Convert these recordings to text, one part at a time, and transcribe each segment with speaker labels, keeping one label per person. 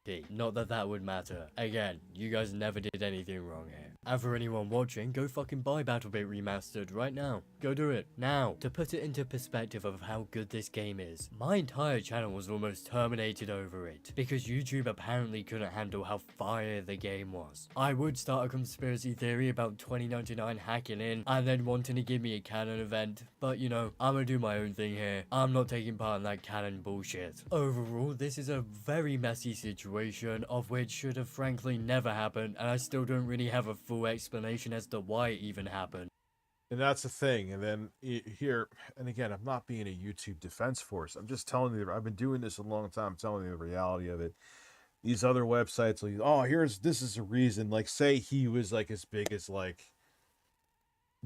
Speaker 1: HD. Not that that would matter. Again, you guys never did anything wrong here. And for anyone watching, go fucking buy BattleBit Remastered right now. Go do it, now. To put it into perspective of how good this game is, my entire channel was almost terminated over it, because YouTube apparently couldn't handle how fire the game was. I would start a conspiracy theory about 2099 hacking in, and then wanting to give me a canon event, but you know, I'm gonna do my own thing here. I'm not taking part in that canon bullshit. Overall, this is a very messy situation, of which should have frankly never happened, and I still don't really have a full explanation as to why it even happened.
Speaker 2: And that's the thing. And then here, and again, I'm not being a YouTube defense force. I'm just telling you, I've been doing this a long time, I'm telling you the reality of it. These other websites, like, oh, this is a reason. Like, say he was like as big as like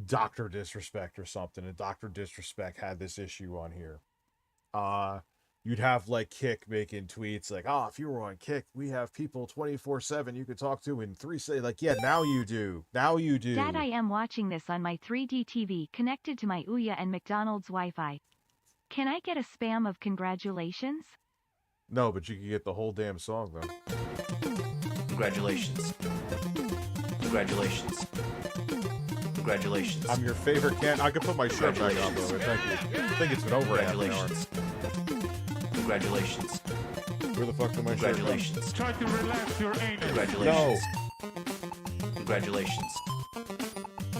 Speaker 2: Dr. Disrespect or something, and Dr. Disrespect had this issue on here. You'd have like Kick making tweets like, oh, if you were on Kick, we have people 24/7 you could talk to in 3 seconds. Like, yeah, now you do. Now you do.
Speaker 3: Dad, I am watching this on my 3D TV connected to my Ouya and McDonald's Wi-Fi. Can I get a spam of congratulations?
Speaker 2: No, but you can get the whole damn song though.
Speaker 4: Congratulations. Congratulations. Congratulations.
Speaker 2: I'm your favorite cat. I could put my shirt back on though. Thank you. I think it's been over half an hour.
Speaker 4: Congratulations.
Speaker 2: Where the fuck am I?
Speaker 4: Congratulations.
Speaker 5: Try to relax your anus.
Speaker 4: Congratulations. No. Congratulations.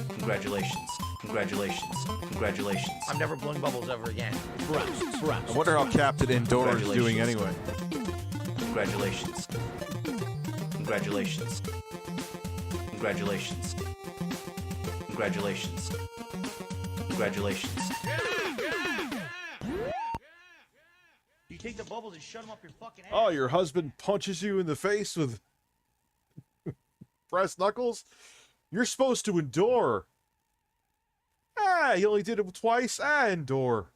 Speaker 4: Congratulations. Congratulations. Congratulations.
Speaker 6: I'm never blowing bubbles ever again.
Speaker 2: I wonder how Captain Indoor is doing anyway.
Speaker 4: Congratulations. Congratulations. Congratulations. Congratulations. Congratulations.
Speaker 6: You take the bubbles and shut them up your fucking ass.
Speaker 2: Oh, your husband punches you in the face with brass knuckles? You're supposed to endure. Ah, he only did it twice. Ah, endure.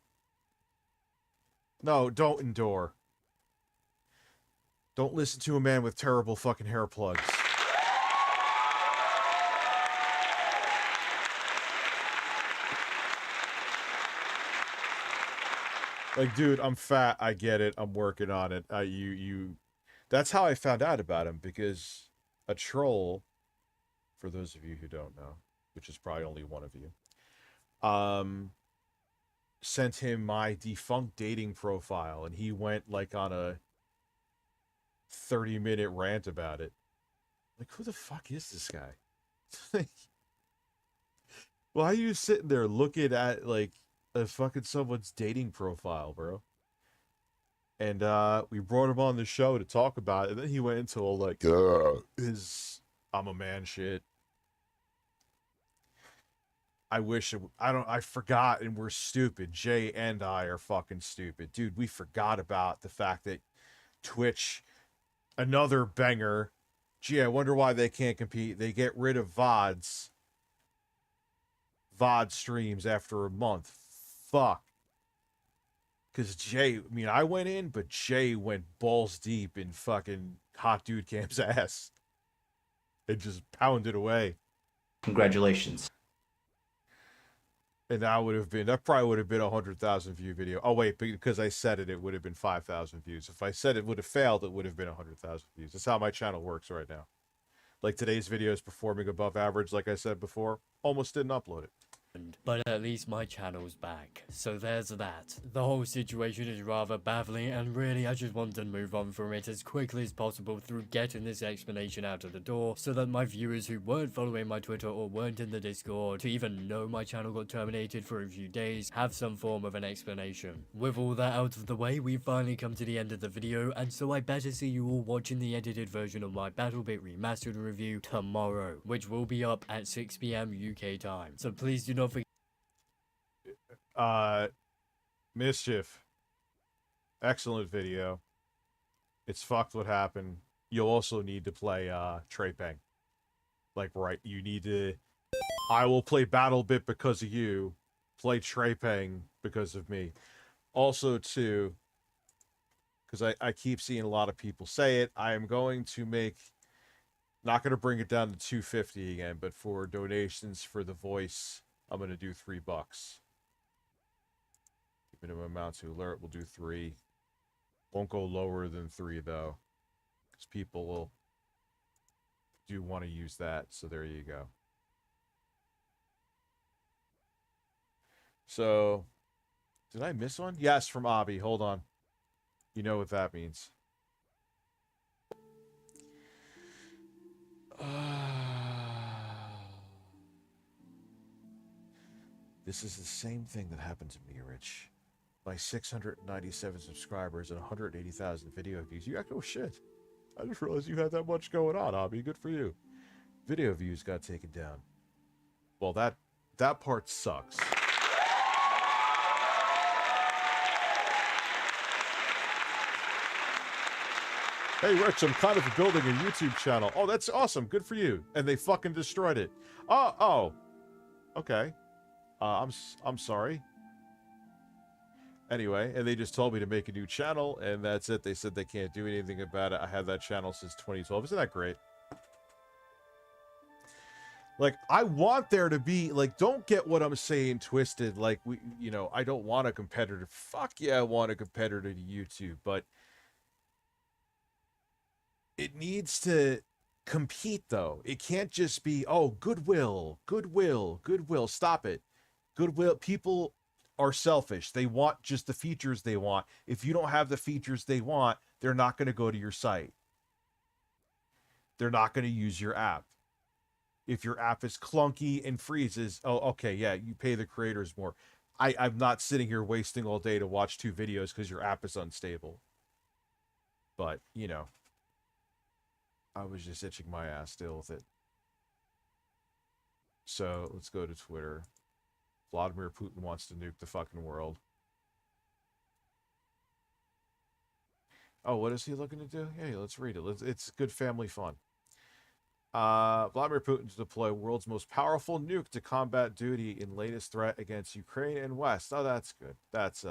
Speaker 2: No, don't endure. Don't listen to a man with terrible fucking hair plugs. Like, dude, I'm fat. I get it. I'm working on it. That's how I found out about him, because a troll, for those of you who don't know, which is probably only one of you, sent him my defunct dating profile, and he went like on a 30-minute rant about it. Like, who the fuck is this guy? Why are you sitting there looking at like a fucking someone's dating profile, bro? And we brought him on the show to talk about it, and then he went into all like his I'm a man shit. I forgot, and we're stupid. Jay and I are fucking stupid. Dude, we forgot about the fact that Twitch, another banger. Gee, I wonder why they can't compete. They get rid of VOD streams after a month. Fuck. Because Jay, I mean, I went in, but Jay went balls deep in fucking Hot Dude Camp's ass. It just pounded away.
Speaker 4: Congratulations.
Speaker 2: And that probably would have been a 100,000 view video. Oh wait, because I said it, it would have been 5,000 views. If I said it would have failed, it would have been 100,000 views. That's how my channel works right now. Like, today's video is performing above average, like I said before. Almost didn't upload it.
Speaker 1: But at least my channel's back, so there's that. The whole situation is rather baffling, and really I just want to move on from it as quickly as possible through getting this explanation out of the door, so that my viewers who weren't following my Twitter or weren't in the Discord to even know my channel got terminated for a few days have some form of an explanation. With all that out of the way, we've finally come to the end of the video, and so I better see you all watching the edited version of my BattleBit Remastered review tomorrow, which will be up at 6 PM UK time. So please do not forget.
Speaker 2: Mischief. Excellent video. It's fucked what happened. You'll also need to play Trey Peng. Like, right, you need to... I will play BattleBit because of you. Play Trey Peng because of me. Also, too, because I keep seeing a lot of people say it, I am going to make... Not going to bring it down to $2.50 again, but for donations for the voice, I'm going to do $3. Minimum amount to alert, we'll do 3. Won't go lower than 3, though. because people do want to use that. So there you go. So, did I miss one? Yes, from Abby. Hold on. You know what that means. This is the same thing that happened to me, Rich. My 697 subscribers and 180,000 video views. You oh shit. I just realized you had that much going on, Abby. Good for you. Video views got taken down. Well, that part sucks. Hey, Rich, I'm kind of building a YouTube channel. Oh, that's awesome. Good for you. And they fucking destroyed it. Oh. Okay. I'm sorry. Anyway, and they just told me to make a new channel, and that's it. They said they can't do anything about it. I had that channel since 2012. Isn't that great? Like, I want there to be, like, don't get what I'm saying twisted. Like, I don't want a competitor. Fuck yeah, I want a competitor to YouTube, but it needs to compete, though. It can't just be, oh, goodwill. Stop it. Goodwill. People are selfish. They want just the features they want. If you don't have the features they want, they're not going to go to your site. They're not going to use your app. If your app is clunky and freezes, oh, okay, yeah, you pay the creators more. I'm not sitting here wasting all day to watch 2 videos because your app is unstable. But, I was just itching my ass to deal with it. So, let's go to Twitter. Vladimir Putin wants to nuke the fucking world. Oh, what is he looking to do? Yeah, let's read it. It's good family fun. Vladimir Putin to deploy world's most powerful nuke to combat duty in latest threat against Ukraine and West. Oh, that's good. That's,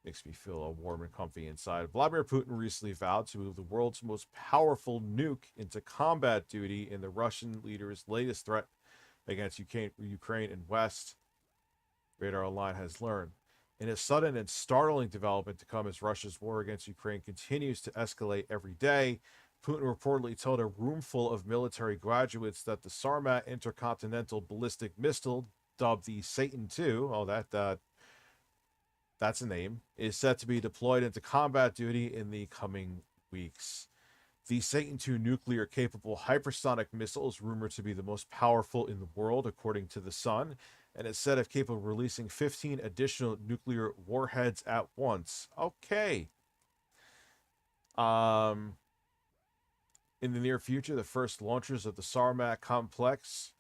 Speaker 2: makes me feel all warm and comfy inside. Vladimir Putin recently vowed to move the world's most powerful nuke into combat duty in the Russian leader's latest threat against Ukraine and West, Radar Online has learned. In a sudden and startling development to come as Russia's war against Ukraine continues to escalate every day, Putin reportedly told a room full of military graduates that the Sarmat intercontinental ballistic missile, dubbed the Satan II, that's a name, is set to be deployed into combat duty in the coming weeks. The Satan II nuclear-capable hypersonic missile is rumored to be the most powerful in the world, according to The Sun, and is said of capable of releasing 15 additional nuclear warheads at once. Okay. In the near future, the first launchers of the Sarmat complex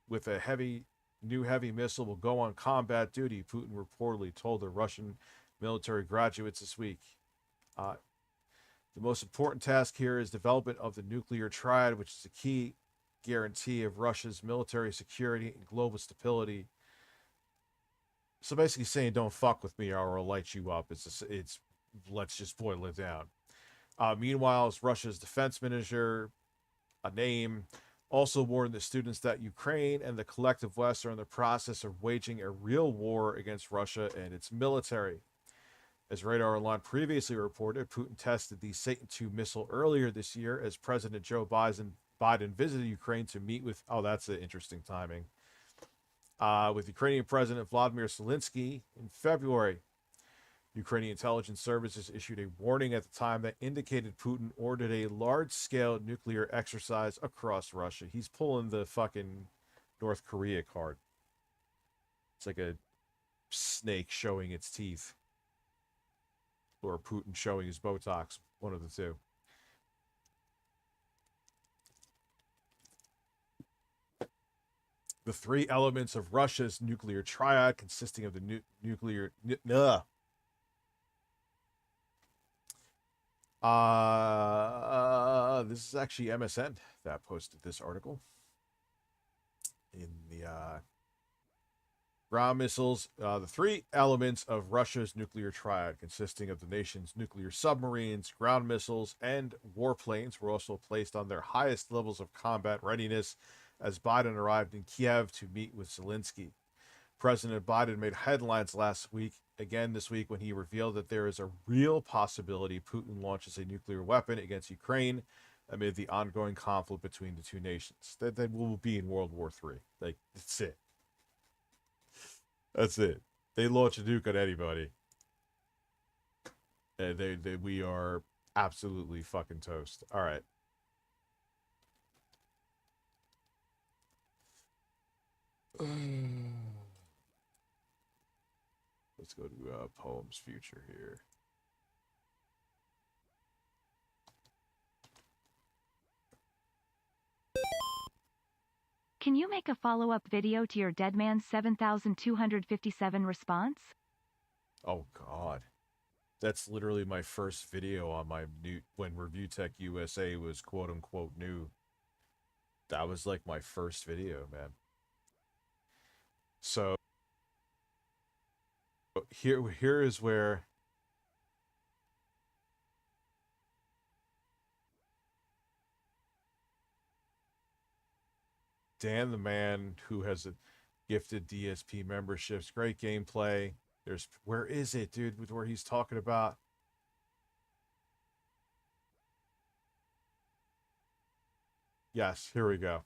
Speaker 2: with a new heavy missile will go on combat duty, Putin reportedly told the Russian military graduates this week. The most important task here is development of the nuclear triad, which is a key guarantee of Russia's military security and global stability. So basically saying, don't fuck with me or I'll light you up. It's let's just boil it down. Meanwhile, Russia's defense minister, a name, also warned the students that Ukraine and the collective West are in the process of waging a real war against Russia and its military. As Radar Online previously reported, Putin tested the Satan II missile earlier this year as President Joe Biden visited Ukraine to meet with, that's an interesting timing, with Ukrainian President Vladimir Zelensky in February. Ukrainian intelligence services issued a warning at the time that indicated Putin ordered a large-scale nuclear exercise across Russia. He's pulling the fucking North Korea card. It's like a snake showing its teeth. Or Putin showing his Botox. One of the two. The 3 elements of Russia's nuclear triad consisting of the nuclear... This is actually MSN that posted this article. In the ground missiles, the 3 elements of Russia's nuclear triad consisting of the nation's nuclear submarines, ground missiles, and warplanes were also placed on their highest levels of combat readiness as Biden arrived in Kiev to meet with Zelensky. President Biden made headlines last week, again this week, when he revealed that there is a real possibility Putin launches a nuclear weapon against Ukraine amid the ongoing conflict between the two nations. That will be in World War III. Like, that's it. That's it. They launch a nuke on anybody. We are absolutely fucking toast. All right. Let's go to Poems Future here.
Speaker 3: Can you make a follow-up video to your Deadman 7257 response?
Speaker 2: Oh, God. That's literally my first video on my new, when Review Tech USA was quote unquote new. That was like my first video, man. So here is where Dan, the man who has gifted DSP memberships, great gameplay. Where is it, dude, with where he's talking about? Yes, here we go.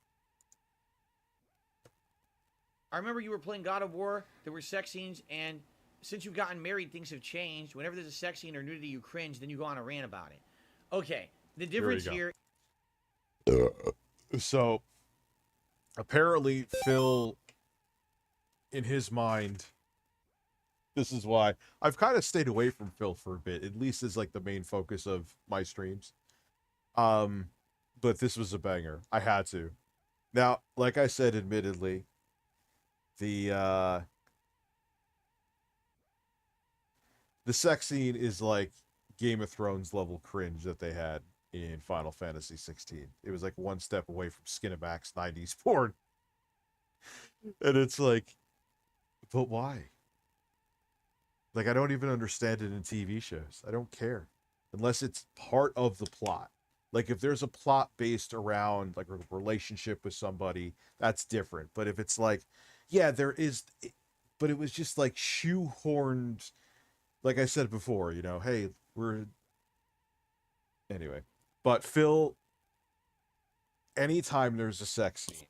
Speaker 6: I remember you were playing God of War. There were sex scenes, and since you've gotten married, things have changed. Whenever there's a sex scene or nudity, you cringe. Then you go on a rant about it. Okay, the difference here.
Speaker 2: So, apparently, Phil, in his mind, this is why I've kind of stayed away from Phil for a bit, at least as like the main focus of my streams. But this was a banger. I had to. Now, like I said, admittedly, the sex scene is like Game of Thrones level cringe that they had in Final Fantasy 16. It was like one step away from Skinamax 90s porn. And it's like, but why? Like, I don't even understand it in TV shows. I don't care. Unless it's part of the plot. Like, if there's a plot based around, like, a relationship with somebody, that's different. But if it's like, yeah, there is, but it was just, like, shoehorned, like I said before, you know, hey, anyway. But Phil, anytime there's a sex scene,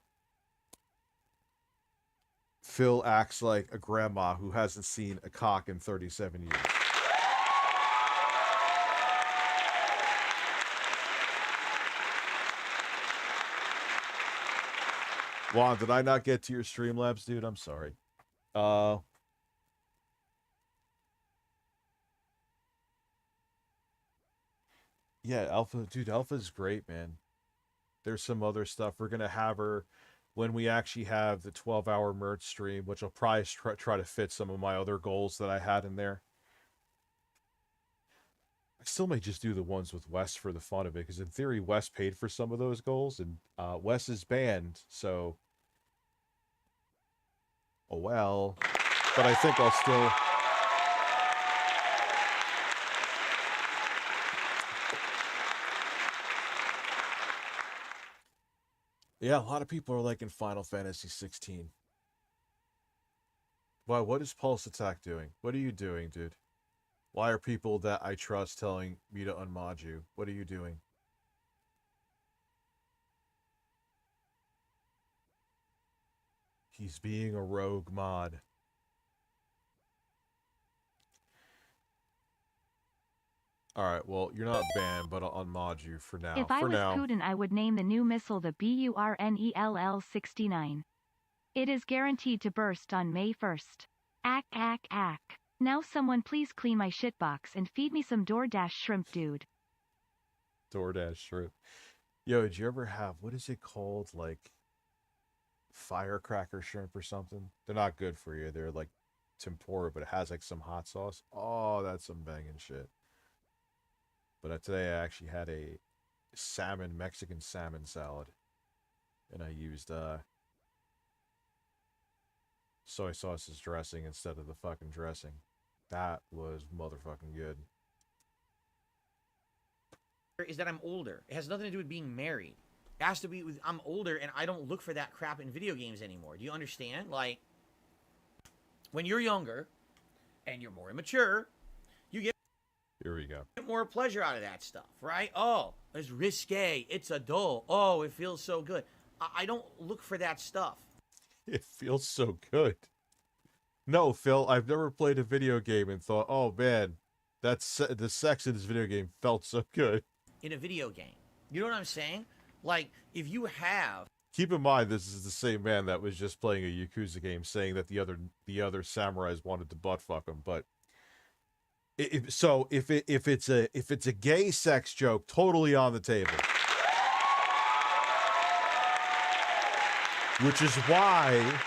Speaker 2: Phil acts like a grandma who hasn't seen a cock in 37 years. Juan, did I not get to your Streamlabs, dude? I'm sorry. Yeah, Alpha, dude, Alpha's great, man. There's some other stuff. We're going to have her when we actually have the 12-hour merch stream, which I'll probably try to fit some of my other goals that I had in there. I still may just do the ones with Wes for the fun of it, because in theory, Wes paid for some of those goals, and Wes is banned, so... Oh, well. But I think I'll still... Yeah, a lot of people are liking Final Fantasy 16. Why, what is Pulse Attack doing? What are you doing, dude? Why are people that I trust telling me to unmod you? What are you doing? He's being a rogue mod. Alright, well, you're not banned, but I'll unmod you for now.
Speaker 3: If I was Putin, I would name the new missile the BURNELL-69. It is guaranteed to burst on May 1st. Ack, ack, ack. Now someone please clean my shitbox and feed me some DoorDash shrimp, dude.
Speaker 2: DoorDash shrimp. Yo, did you ever have, what is it called? Like, firecracker shrimp or something? They're not good for you. They're like tempura, but it has like some hot sauce. Oh, that's some banging shit. But today I actually had a Mexican salmon salad. And I used soy sauce as dressing instead of the fucking dressing. That was motherfucking good.
Speaker 6: Is that I'm older. It has nothing to do with being married. It has to be with I'm older and I don't look for that crap in video games anymore. Do you understand? Like, when you're younger and you're more immature, you get
Speaker 2: Here we go.
Speaker 6: more pleasure out of that stuff, right? Oh, it's risque. It's adult. Oh, it feels so good. I don't look for that stuff.
Speaker 2: It feels so good. No, Phil, I've never played a video game and thought, oh man, the sex in this video game felt so good.
Speaker 6: In a video game. You know what I'm saying? Like, if you have...
Speaker 2: Keep in mind, this is the same man that was just playing a Yakuza game saying that the other samurais wanted to butt fuck him, but... So if it's a gay sex joke, totally on the table. Which is why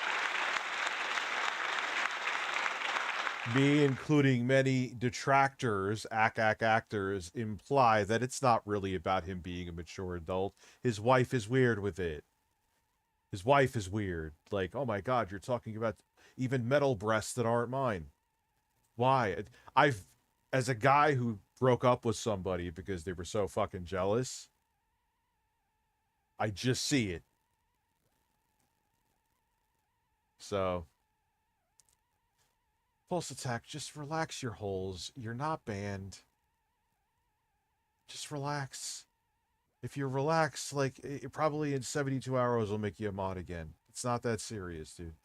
Speaker 2: me, including many detractors, actors, imply that it's not really about him being a mature adult. His wife is weird with it. His wife is weird. Like, oh my God, you're talking about even metal breasts that aren't mine. Why? As a guy who broke up with somebody because they were so fucking jealous, I just see it. So, Pulse Attack, just relax your holes. You're not banned. Just relax. If you relax, like, it probably in 72 hours will make you a mod again. It's not that serious, dude.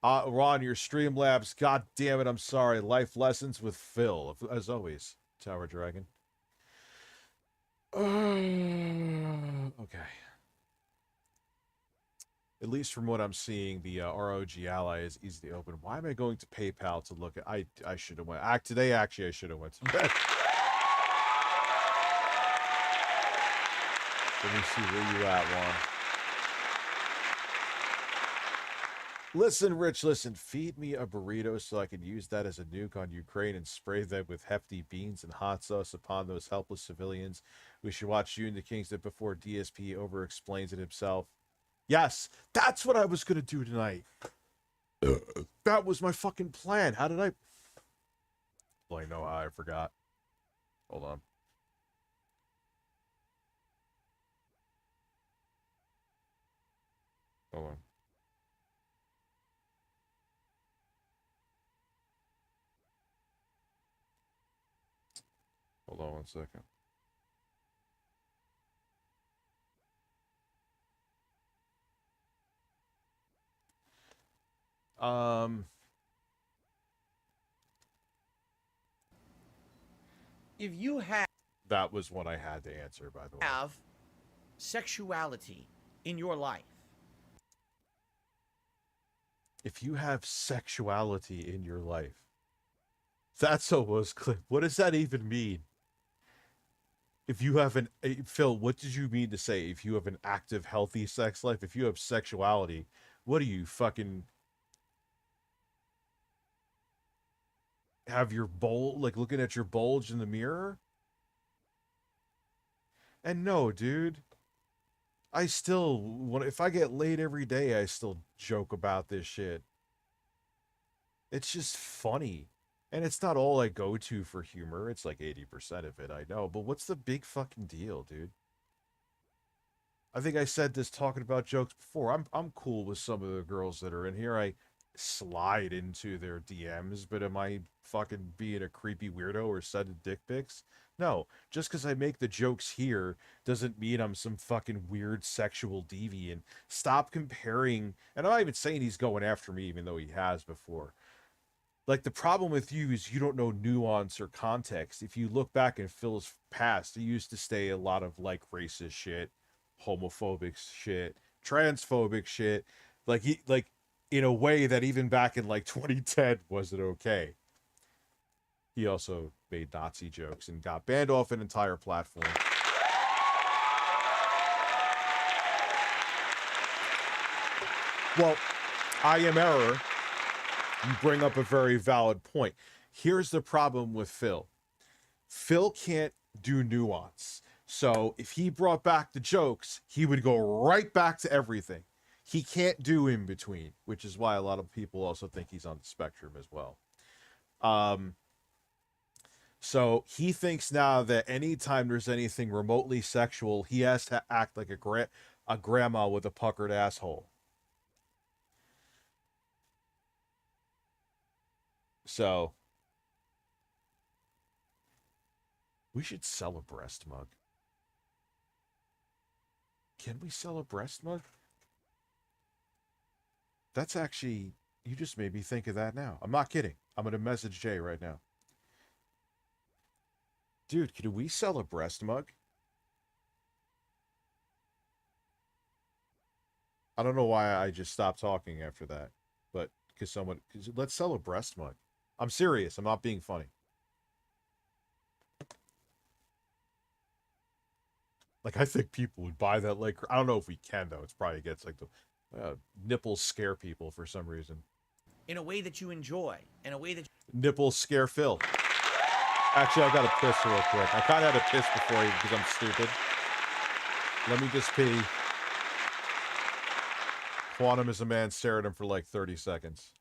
Speaker 2: Ron, your Streamlabs, god damn it, I'm sorry. Life Lessons with Phil, as always. Tower Dragon. Okay. At least from what I'm seeing, the ROG Ally is easy to open. Why am I going to PayPal to look at... I should have went... Today, actually, I should have went to bed. Let me see where you at, Juan. Listen, Rich, listen. Feed me a burrito so I can use that as a nuke on Ukraine and spray them with hefty beans and hot sauce upon those helpless civilians. We should watch You and the Kingston before DSP over-explains it himself. Yes, that's what I was going to do tonight. That was my fucking plan. How did I... Well, I know how I forgot. Hold on. Hold on. Hold on 1 second.
Speaker 6: If you
Speaker 2: That was what I had to answer, by the way.
Speaker 6: have sexuality in your life,
Speaker 2: If you have sexuality in your life, that's almost clear. What does that even mean? If you have an... Phil, what did you mean to say? If you have an active, healthy sex life? If you have sexuality, what are you, fucking... Have your like looking at your bulge in the mirror? And no, dude. I still... If I get laid every day, I still joke about this shit. It's just funny. And it's not all I go to for humor. It's like 80% of it, I know. But what's the big fucking deal, dude? I think I said this talking about jokes before. I'm cool with some of the girls that are in here. I slide into their DMs, but am I fucking being a creepy weirdo or sending dick pics? No. Just because I make the jokes here doesn't mean I'm some fucking weird sexual deviant. Stop comparing. And I'm not even saying he's going after me, even though he has before. Like, the problem with you is you don't know nuance or context. If you look back in Phil's past, he used to say a lot of, like, racist shit, homophobic shit, transphobic shit, like, in a way that even back in, like, 2010 wasn't okay. He also made Nazi jokes and got banned off an entire platform. Well, I am error. You bring up a very valid point. Here's the problem with Phil. Phil can't do nuance. So if he brought back the jokes, he would go right back to everything. He can't do in between, which is why a lot of people also think he's on the spectrum as well. So he thinks now that anytime there's anything remotely sexual, he has to act like a grandma with a puckered asshole. So we should sell a breast mug. Can we sell a breast mug? That's actually, you just made me think of that now. I'm not kidding. I'm going to message Jay right now. Dude, could we sell a breast mug? I don't know why I just stopped talking after that, but because let's sell a breast mug. I'm serious. I'm not being funny. Like, I think people would buy that. Like, I don't know if we can, though. It's probably gets like the nipples scare people for some reason.
Speaker 6: In a way that you enjoy. In a way that
Speaker 2: Nipples scare Phil. Actually, I got to piss real quick. I kind of had to piss before because I'm stupid. Let me just pee. Quantum is a man, stare at him for like 30 seconds.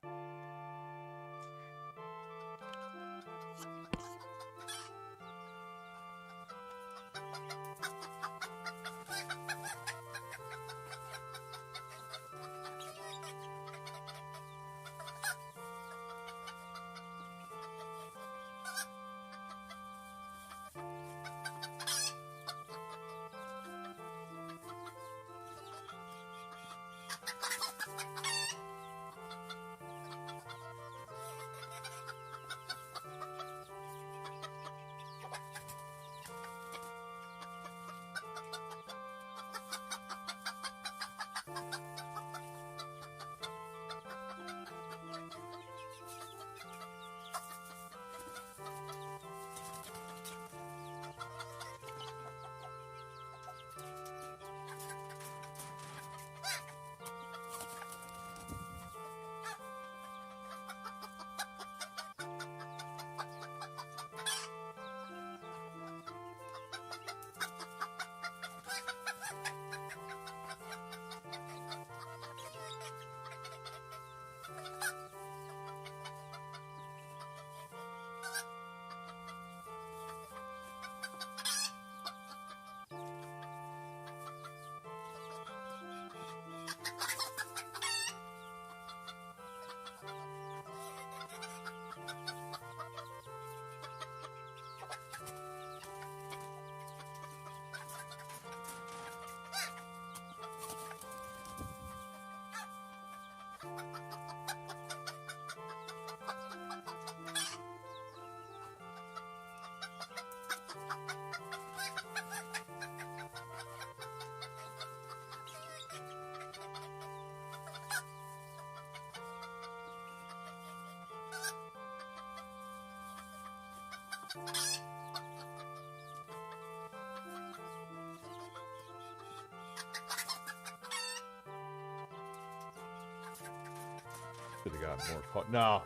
Speaker 2: Should have got more coffee. No,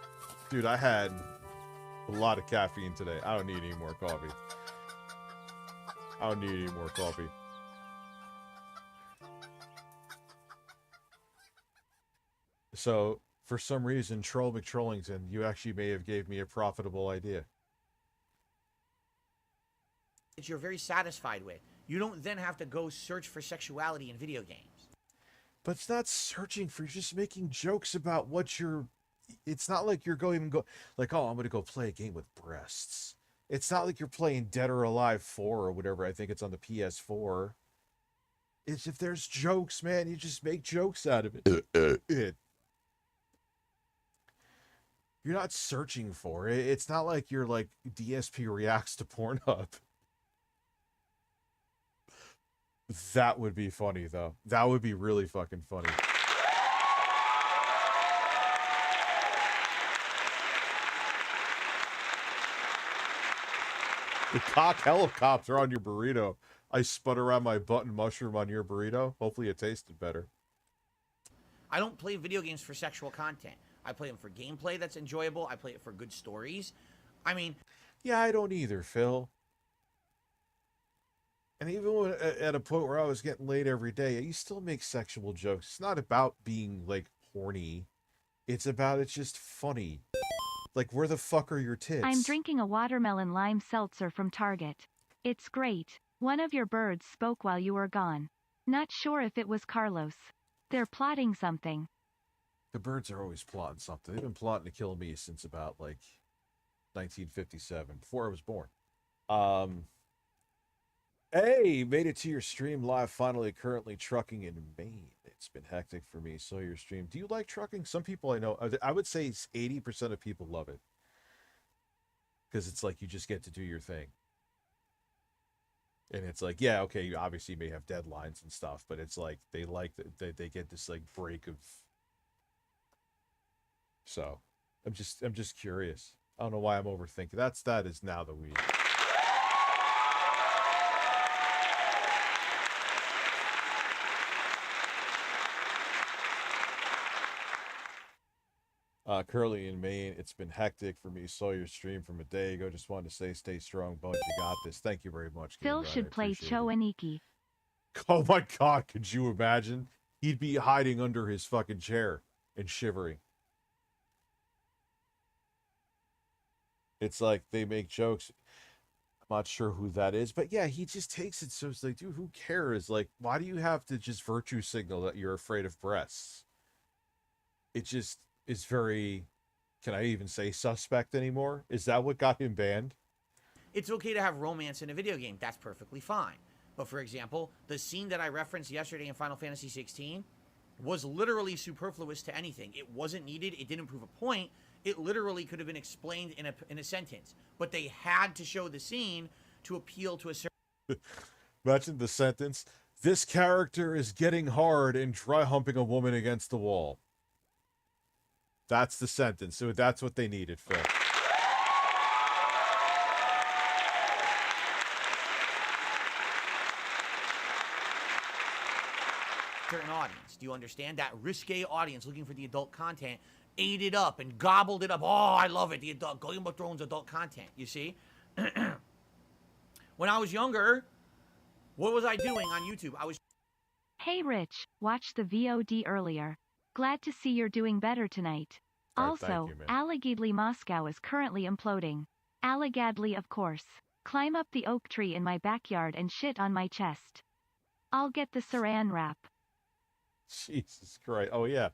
Speaker 2: dude, I had a lot of caffeine today. I don't need any more coffee. I don't need any more coffee. So, for some reason, Troll McTrollington, you actually may have gave me a profitable idea.
Speaker 6: you're very satisfied with. You don't then have to go search for sexuality in video games.
Speaker 2: But it's not searching for, you're just making jokes about what you're, it's not like you're going like, oh, I'm going to go play a game with breasts. It's not like you're playing Dead or Alive 4 or whatever. I think it's on the PS4. It's if there's jokes, man, you just make jokes out of it. You're not searching for it. It's not like you're like DSP reacts to Pornhub. That would be funny, though. That would be really fucking funny. The cock helicopter on your burrito. I spun around my button mushroom on your burrito. Hopefully it tasted better.
Speaker 6: I don't play video games for sexual content. I play them for gameplay that's enjoyable. I play it for good stories. I mean...
Speaker 2: Yeah, I don't either, Phil. And even when, at a point where I was getting laid every day, you still make sexual jokes. It's not about being, like, horny. It's about it's just funny. Like, where the fuck are your tits?
Speaker 3: I'm drinking a watermelon lime seltzer from Target. It's great. One of your birds spoke while you were gone. Not sure if it was Carlos. They're plotting something.
Speaker 2: The birds are always plotting something. They've been plotting to kill me since about, like, 1957, before I was born. Hey, made it to your stream live finally, currently trucking in Maine. It's been hectic for me. Saw your stream. Do you like trucking? Some people I know, I would say 80% of people love it. Because it's like you just get to do your thing. And it's like, yeah, okay, you obviously may have deadlines and stuff, but it's like they like that they get this like break of. So, I'm just curious. I don't know why I'm overthinking. That is now the weed. Currently in Maine, it's been hectic for me. Saw your stream from a day ago. Just wanted to say, stay strong, Bones. You got this. Thank you very much.
Speaker 3: Phil
Speaker 2: Game
Speaker 3: should
Speaker 2: Ride. I
Speaker 3: play
Speaker 2: appreciate
Speaker 3: Cho
Speaker 2: it.
Speaker 3: and Iki.
Speaker 2: Oh my God, could you imagine? He'd be hiding under his fucking chair and shivering. It's like they make jokes. I'm not sure who that is, but yeah, he just takes it so it's like, dude, who cares? Like, why do you have to just virtue signal that you're afraid of breasts? It just is very, can I even say suspect anymore? Is that what got him banned?
Speaker 6: It's okay to have romance in a video game. That's perfectly fine. But for example, the scene that I referenced yesterday in Final Fantasy 16 was literally superfluous to anything. It wasn't needed. It didn't prove a point. It literally could have been explained in a sentence. But they had to show the scene to appeal to a certain...
Speaker 2: Imagine the sentence, this character is getting hard and dry humping a woman against the wall. That's the sentence. So that's what they needed, Phil.
Speaker 6: certain audience. Do you understand? That risque audience looking for the adult content ate it up and gobbled it up. Oh, I love it. The adult Game of Thrones adult content. You see? When I was younger, what was I doing on YouTube? I was...
Speaker 3: Hey Rich, watched the VOD earlier. Glad to see you're doing better tonight.
Speaker 2: All right,
Speaker 3: Also,
Speaker 2: thank you, man.
Speaker 3: Allegadly Moscow is currently imploding. Allegadly, of course. Climb up the oak tree in my backyard and shit on my chest. I'll get the saran wrap.
Speaker 2: Jesus Christ. Oh, yeah.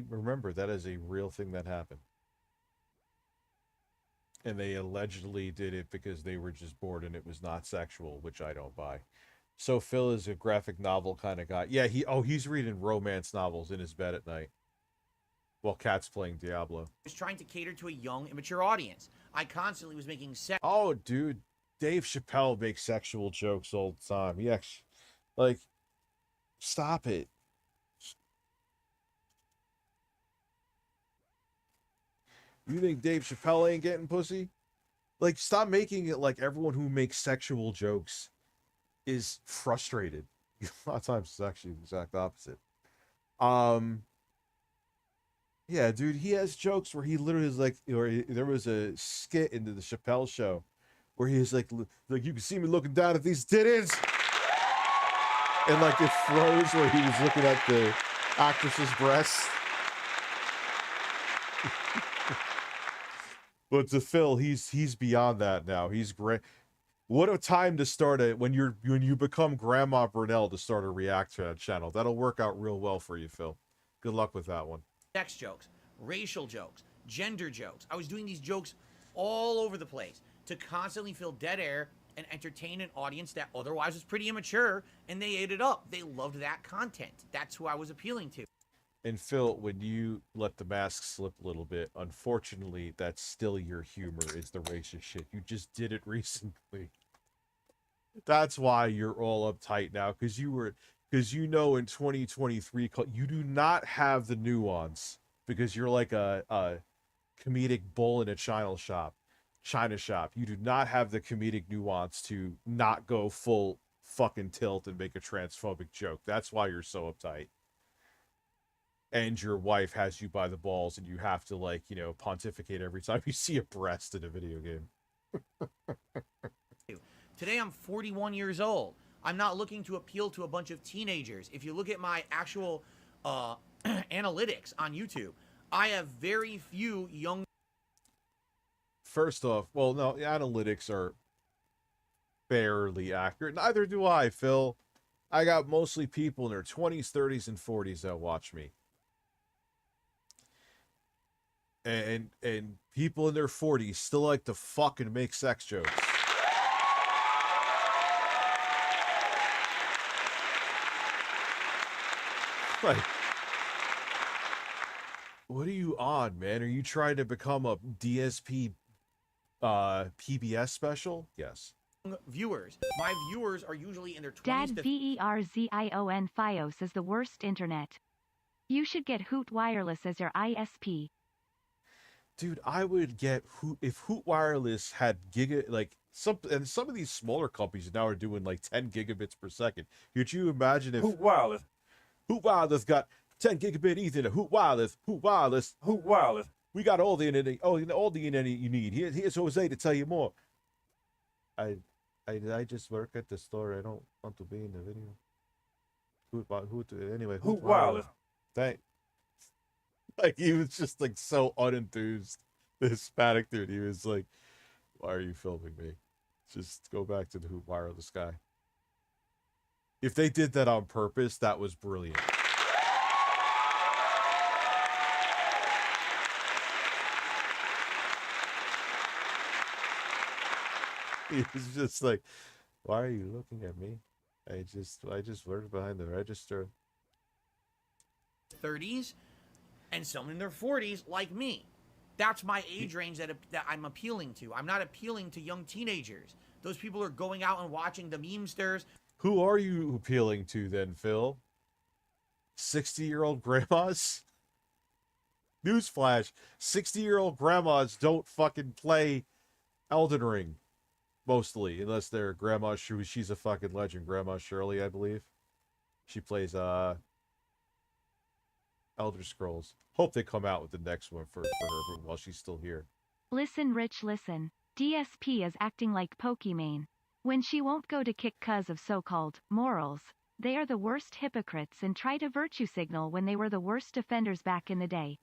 Speaker 2: Remember, that is a real thing that happened. And they allegedly did it because they were just bored and it was not sexual, which I don't buy. So Phil is a graphic novel kind of guy. Yeah, he's reading romance novels in his bed at night while Cat's playing Diablo.
Speaker 6: was trying to cater to a young, immature audience. I constantly was making sex...
Speaker 2: Oh, dude. Dave Chappelle makes sexual jokes all the time. He actually, like, stop it. You think Dave Chappelle ain't getting pussy? Like, stop making it like everyone who makes sexual jokes is frustrated. A lot of times it's actually the exact opposite. Yeah, dude, he has jokes where he literally is like, there was a skit into the Chappelle show where he's like you can see me looking down at these titties, and like it froze where he was looking at the actress's breasts. But to Phil, he's beyond that now. He's great. What a time to start when you become Grandma Brunel to start a react channel. That'll work out real well for you, Phil. Good luck with that one.
Speaker 6: sex jokes, racial jokes, gender jokes. I was doing these jokes all over the place to constantly fill dead air and entertain an audience that otherwise was pretty immature, and they ate it up. They loved that content. That's who I was appealing to.
Speaker 2: And Phil, when you let the mask slip a little bit, unfortunately, that's still your humor, is the racist shit. You just did it recently. That's why you're all uptight now, because you know in 2023, you do not have the nuance, because you're like a comedic bull in a China shop. You do not have the comedic nuance to not go full fucking tilt and make a transphobic joke. That's why you're so uptight. And your wife has you by the balls and you have to, like, pontificate every time you see a breast in a video game.
Speaker 6: Today I'm 41 years old. I'm not looking to appeal to a bunch of teenagers. If you look at my actual analytics on YouTube, I have very few young...
Speaker 2: First off, well, no, the analytics are fairly accurate. Neither do I, Phil. I got mostly people in their 20s, 30s, and 40s that watch me. and people in their 40s still like to fucking make sex jokes. Like, what are you on, man? Are you trying to become a DSP PBS special? Yes.
Speaker 6: Viewers. My viewers are usually in their 20s
Speaker 3: Dad
Speaker 6: to
Speaker 3: VERZION Fios is the worst internet. You should get Hoot Wireless as your ISP.
Speaker 2: Dude, I would get if Hoot Wireless had some of these smaller companies now are doing like 10 gigabits per second. Could you imagine if Hoot Wireless got 10 gigabit Ethernet? Hoot Wireless. We got all the internet, all the internet you need. Here's Jose to tell you more. I just work at the store. I don't want to be in the video. Hoot Wireless. Like, he was just like so unenthused. The Hispanic dude, he was like, "Why are you filming me? Just go back to the Hoot Wireless guy." If they did that on purpose, that was brilliant. He was just like, "Why are you looking at me? I just work behind the register."
Speaker 6: 30s and some in their 40s like me. That's my age range that I'm appealing to. I'm not appealing to young teenagers. Those people are going out and watching the memesters.
Speaker 2: Who are you appealing to then, Phil? 60-year-old grandmas? Newsflash, 60-year-old grandmas don't fucking play Elden Ring. Mostly, unless they're Grandma Shirley. She's a fucking legend. Grandma Shirley, I believe. She plays Elder Scrolls. Hope they come out with the next one for her while she's still here.
Speaker 3: Listen, Rich, listen. DSP is acting like Pokimane. When she won't go to kick 'cause of so-called morals, they are the worst hypocrites and try to virtue signal when they were the worst offenders back in the day.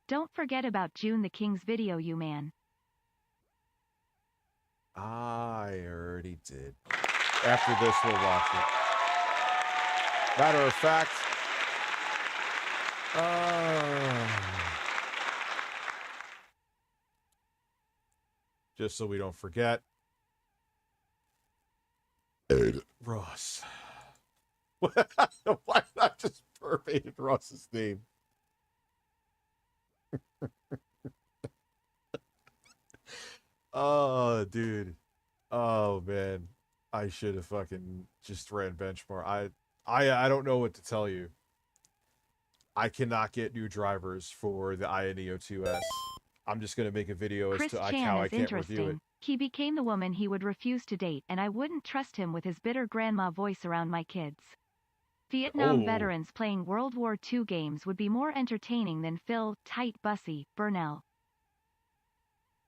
Speaker 3: Don't forget about June the King's video, you man.
Speaker 2: I already did. After this, we'll watch it. Matter of fact, just so we don't forget, Ross. Why not just pervade Ross's name? Oh, dude. Oh, man. I should have fucking just ran benchmark. I don't know what to tell you. I cannot get new drivers for the Neo 2S. I'm just going to make a video as
Speaker 3: Chris
Speaker 2: to
Speaker 3: Chan
Speaker 2: how I
Speaker 3: is
Speaker 2: can't review it.
Speaker 3: interesting. He became the woman he would refuse to date, and I wouldn't trust him with his bitter grandma voice around my kids. Vietnam veterans playing World War II games would be more entertaining than Phil, tight bussy, Burnell.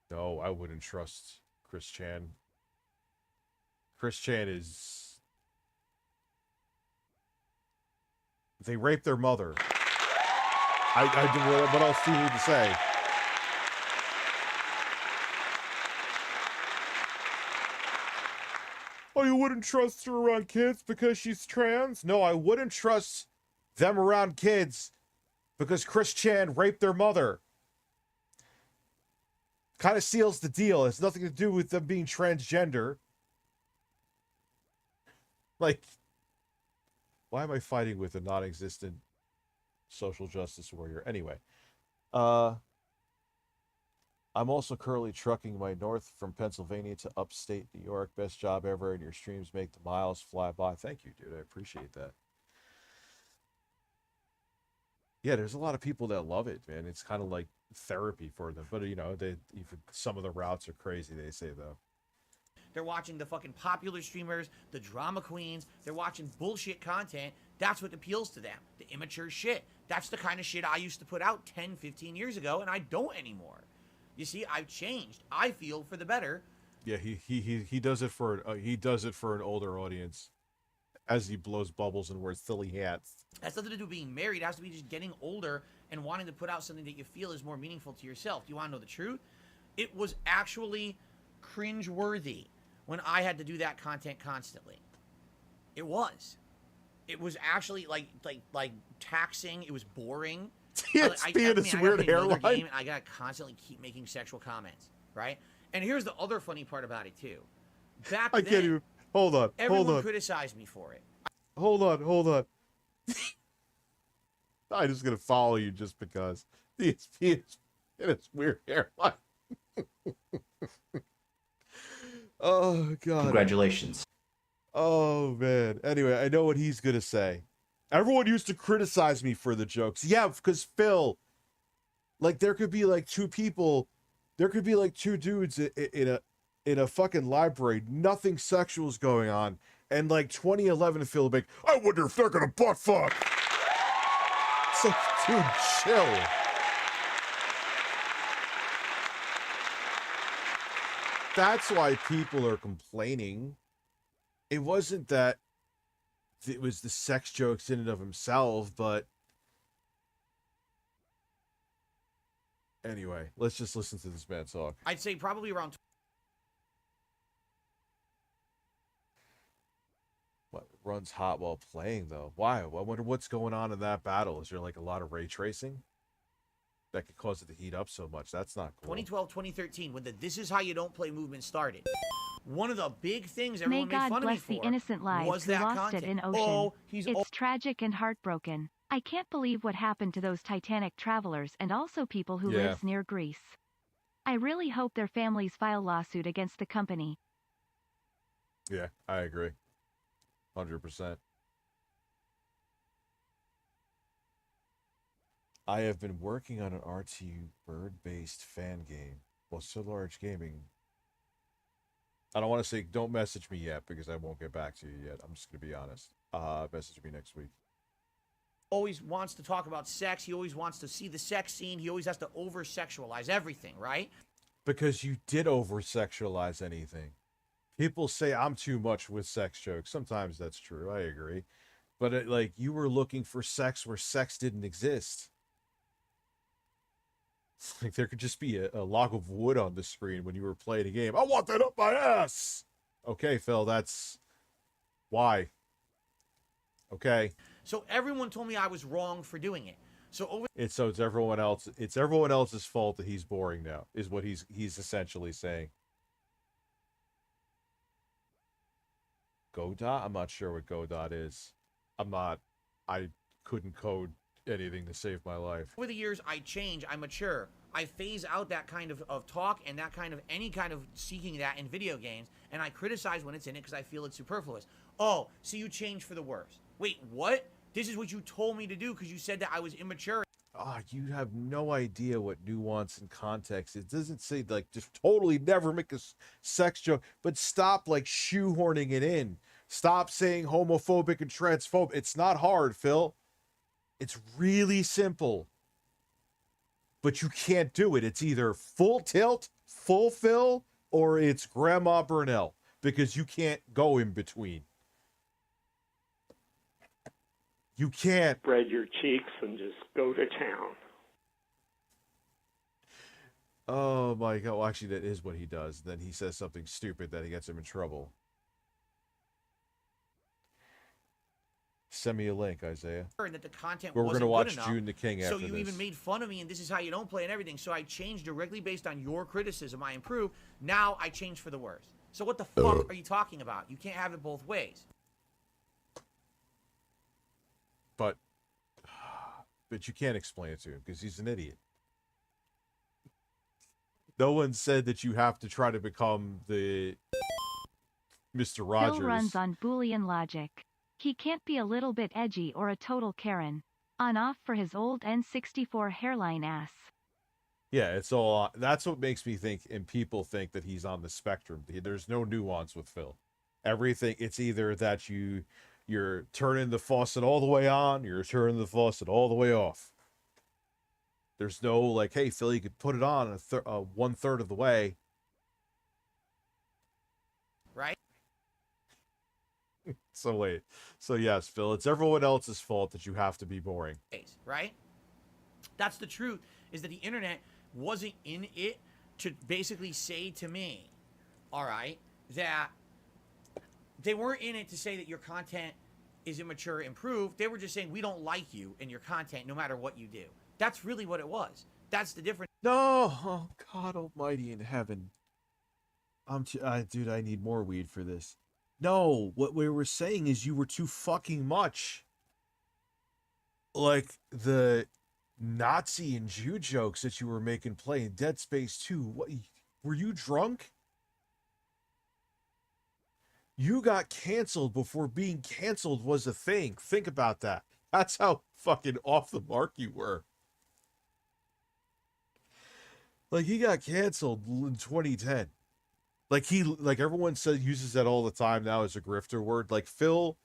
Speaker 2: No, I wouldn't trust Chris Chan. Chris Chan is... They raped their mother. What else do you need to say? Oh, you wouldn't trust her around kids because she's trans? No, I wouldn't trust them around kids because Chris Chan raped their mother. Kind of seals the deal. It has nothing to do with them being transgender. Like, why am I fighting with a non-existent social justice warrior? Anyway, I'm also currently trucking my north from Pennsylvania to upstate New York. Best job ever, and your streams make the miles fly by. Thank you, dude. I appreciate that. Yeah, there's a lot of people that love it, man. It's kind of like therapy for them. But, you know, even some of the routes are crazy, they say, though.
Speaker 6: They're watching the fucking popular streamers, the drama queens. They're watching bullshit content. That's what appeals to them. The immature shit. That's the kind of shit I used to put out 10, 15 years ago, and I don't anymore. You see, I've changed. I feel for the better.
Speaker 2: Yeah, he does it for an older audience, as he blows bubbles and wears silly hats.
Speaker 6: That's nothing to do with being married. It has to be just getting older and wanting to put out something that you feel is more meaningful to yourself. Do you want to know the truth? It was actually cringe-worthy when I had to do that content constantly. It was. It was actually like taxing. It was boring.
Speaker 2: TSP and his weird hairline.
Speaker 6: Game, and I gotta constantly keep making sexual comments, right? And here's the other funny part about it too. Back
Speaker 2: I
Speaker 6: then,
Speaker 2: can't even. Hold on.
Speaker 6: everyone criticized me for it.
Speaker 2: Hold on. I'm just gonna follow you just because TSP and his weird hairline. Oh god.
Speaker 4: Congratulations.
Speaker 2: Oh man. Anyway, I know what he's gonna say. Everyone used to criticize me for the jokes. Yeah, because Phil, like there could be like two people, there could be like two dudes in a fucking library, nothing sexual is going on, and like 2011 Phil would be like, I wonder if they're gonna butt fuck. It's like, dude, chill. That's why people are complaining. It wasn't that it was the sex jokes in and of himself, but anyway, let's just listen to this man talk.
Speaker 6: I'd say probably around.
Speaker 2: What runs hot while playing though? Why? I wonder what's going on in that battle. Is there like a lot of ray tracing that could cause it to heat up so much? That's not cool.
Speaker 6: 2012, 2013, when the "This Is How You Don't Play" movement started. One of the big things
Speaker 3: May
Speaker 6: everyone made
Speaker 3: God
Speaker 6: fun of me
Speaker 3: bless
Speaker 6: for
Speaker 3: the innocent lives
Speaker 6: was
Speaker 3: who
Speaker 6: that
Speaker 3: lost
Speaker 6: content.
Speaker 3: it in ocean.
Speaker 6: Oh, he's
Speaker 3: It's tragic and heartbroken. I can't believe what happened to those Titanic travelers and also people who
Speaker 2: Yeah.
Speaker 3: lives near Greece. I really hope their families file lawsuit against the company.
Speaker 2: Yeah, I agree. 100%. I have been working on an RTU bird-based fan game. Well, so large gaming. I don't want to say don't message me yet because I won't get back to you yet. I'm just going to be honest. Message me next week.
Speaker 6: always wants to talk about sex. He always wants to see the sex scene. He always has to over-sexualize everything, right?
Speaker 2: Because you did over-sexualize anything. People say I'm too much with sex jokes. Sometimes that's true. I agree. But like you were looking for sex where sex didn't exist. Like there could just be a log of wood on the screen when you were playing a game. I want that up my ass. Okay, Phil, that's why. Okay.
Speaker 6: So everyone told me I was wrong for doing it. So over
Speaker 2: It's everyone else. It's everyone else's fault that he's boring now. Is what he's essentially saying. Godot? I'm not sure what Godot is. I couldn't code anything to save my life.
Speaker 6: the years, I change, I mature. I phase out that kind of talk and that kind of any kind of seeking that in video games, and I criticize when it's in it because I feel it's superfluous. Oh, so you change for the worse. Wait, what? This is what you told me to do because you said that I was immature.
Speaker 2: Ah, you have no idea what nuance and context. It doesn't say like just totally never make a sex joke, but stop like shoehorning it in. Stop saying homophobic and transphobic. It's not hard, Phil. It's really simple. But you can't do it. It's either full tilt, full fill, or it's Grandma Burnell because you can't go in between. You can't.
Speaker 5: Spread your cheeks and just go to town.
Speaker 2: Oh my God. Well, actually, that is what he does. Then he says something stupid that he gets him in trouble. Send me a link, Isaiah.
Speaker 6: And that the content
Speaker 2: We're
Speaker 6: wasn't
Speaker 2: going to watch
Speaker 6: good enough.
Speaker 2: June the King after
Speaker 6: So you
Speaker 2: this.
Speaker 6: even made fun of me, and this is how you don't play and everything. So I changed directly based on your criticism. I improved. Now I changed for the worse. So what the fuck are you talking about? You can't have it both ways.
Speaker 2: But you can't explain it to him because he's an idiot. No one said that you have to try to become the Mr. Rogers.
Speaker 3: Phil runs on Boolean logic. He can't be a little bit edgy or a total Karen. On-off for his old N64 hairline ass.
Speaker 2: Yeah, it's all. That's what makes me think, and people think that he's on the spectrum. There's no nuance with Phil. Everything. It's either that you're turning the faucet all the way on, you're turning the faucet all the way off. There's no like, hey Phil, you could put it on 1/3 of the way.
Speaker 6: Right?
Speaker 2: So wait. So yes, Phil, it's everyone else's fault that you have to be boring.
Speaker 6: Right? That's the truth, is that the internet wasn't in it to basically say to me, all right, that they weren't in it to say that your content is immature, improved. They were just saying we don't like you and your content no matter what you do. That's really what it was. That's the difference.
Speaker 2: No, oh God Almighty in heaven. Dude, I need more weed for this. No, what we were saying is you were too fucking much. Like the Nazi and Jew jokes that you were making playing Dead Space 2. What were you drunk? You got canceled before being canceled was a thing. Think about that. That's how fucking off the mark you were. Like he got canceled in 2010. Like everyone says uses that all the time now as a grifter word. Like Phil,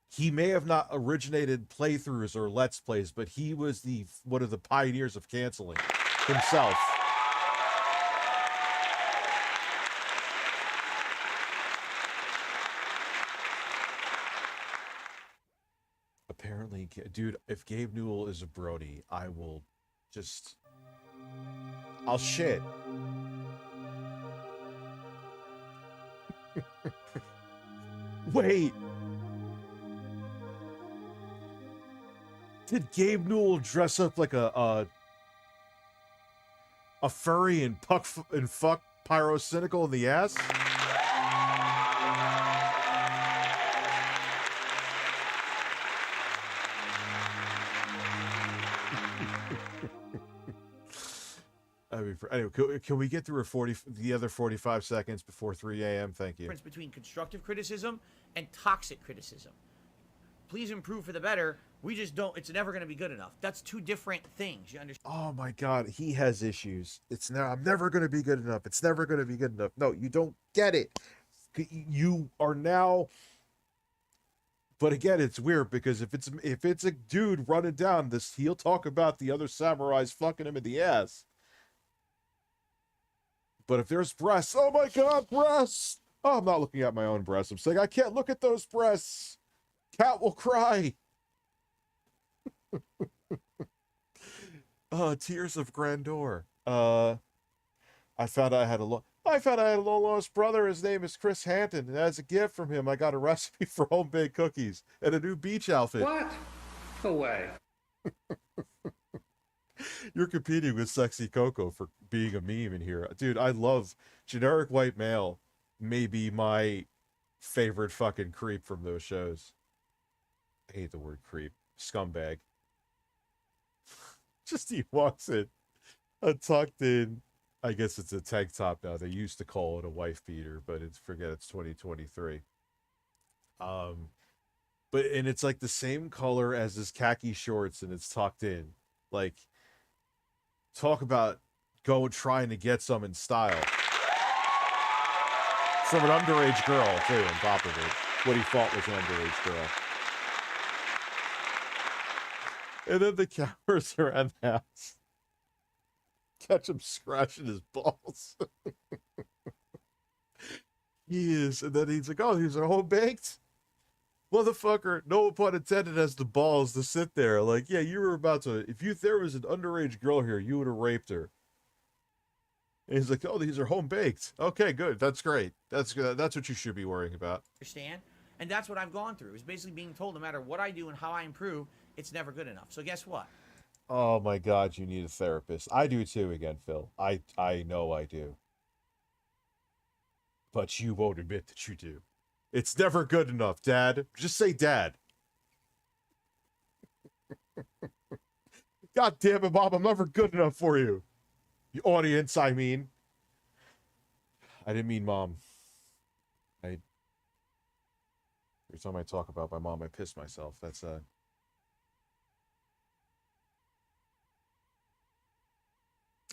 Speaker 2: he may have not originated playthroughs or let's plays, but he was one of the pioneers of canceling himself. Apparently, dude, if Gabe Newell is a Brody, I'll shit. Wait. Did Gabe Newell dress up like a furry and fuck Pyrocynical in the ass? Anyway, can we get through the other 45 seconds before 3 a.m.? Thank you.
Speaker 6: Difference between constructive criticism and toxic criticism. Please improve for the better. We just don't. It's never going to be good enough. That's two different things. You understand?
Speaker 2: Oh my God, he has issues. I'm never going to be good enough. It's never going to be good enough. No, you don't get it. You are now. But again, it's weird because if it's a dude running down this, he'll talk about the other samurais fucking him in the ass. But if there's breasts, oh my God, breasts! Oh, I'm not looking at my own breasts. I'm saying I can't look at those breasts. Cat will cry. Tears of grandeur. I found I had a long lost brother. His name is Chris Hampton, and as a gift from him, I got a recipe for home-baked cookies and a new beach outfit.
Speaker 7: What? No way.
Speaker 2: You're competing with Sexy Coco for being a meme in here. Dude, I love generic white male. Maybe my favorite fucking creep from those shows. I hate the word creep. Scumbag. Just he walks in a tucked in, I guess it's a tank top now. They used to call it a wife beater, but it's 2023. But it's like the same color as his khaki shorts and it's tucked in. Like, talk about trying to get some in style. From an underage girl, too, on top of it. What he thought was an underage girl. And then the cameras around the house catch him scratching his balls. He is. And then he's like, oh, these are home-baked? Motherfucker, no pun intended, has the balls to sit there. Like, yeah, you were about to... If there was an underage girl here, you would have raped her. And he's like, oh, these are home-baked. Okay, good. That's great. That's what you should be worrying about.
Speaker 6: Understand? And that's what I've gone through. Is basically being told no matter what I do and how I improve, it's never good enough. So guess what?
Speaker 2: Oh my God, you need a therapist. I do too, again, Phil. I know I do. But you won't admit that you do. It's never good enough, Dad. Just say Dad. God damn it, Bob. I'm never good enough for you. The audience, I mean. I didn't mean Mom. Every time I talk about my mom, I piss myself. That's All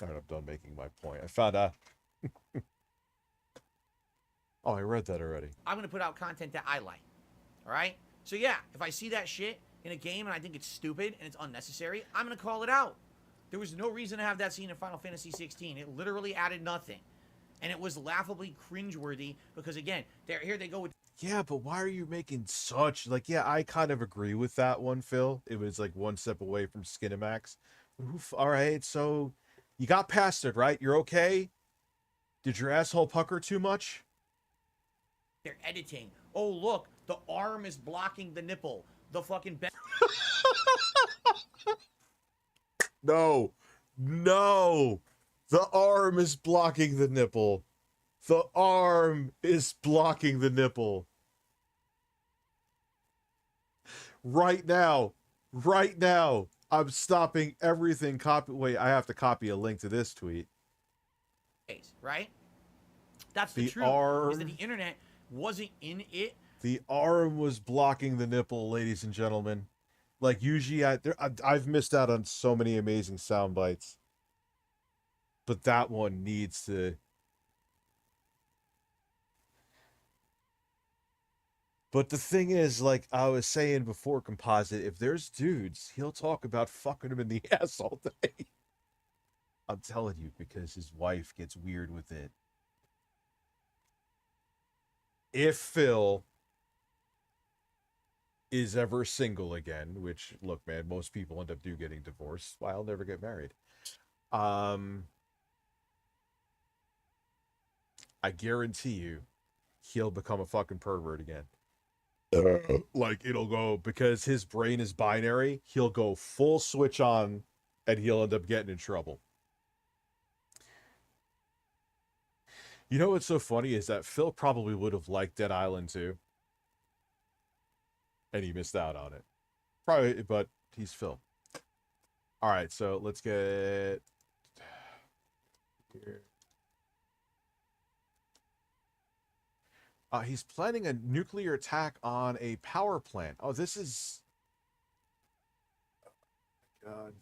Speaker 2: right, I'm done making my point. I found out. Oh, I read that already.
Speaker 6: I'm going to put out content that I like. All right? So yeah, if I see that shit in a game and I think it's stupid and it's unnecessary, I'm going to call it out. There was no reason to have that scene in Final Fantasy 16. It literally added nothing. And it was laughably cringeworthy because, again, here they go with...
Speaker 2: Yeah, but why are you making such... Like, yeah, I kind of agree with that one, Phil. It was like one step away from Skinamax. All right, so... You got past it, right? You're okay? Did your asshole pucker too much?
Speaker 6: They're editing. Oh, look, the arm is blocking the nipple. The fucking...
Speaker 2: No. No. The arm is blocking the nipple. The arm is blocking the nipple. Right now. Right now. I'm stopping everything. Wait, I have to copy a link to this tweet.
Speaker 6: Right? That's the
Speaker 2: The
Speaker 6: truth. Is that the
Speaker 2: arm.
Speaker 6: internet wasn't in it.
Speaker 2: The arm was blocking the nipple, ladies and gentlemen. Like, usually I've missed out on so many amazing sound bites. But that one needs to... But the thing is, like I was saying before, Composite, if there's dudes, he'll talk about fucking him in the ass all day. I'm telling you, because his wife gets weird with it. If Phil is ever single again, which, look, man, most people end up getting divorced. Why, I'll never get married. I guarantee you, he'll become a fucking pervert again. Like, it'll go, because his brain is binary, he'll go full switch on, and he'll end up getting in trouble. You know what's so funny is that Phil probably would have liked Dead Island 2. And he missed out on it. Probably, but he's Phil. Alright, so let's get... here. He's planning a nuclear attack on a power plant. Oh, this is... Oh, God.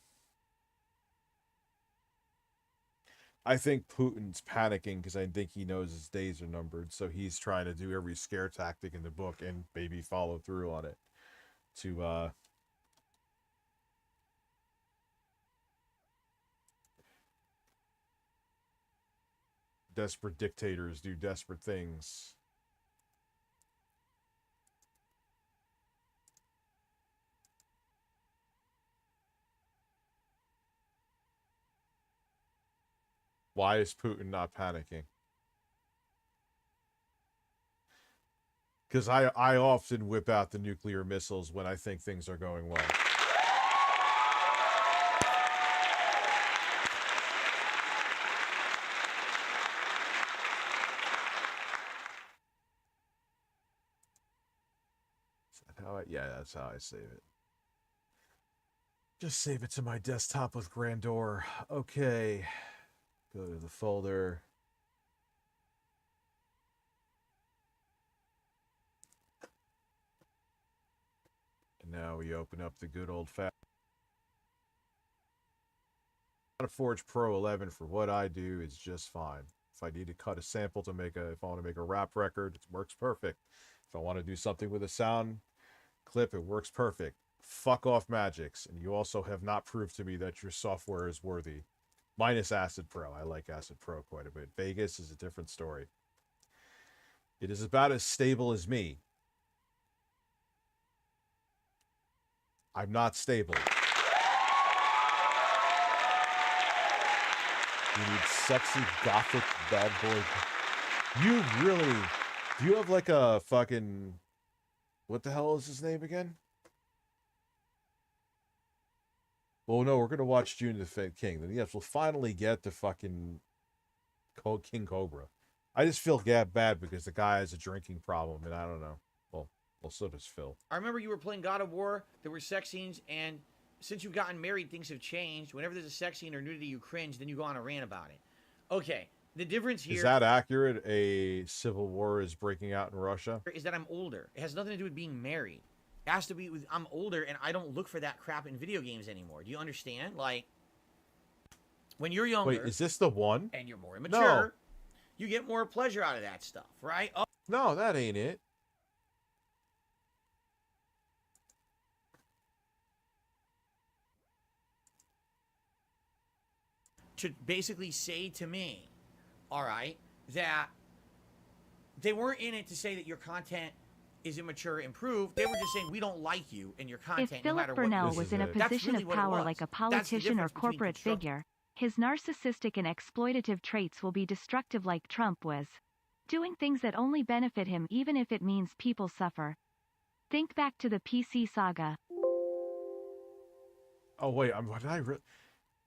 Speaker 2: I think Putin's panicking because I think he knows his days are numbered. So he's trying to do every scare tactic in the book and maybe follow through on it. To, desperate dictators do desperate things. Why is Putin not panicking? Because I often whip out the nuclear missiles when I think things are going well. Yeah, that's how I save it. Just save it to my desktop with Grandeur. Okay. Go to the folder. And now we open up the good old fat. Forge Pro 11 for what I do is just fine. If I need to cut a sample to if I want to make a rap record, it works perfect. If I want to do something with a sound clip, it works perfect. Fuck off Magix. And you also have not proved to me that your software is worthy. Minus Acid Pro. I like Acid Pro quite a bit. Vegas is a different story. It is about as stable as me. I'm not stable. You need sexy gothic bad boy. You really... Do you have like a fucking... What the hell is his name again? Well, no, we're going to watch June the Fifth King. Then yes, we'll finally get the fucking King Cobra. I just feel bad because the guy has a drinking problem, and I don't know. Well, so does Phil.
Speaker 6: I remember you were playing God of War. There were sex scenes, and since you've gotten married, things have changed. Whenever there's a sex scene or nudity, you cringe, then you go on a rant about it. Okay, the difference here...
Speaker 2: Is that accurate? A civil war is breaking out in Russia?
Speaker 6: ...is that I'm older. It has nothing to do with being married. It has to be with I'm older, and I don't look for that crap in video games anymore. Do you understand? Like, when you're younger...
Speaker 2: Wait, is this the one?
Speaker 6: ...and you're more immature, you get more pleasure out of that stuff, right? Oh.
Speaker 2: No, that ain't it.
Speaker 6: To basically say to me, all right, that they weren't in it to say that your content is immature, improved. They were just saying we don't like you and your content.
Speaker 3: If Philip Burnell was in a position of power like a politician or corporate figure, his narcissistic and exploitative traits will be destructive like Trump was. Doing things that only benefit him even if it means people suffer. Think back to the PC saga.
Speaker 2: Oh, wait, what did I...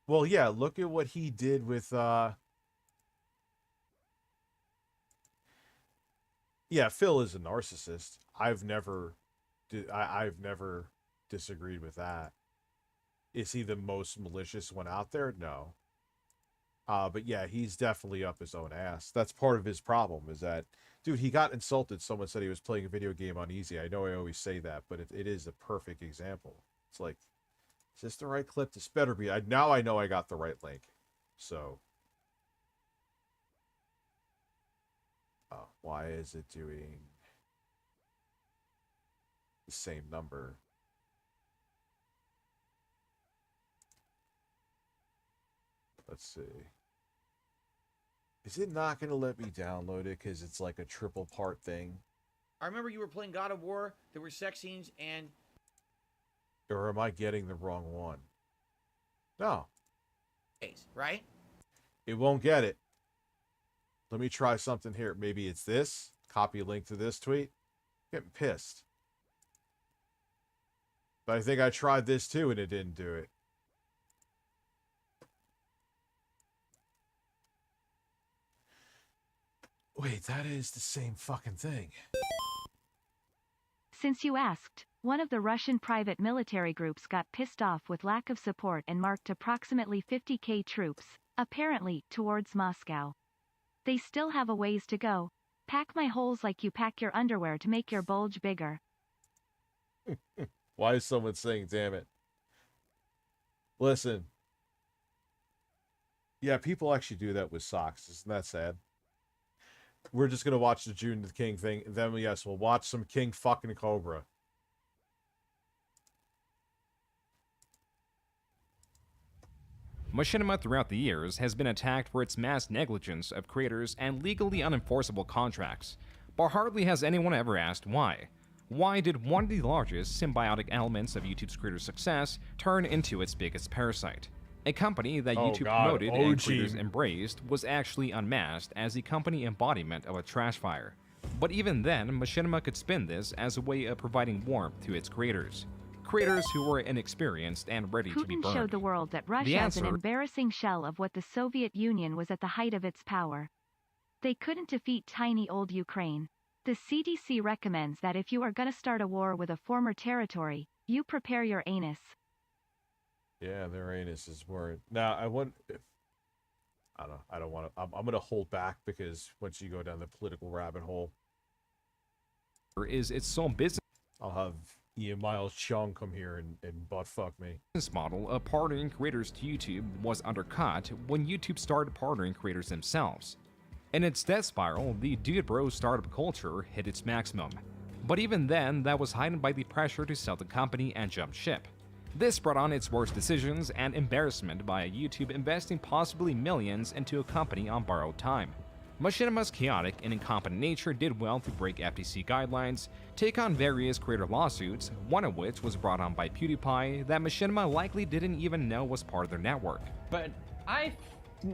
Speaker 2: Well, yeah, look at what he did with yeah, Phil is a narcissist. I've never disagreed with that. Is he the most malicious one out there? No. But yeah, he's definitely up his own ass. That's part of his problem is that, dude, he got insulted. Someone said he was playing a video game on easy. I know I always say that, but it is a perfect example. It's like, is this the right clip? This better be. Now I know I got the right link. So, why is it doing the same number? Let's see. Is it not going to let me download it because it's like a triple part thing?
Speaker 6: I remember you were playing God of War. There were sex scenes and...
Speaker 2: Or am I getting the wrong one? No.
Speaker 6: Right?
Speaker 2: It won't get it. Let me try something here. Maybe it's this. Copy a link to this tweet. Getting pissed. But I think I tried this too and it didn't do it. Wait, that is the same fucking thing.
Speaker 3: Since you asked, one of the Russian private military groups got pissed off with lack of support and marked approximately 50k troops, apparently, towards Moscow. They still have a ways to go. Pack my holes like you pack your underwear to make your bulge bigger.
Speaker 2: Why is someone saying damn it? Listen. Yeah, people actually do that with socks. Isn't that sad? We're just going to watch the June the King thing. Then, yes, we'll watch some King fucking Cobra.
Speaker 8: Machinima throughout the years has been attacked for its mass negligence of creators and legally unenforceable contracts, but hardly has anyone ever asked why. Why did one of the largest symbiotic elements of YouTube's creator success turn into its biggest parasite? A company that YouTube promoted and creators embraced was actually unmasked as the company embodiment of a trash fire. But even then, Machinima could spin this as a way of providing warmth to its creators. Creators who were inexperienced and ready to be
Speaker 3: Putin
Speaker 8: burned.
Speaker 3: showed the world that Russia is an embarrassing shell of what the Soviet Union was at the height of its power. They couldn't defeat tiny old Ukraine. The CDC recommends that if you are gonna start a war with a former territory, you prepare your anus.
Speaker 2: Yeah, their anuses weren't. Now, I want... I don't know. I don't want to... I'm going to hold back because once you go down the political rabbit hole...
Speaker 8: Is its sole business...
Speaker 2: I'll have Ian Miles Chung come here and butt-fuck me.
Speaker 8: Business model of partnering creators to YouTube was undercut when YouTube started partnering creators themselves. In its death spiral, the dude bro startup culture hit its maximum. But even then, that was heightened by the pressure to sell the company and jump ship. This brought on its worst decisions and embarrassment by YouTube investing possibly millions into a company on borrowed time. Machinima's chaotic and incompetent nature did well to break FTC guidelines, take on various creator lawsuits, one of which was brought on by PewDiePie that Machinima likely didn't even know was part of their network.
Speaker 9: But I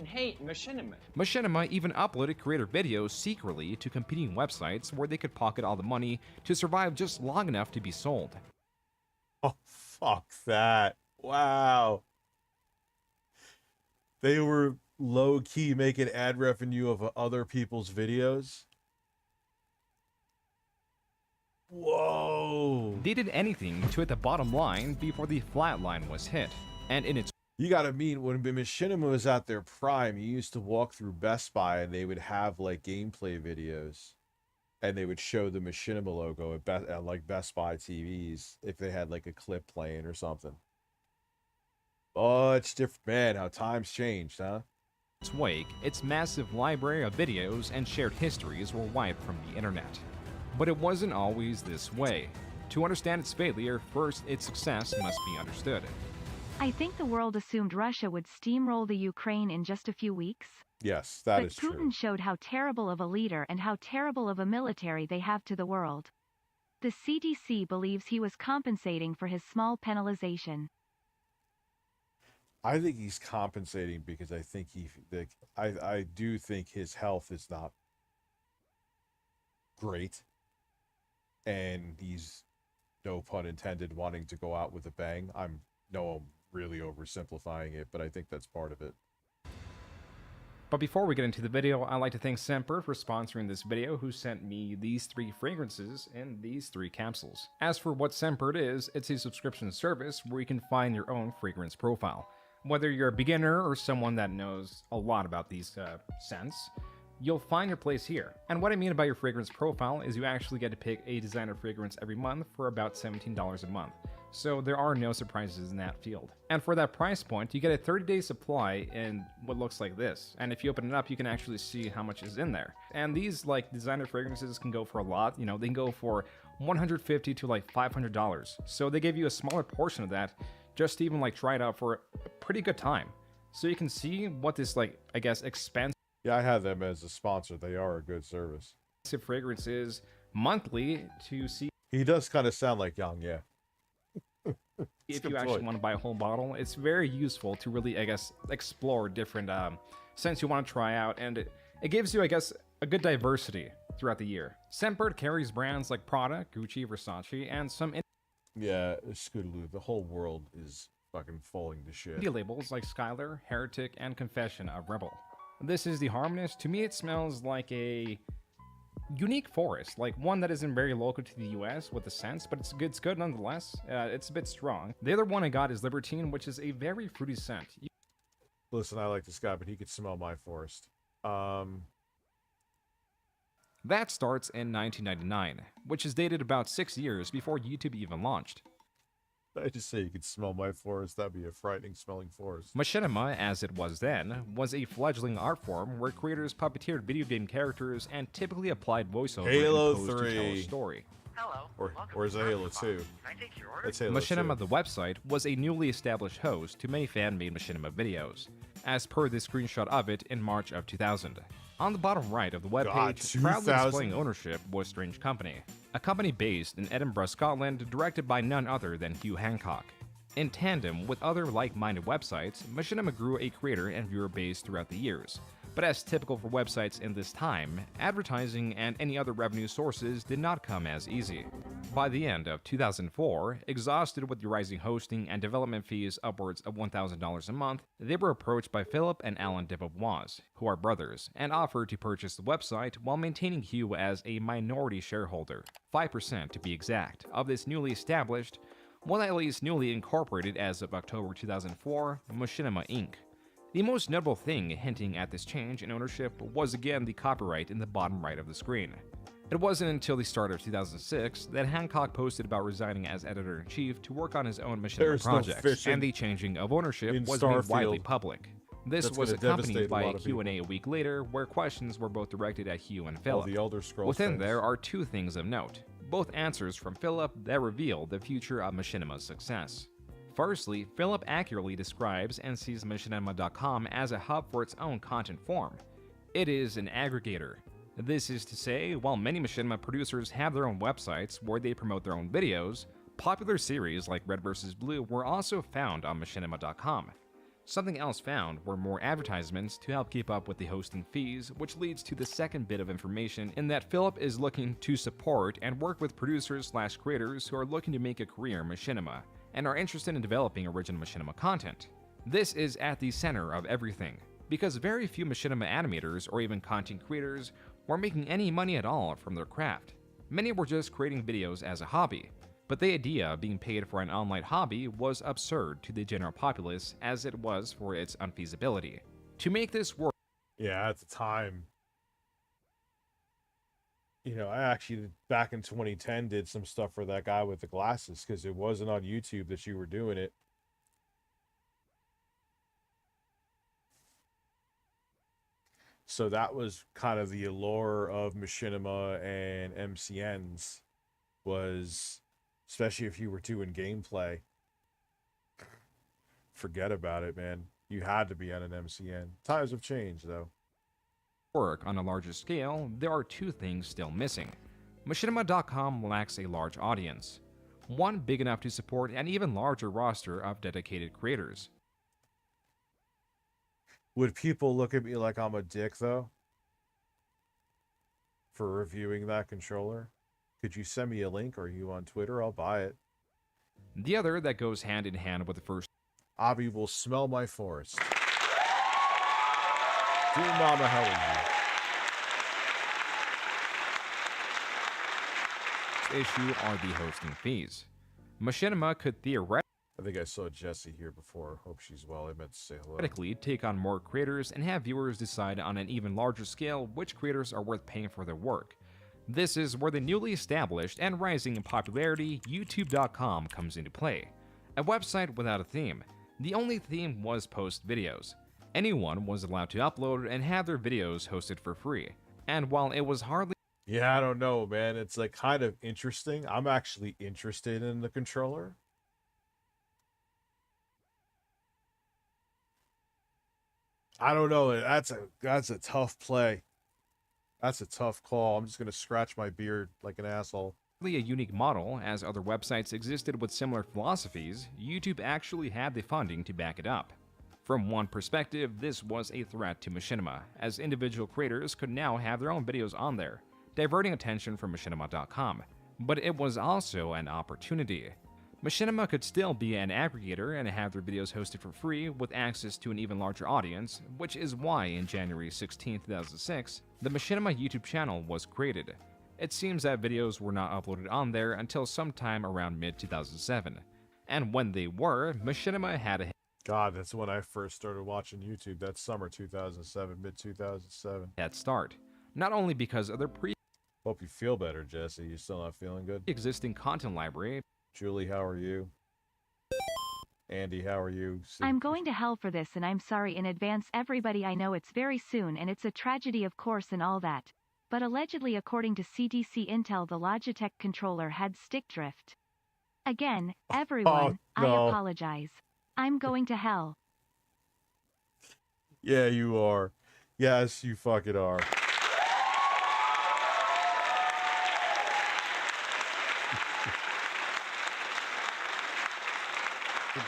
Speaker 9: hate Machinima.
Speaker 8: Machinima even uploaded creator videos secretly to competing websites where they could pocket all the money to survive just long enough to be sold.
Speaker 2: Oh, fuck that. Wow. They were low-key making ad revenue of other people's videos? Whoa.
Speaker 8: They did anything to hit the bottom line before the flat line was hit. And in its...
Speaker 2: You gotta mean, when Machinima was at their prime, you used to walk through Best Buy and they would have, like, gameplay videos. And they would show the Machinima logo at like Best Buy TVs if they had like a clip playing or something. Oh, it's different, man. How times changed, huh?
Speaker 8: Its wake, its massive library of videos and shared histories were wiped from the internet. But it wasn't always this way. To understand its failure, first its success must be understood.
Speaker 3: I think the world assumed Russia would steamroll the Ukraine in just a few weeks.
Speaker 2: Yes, that is
Speaker 3: true. But Putin showed how terrible of a leader and how terrible of a military they have to the world. The CDC believes he was compensating for his small penalization.
Speaker 2: I think he's compensating because I think I do think his health is not great. And he's, no pun intended, wanting to go out with a bang. I'm really oversimplifying it, but I think that's part of it.
Speaker 8: But before we get into the video, I'd like to thank Semper for sponsoring this video, who sent me these 3 fragrances and these 3 capsules. As for what Semper is, it's a subscription service where you can find your own fragrance profile. Whether you're a beginner or someone that knows a lot about these scents, you'll find your place here. And what I mean by your fragrance profile is you actually get to pick a designer fragrance every month for about $17 a month. So there are no surprises in that field. And for that price point, you get a 30-day supply in what looks like this. And if you open it up, you can actually see how much is in there. And these like designer fragrances can go for a lot. You know, they can go for $150 to like $500. So they give you a smaller portion of that just to even like try it out for a pretty good time. So you can see what this like, I guess, expensive
Speaker 2: Yeah, I have them as a sponsor. They are a good service.
Speaker 8: fragrance is monthly to see
Speaker 2: He does kind of sound like Yang, yeah.
Speaker 8: if you actually want to buy a whole bottle. It's very useful to really, I guess, explore different scents you want to try out, and it gives you, I guess, a good diversity throughout the year. Semper carries brands like Prada, Gucci, Versace, and some
Speaker 2: Yeah, Scootaloo. The whole world is fucking falling to shit.
Speaker 8: indie labels like Skylar, Heretic, and Confession of Rebel. This is the Harmonist. To me, it smells like a unique forest, like one that isn't very local to the US with the scents, but it's good nonetheless. It's a bit strong. The other one I got is Libertine, which is a very fruity scent.
Speaker 2: Listen, I like this guy, but he could smell my forest.
Speaker 8: That starts in 1999, which is dated about 6 years before YouTube even launched.
Speaker 2: I just say you could smell my forest. That'd be a frightening smelling forest.
Speaker 8: Machinima, as it was then, was a fledgling art form where creators puppeteered video game characters and typically applied voiceover
Speaker 2: Halo
Speaker 8: and posed to tell a
Speaker 2: 3.
Speaker 8: story.
Speaker 2: Or is it Halo 2? It's Halo
Speaker 8: Machinima
Speaker 2: 2.
Speaker 8: the website was a newly established host to many fan-made Machinima videos, as per the screenshot of it in March of 2000. On the bottom right of the webpage, proudly
Speaker 2: 2000?
Speaker 8: displaying ownership was Strange Company, a company based in Edinburgh, Scotland, directed by none other than Hugh Hancock. In tandem with other like-minded websites, Machinima grew a creator and viewer base throughout the years. But as typical for websites in this time, advertising and any other revenue sources did not come as easy. By the end of 2004, exhausted with the rising hosting and development fees upwards of $1,000 a month, they were approached by Philip and Alan Debevoise, who are brothers, and offered to purchase the website while maintaining Hugh as a minority shareholder, 5% to be exact, of this newly established, well at least newly incorporated as of October 2004, Machinima Inc. The most notable thing hinting at this change in ownership was again the copyright in the bottom right of the screen. It wasn't until the start of 2006 that Hancock posted about resigning as editor-in-chief to work on his own Machinima
Speaker 2: There's no
Speaker 8: project,
Speaker 2: fishing
Speaker 8: and the changing of ownership
Speaker 2: in
Speaker 8: was made widely
Speaker 2: Starfield.
Speaker 8: public. This
Speaker 2: That's
Speaker 8: was
Speaker 2: gonna
Speaker 8: accompanied
Speaker 2: devastate a
Speaker 8: by
Speaker 2: lot
Speaker 8: a
Speaker 2: of
Speaker 8: Q&A a week later where questions were both directed at Hugh and
Speaker 2: All
Speaker 8: Philip.
Speaker 2: the Elder Scrolls
Speaker 8: Within
Speaker 2: things.
Speaker 8: there are 2 things of note, both answers from Philip that reveal the future of Machinima's success. Firstly, Philip accurately describes and sees Machinima.com as a hub for its own content form. It is an aggregator. This is to say, while many Machinima producers have their own websites where they promote their own videos, popular series like Red vs. Blue were also found on Machinima.com. Something else found were more advertisements to help keep up with the hosting fees, which leads to the second bit of information in that Philip is looking to support and work with producers/creators who are looking to make a career in Machinima and are interested in developing original Machinima content. This is at the center of everything, because very few Machinima animators or even content creators were making any money at all from their craft. Many were just creating videos as a hobby, but the idea of being paid for an online hobby was absurd to the general populace as it was for its unfeasibility. To make this work,
Speaker 2: Yeah, at the time. You know, I actually, back in 2010, did some stuff for that guy with the glasses because it wasn't on YouTube that you were doing it. So that was kind of the allure of Machinima and MCNs, was, especially if you were doing gameplay, forget about it, man. You had to be on an MCN. Times have changed, though.
Speaker 8: on a larger scale, there are 2 things still missing. Machinima.com lacks a large audience, one big enough to support an even larger roster of dedicated creators.
Speaker 2: Would people look at me like I'm a dick, though, for reviewing that controller? Could you send me a link? Or are you on Twitter? I'll buy it.
Speaker 8: The other that goes hand in hand with the first
Speaker 2: Abby will smell my forest. Dear Mama, how are you?
Speaker 8: Issue are the hosting fees. Machinima could theoretically
Speaker 2: I think I saw Jessie here before. Hope she's well. I meant to say hello.
Speaker 8: take on more creators and have viewers decide on an even larger scale which creators are worth paying for their work. This is where the newly established and rising in popularity YouTube.com comes into play. A website without a theme. The only theme was post videos. Anyone was allowed to upload and have their videos hosted for free. And while it was hardly
Speaker 2: Yeah, I don't know, man. It's like kind of interesting. I'm actually interested in the controller. I don't know. That's a tough play. That's a tough call. I'm just gonna scratch my beard like an asshole.
Speaker 8: a unique model, as other websites existed with similar philosophies, YouTube actually had the funding to back it up. From one perspective, this was a threat to Machinima, as individual creators could now have their own videos on there, diverting attention from machinima.com. But it was also an opportunity. Machinima could still be an aggregator and have their videos hosted for free with access to an even larger audience, which is why in January 16, 2006, the Machinima YouTube channel was created. It seems that videos were not uploaded on there until sometime around mid-2007. And when they were, Machinima had a
Speaker 2: God, that's when I first started watching YouTube. That's summer 2007, mid-2007.
Speaker 8: head start. Not only because of their
Speaker 2: Hope you feel better, Jesse. You still not feeling good?
Speaker 8: pre-existing content library,
Speaker 2: Julie, how are you? Andy, how are you?
Speaker 3: I'm going to hell for this and I'm sorry in advance everybody. I know it's very soon and it's a tragedy of course and all that. But allegedly according to CDC Intel the Logitech controller had stick drift. Again, everyone,
Speaker 2: no.
Speaker 3: I apologize. I'm going to hell.
Speaker 2: Yeah, you are. Yes, you fucking are.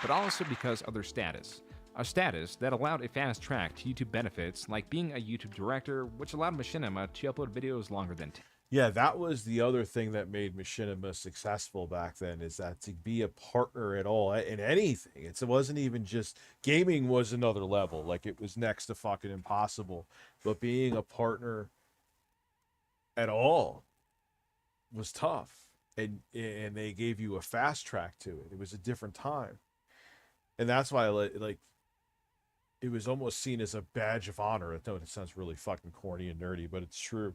Speaker 8: but also because of their status. A status that allowed a fast track to YouTube benefits like being a YouTube director, which allowed Machinima to upload videos longer than
Speaker 2: Yeah, that was the other thing that made Machinima successful back then, is that to be a partner at all in anything. It wasn't even just gaming was another level. Like it was next to fucking impossible. But being a partner at all was tough. And they gave you a fast track to it. It was a different time. And that's why like it was almost seen as a badge of honor. I know it sounds really fucking corny and nerdy, but it's true.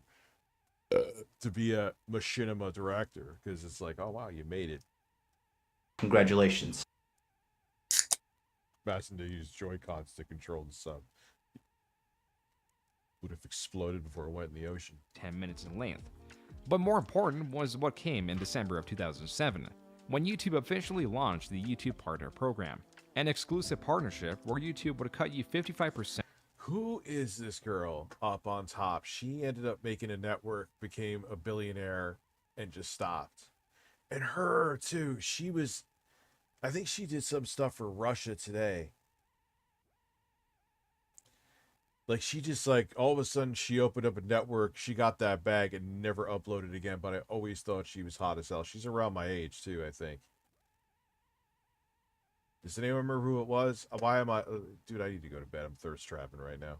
Speaker 2: To be a Machinima director, because it's like, oh wow, you made it.
Speaker 4: Congratulations.
Speaker 2: Imagine to use Joy-Cons to control the sub. Would have exploded before it went in the ocean.
Speaker 8: 10 minutes in length. But more important was what came in December of 2007, when YouTube officially launched the YouTube Partner Program, an exclusive partnership where YouTube would cut you 55%.
Speaker 2: Who is this girl up on top? She ended up making a network, became a billionaire, and just stopped. And her, too. She was... I think she did some stuff for Russia Today. Like, she just, like, all of a sudden, she opened up a network. She got that bag and never uploaded again, but I always thought she was hot as hell. She's around my age, too, I think. Does anyone remember who it was? Why am I... dude, I need to go to bed. I'm thirst trapping right now.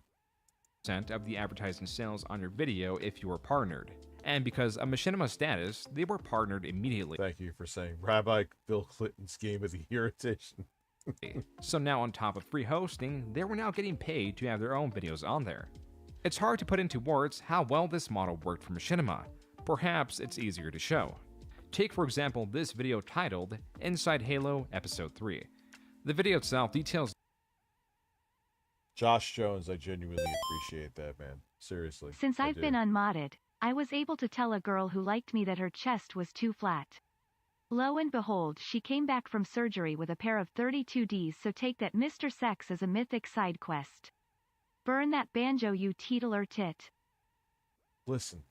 Speaker 8: Of the advertising sales on your video if you were partnered. And because of Machinima status, they were partnered immediately.
Speaker 2: Thank you for saying Rabbi Bill Clinton's Game of the Year edition.
Speaker 8: So now on top of free hosting, they were now getting paid to have their own videos on there. It's hard to put into words how well this model worked for Machinima. Perhaps it's easier to show. Take for example this video titled Inside Halo Episode 3. The video itself details
Speaker 2: Josh Jones, I genuinely appreciate that, man. Seriously.
Speaker 3: Since
Speaker 2: I
Speaker 3: I've
Speaker 2: do.
Speaker 3: been unmodded, I was able to tell a girl who liked me that her chest was too flat. Lo and behold, she came back from surgery with a pair of 32Ds, so take that Mr. Sex as a mythic side quest. Burn that banjo, you teetler tit.
Speaker 2: Listen.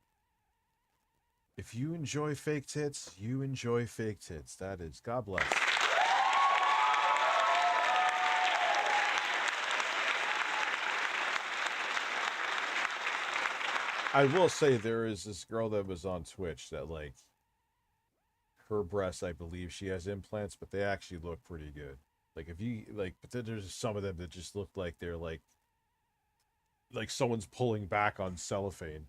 Speaker 2: If you enjoy fake tits, you enjoy fake tits. That is, God bless. I will say there is this girl that was on Twitch that, like, her breasts, I believe she has implants, but they actually look pretty good. Like if you like, but then there's some of them that just look like they're like someone's pulling back on cellophane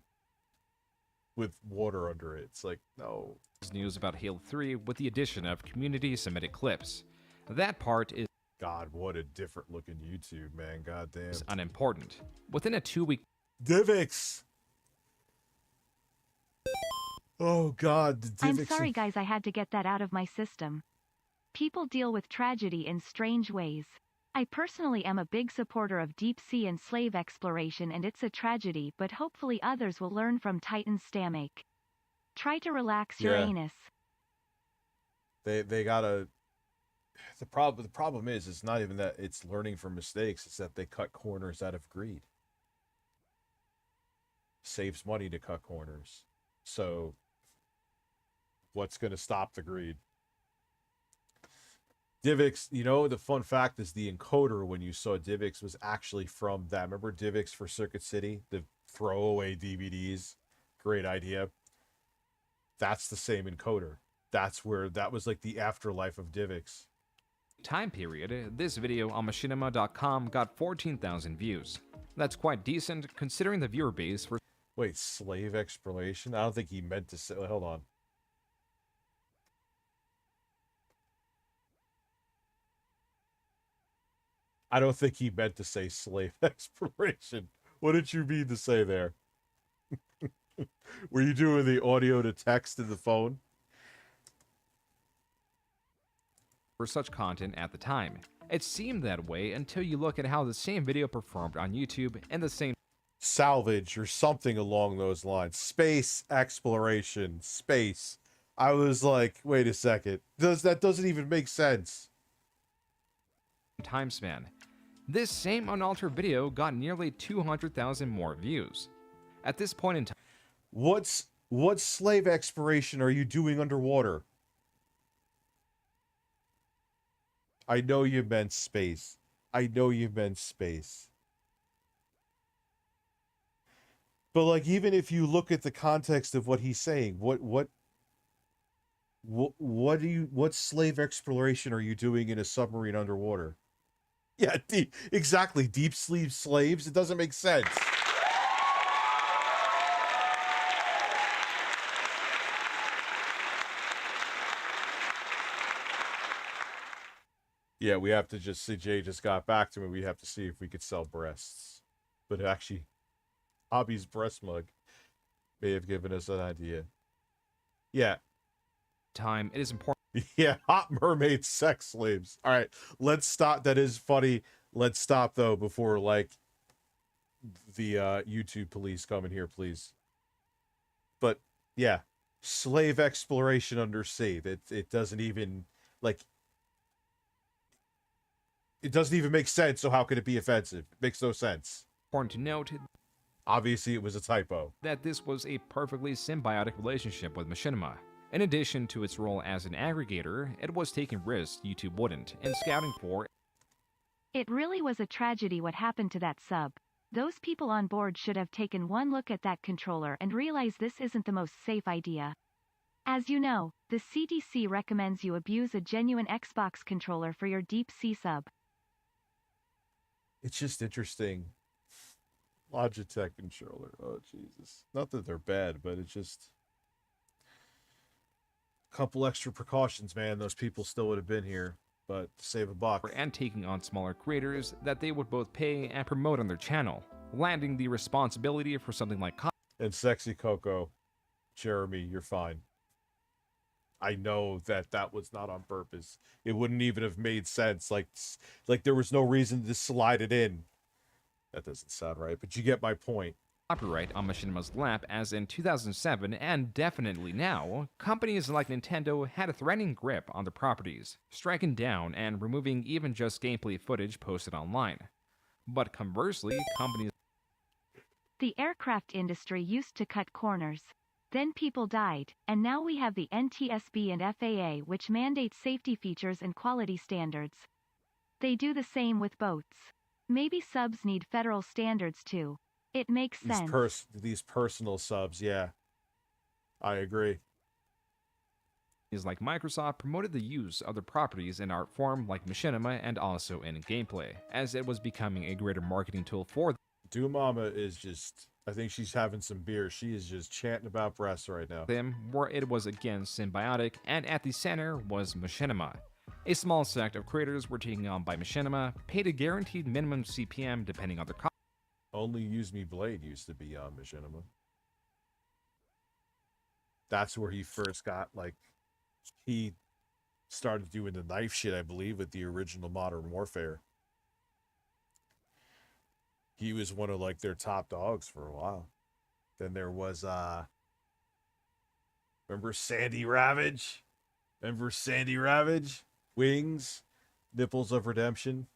Speaker 2: with water under it. It's like, no.
Speaker 8: News about Halo 3 with the addition of community submitted clips. That part is
Speaker 2: God, what a different looking YouTube, man. God damn.
Speaker 8: unimportant. Within a 2-week
Speaker 2: Divix. Oh God, the
Speaker 3: I'm
Speaker 2: Divix.
Speaker 3: sorry guys, I had to get that out of my system. People deal with tragedy in strange ways. I personally am a big supporter of deep sea and slave exploration, and it's a tragedy, but hopefully others will learn from Titan's stomach. Try to relax your
Speaker 2: Yeah.
Speaker 3: anus.
Speaker 2: They gotta. The problem is it's not even that it's learning from mistakes. It's that they cut corners out of greed. Saves money to cut corners. So what's going to stop the greed? Divix, you know, the fun fact is the encoder when you saw Divix was actually from that. Remember Divix for Circuit City? The throwaway DVDs? Great idea. That's the same encoder. That was like the afterlife of Divix.
Speaker 8: time period, this video on machinima.com got 14,000 views. That's quite decent considering the viewer base for
Speaker 2: Wait, slave exploration? I don't think he meant to say. Hold on. I don't think he meant to say slave exploration. What did you mean to say there? Were you doing the audio to text in the phone?
Speaker 8: such content at the time. It seemed that way until you look at how the same video performed on YouTube and the same
Speaker 2: Salvage or something along those lines. Space exploration. Space. I was like, wait a second. That doesn't even make sense.
Speaker 8: time span. This same unaltered video got nearly 200,000 more views. At this point in time,
Speaker 2: What slave exploration are you doing underwater? I know you meant space. I know you meant space. But like, even if you look at the context of what he's saying, what slave exploration are you doing in a submarine underwater? Yeah, exactly. Deep sleeve slaves. It doesn't make sense. Yeah, we have to just see. Jay just got back to me. We have to see if we could sell breasts. But actually, Hobby's breast mug may have given us an idea. Yeah.
Speaker 8: it is important
Speaker 2: Yeah, hot mermaid sex slaves. All right, let's stop. That is funny. Let's stop, though, before, like, the YouTube police come in here, please. But, yeah, slave exploration undersea. It doesn't even, like... It doesn't even make sense, so how could it be offensive? It makes no sense.
Speaker 8: to note
Speaker 2: Obviously, it was a typo.
Speaker 8: that this was a perfectly symbiotic relationship with Machinima. In addition to its role as an aggregator, it was taking risks YouTube wouldn't, and scouting for
Speaker 3: It really was a tragedy what happened to that sub. Those people on board should have taken one look at that controller and realized this isn't the most safe idea. As you know, the CDC recommends you abuse a genuine Xbox controller for your deep sea sub.
Speaker 2: It's just interesting. Logitech controller. Oh, Jesus. Not that they're bad, but it's just... a couple extra precautions, man. Those people still would have been here. But to save a buck.
Speaker 8: and taking on smaller creators that they would both pay and promote on their channel, landing the responsibility for something like
Speaker 2: And Sexy Coco. Jeremy, you're fine. I know that was not on purpose. It wouldn't even have made sense. Like there was no reason to slide it in. That doesn't sound right, but you get my point.
Speaker 8: copyright on Machinima's lap as in 2007 and definitely now, companies like Nintendo had a threatening grip on their properties, striking down and removing even just gameplay footage posted online. But conversely, companies
Speaker 3: The aircraft industry used to cut corners. Then people died, and now we have the NTSB and FAA which mandate safety features and quality standards. They do the same with boats. Maybe subs need federal standards too. It makes sense.
Speaker 2: These personal subs, yeah. I agree.
Speaker 8: like Microsoft promoted the use of their properties in art form like machinima and also in gameplay, as it was becoming a greater marketing tool for
Speaker 2: Mama is just, I think she's having some beer. She is just chanting about breasts right now.
Speaker 8: them, where it was again symbiotic, and at the center was machinima. A small sect of creators were taken on by machinima, paid a guaranteed minimum CPM depending on their cost.
Speaker 2: Only Use Me Blade used to be on Machinima. That's where he first got, like, he started doing the knife shit, I believe, with the original Modern Warfare. He was one of, like, their top dogs for a while. Then there was, remember Sandy Ravage? Wings? Nipples of Redemption?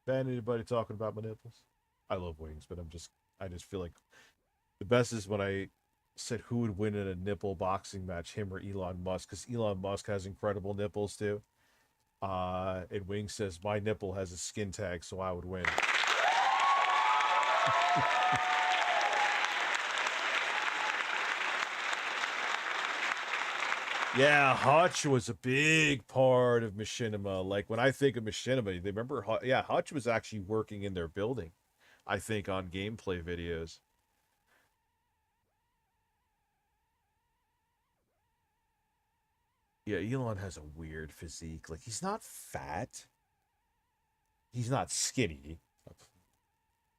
Speaker 2: Ben, anybody talking about my nipples? I love Wings, but I just feel like the best is when I said who would win in a nipple boxing match, him or Elon Musk, because Elon Musk has incredible nipples too. And Wings says my nipple has a skin tag, so I would win. Yeah, Hutch was a big part of Machinima. Like, when I think of Machinima, they remember, Hutch was actually working in their building, I think, on gameplay videos. Yeah, Elon has a weird physique. Like, he's not fat. He's not skinny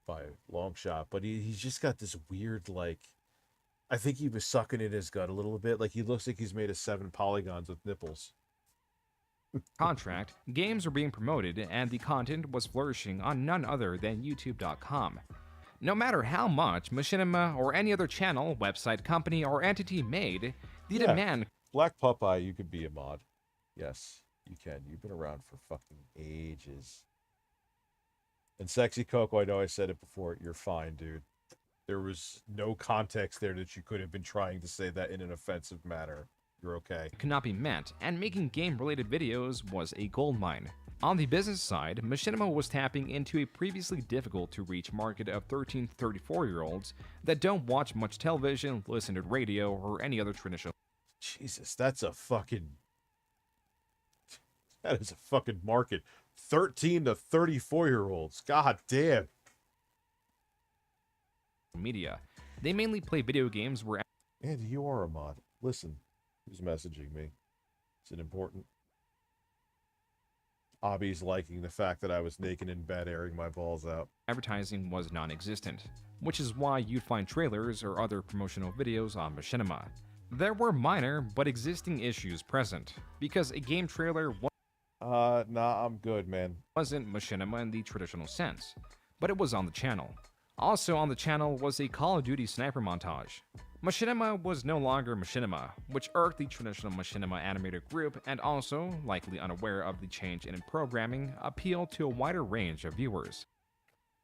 Speaker 2: by a long shot, but he's just got this weird, like, I think he was sucking in his gut a little bit. Like, he looks like he's made of 7 polygons with nipples.
Speaker 8: Contract, games were being promoted, and the content was flourishing on none other than YouTube.com. No matter how much Machinima or any other channel, website, company, or entity made, the demand.
Speaker 2: Black Popeye, you could be a mod. Yes, you can. You've been around for fucking ages. And Sexy Coco, I know I said it before. You're fine, dude. There was no context there that you could have been trying to say that in an offensive manner. You're okay.
Speaker 8: Could not be met, and making game-related videos was a goldmine. On the business side, Machinima was tapping into a previously difficult-to-reach market of 13 to 34-year-olds that don't watch much television, listen to radio, or any other traditional.
Speaker 2: Jesus, that is a fucking market. 13 to 34-year-olds. God damn.
Speaker 8: Media. They mainly play video games where.
Speaker 2: Andy, you are a mod. Listen, who's messaging me? Is it important? Obby's liking the fact that I was naked in bed airing my balls out.
Speaker 8: Advertising was non-existent, which is why you'd find trailers or other promotional videos on Machinima. There were minor but existing issues present, because a game trailer
Speaker 2: nah, I'm good, man.
Speaker 8: Wasn't Machinima in the traditional sense, but it was on the channel. Also on the channel was a Call of Duty sniper montage. Machinima was no longer Machinima, which irked the traditional Machinima animator group, and also, likely unaware of the change in programming, appealed to a wider range of viewers.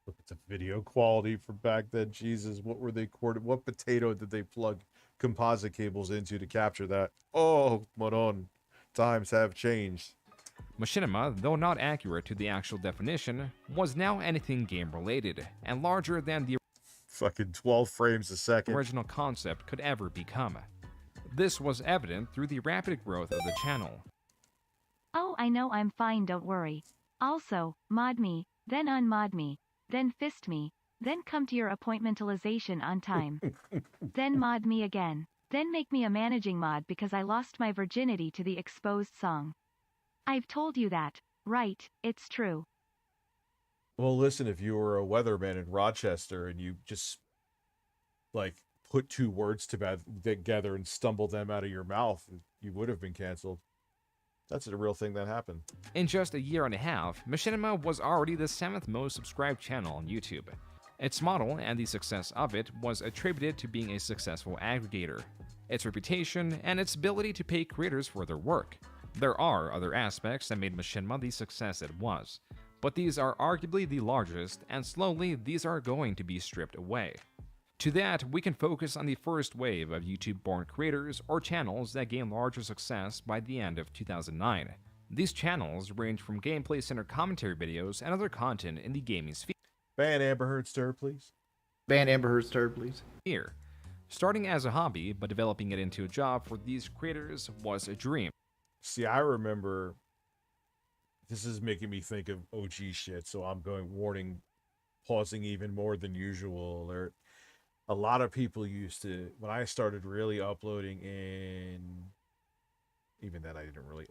Speaker 2: Look at the video quality from back then. Jesus, what were they what potato did they plug composite cables into to capture that? Oh, Moron, times have changed.
Speaker 8: Machinima, though not accurate to the actual definition, was now anything game-related, and larger than the
Speaker 2: fucking 12 frames a second
Speaker 8: original concept could ever become. This was evident through the rapid growth of the channel.
Speaker 3: Oh, I know I'm fine, don't worry. Also, mod me, then unmod me, then fist me, then come to your appointmentalization on time. Then mod me again. Then make me a managing mod because I lost my virginity to the exposed song. I've told you that, right? It's true.
Speaker 2: Well, listen, if you were a weatherman in Rochester and you just, like, put 2 words together and stumbled them out of your mouth, you would have been canceled. That's a real thing that happened.
Speaker 8: In just a year and a half, Machinima was already the 7th most subscribed channel on YouTube. Its model and the success of it was attributed to being a successful aggregator, its reputation, and its ability to pay creators for their work. There are other aspects that made Machinima the success it was, but these are arguably the largest, and slowly these are going to be stripped away. To that, we can focus on the first wave of YouTube-born creators or channels that gained larger success by the end of 2009. These channels range from gameplay-centered commentary videos and other content in the gaming sphere.
Speaker 2: Ban Amber Heard Stir, please.
Speaker 4: Ban Amber Heard Stir, please.
Speaker 8: Starting as a hobby, but developing it into a job for these creators was a dream.
Speaker 2: See, I remember, this is making me think of OG shit, so I'm going warning, pausing even more than usual alert. A lot of people used to, when I started really uploading in, even that I didn't really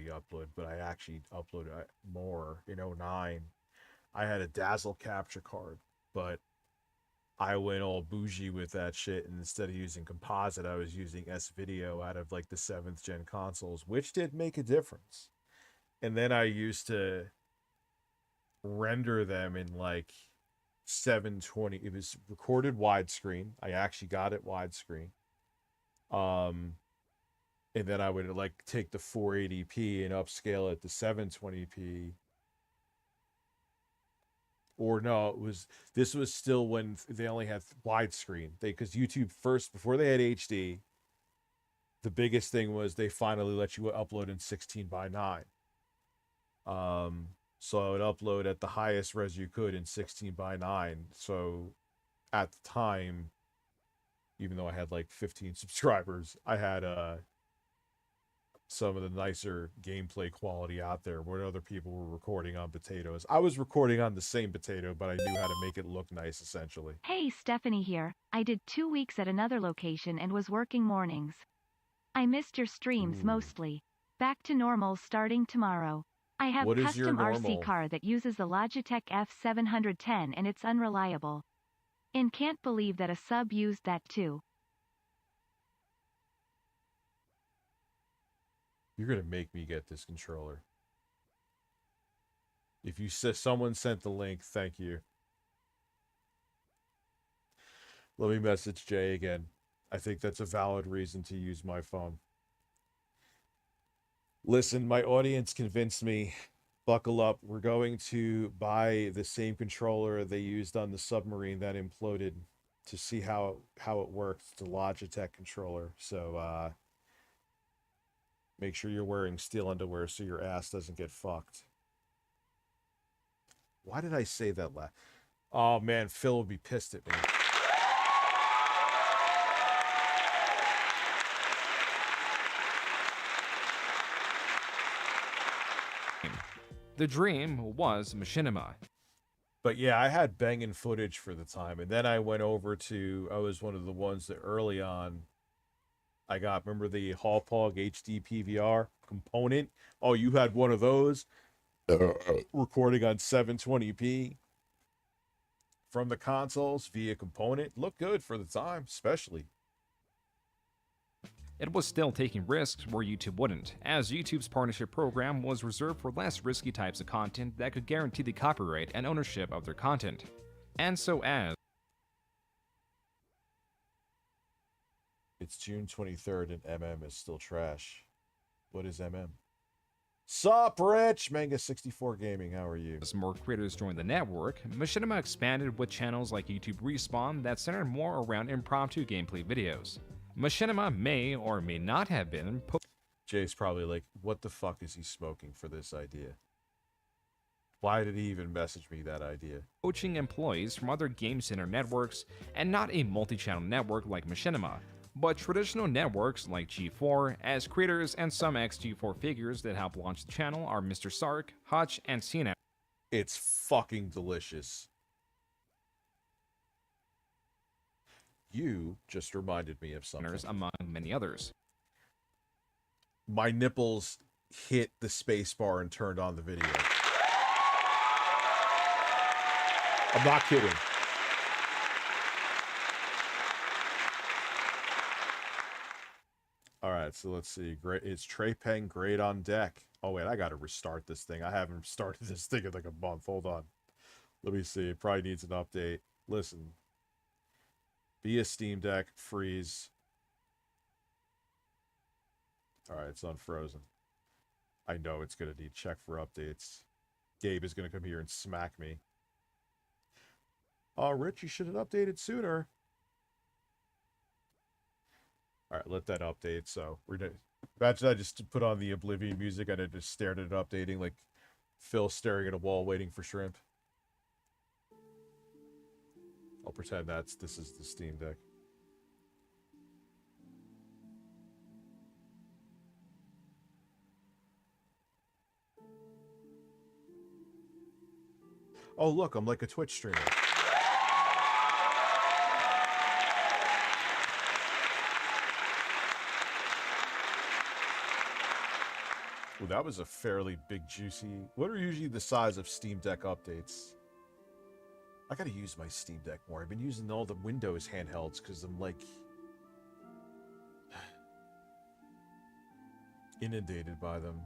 Speaker 2: upload, but I actually uploaded more in '09. I had a Dazzle capture card, but I went all bougie with that shit, and instead of using composite, I was using S-Video out of like the 7th gen consoles, which did make a difference. And then I used to render them in like 720. It was recorded widescreen. I actually got it widescreen. And then I would like take the 480p and upscale it to 720p. Or no, this was still when they only had widescreen. Because YouTube first, before they had HD, the biggest thing was they finally let you upload in 16:9. So I would upload at the highest res you could in 16:9. So at the time, even though I had like 15 subscribers, I had some of the nicer gameplay quality out there where other people were recording on potatoes. I was recording on the same potato, but I knew how to make it look nice, essentially.
Speaker 3: Hey, Stephanie here. I did 2 weeks at another location and was working mornings. I missed your streams
Speaker 2: Ooh.
Speaker 3: mostly. Back to normal starting tomorrow. I have
Speaker 2: What is your
Speaker 3: custom RC
Speaker 2: normal?
Speaker 3: car that uses the Logitech F710 and it's unreliable. And can't believe that a sub used that too.
Speaker 2: You're gonna make me get this controller. If you said someone sent the link, thank you. Let me message Jay again. I think that's a valid reason to use my phone. Listen, my audience convinced me. Buckle up. We're going to buy the same controller they used on the submarine that imploded to see how it works. It's a Logitech controller. So make sure you're wearing steel underwear so your ass doesn't get fucked. Why did I say that last? Oh man, Phil would be pissed at me.
Speaker 8: The dream was machinima.
Speaker 2: But yeah, I had banging footage for the time. And then I went over to, I was one of the ones that early on, I got, remember the Hallpog HD PVR component? Oh, you had one of those? Recording on 720p from the consoles via component. Looked good for the time, especially.
Speaker 8: It was still taking risks where YouTube wouldn't, as YouTube's partnership program was reserved for less risky types of content that could guarantee the copyright and ownership of their content. And so as
Speaker 2: It's June 23rd and MM is still trash. What is MM? Sup, Rich? Manga64 Gaming, how are you?
Speaker 8: As more creators joined the network, Machinima expanded with channels like YouTube Respawn that centered more around impromptu gameplay videos. Machinima may or may not have been
Speaker 2: Jay's probably like, what the fuck is he smoking for this idea? Why did he even message me that idea?
Speaker 8: poaching employees from other game center networks, and not a multi-channel network like Machinima, but traditional networks like G4, as creators and some ex-G4 figures that helped launch the channel are Mr. Sark, Hutch, and Cena.
Speaker 2: It's fucking delicious. You just reminded me of something.
Speaker 8: Among many others.
Speaker 2: My nipples hit the space bar and turned on the video. I'm not kidding. All right, so let's see. Great, it's Trey Peng great on deck. Oh wait, I gotta restart this thing. I haven't started this thing in like a month. Hold on. Let me see. It probably needs an update. Listen. Be a Steam Deck, freeze. Alright, it's unfrozen. I know it's gonna need check for updates. Gabe is gonna come here and smack me. Oh, Rich, you should have updated sooner. Alright, let that update. So we're gonna imagine I just put on the Oblivion music and I just stared at it updating like Phil staring at a wall waiting for shrimp. I'll pretend this is the Steam Deck. Oh, look, I'm like a Twitch streamer. Ooh, that was a fairly big, juicy... What are usually the size of Steam Deck updates? I gotta use my Steam Deck more. I've been using all the Windows handhelds because I'm, like... inundated by them.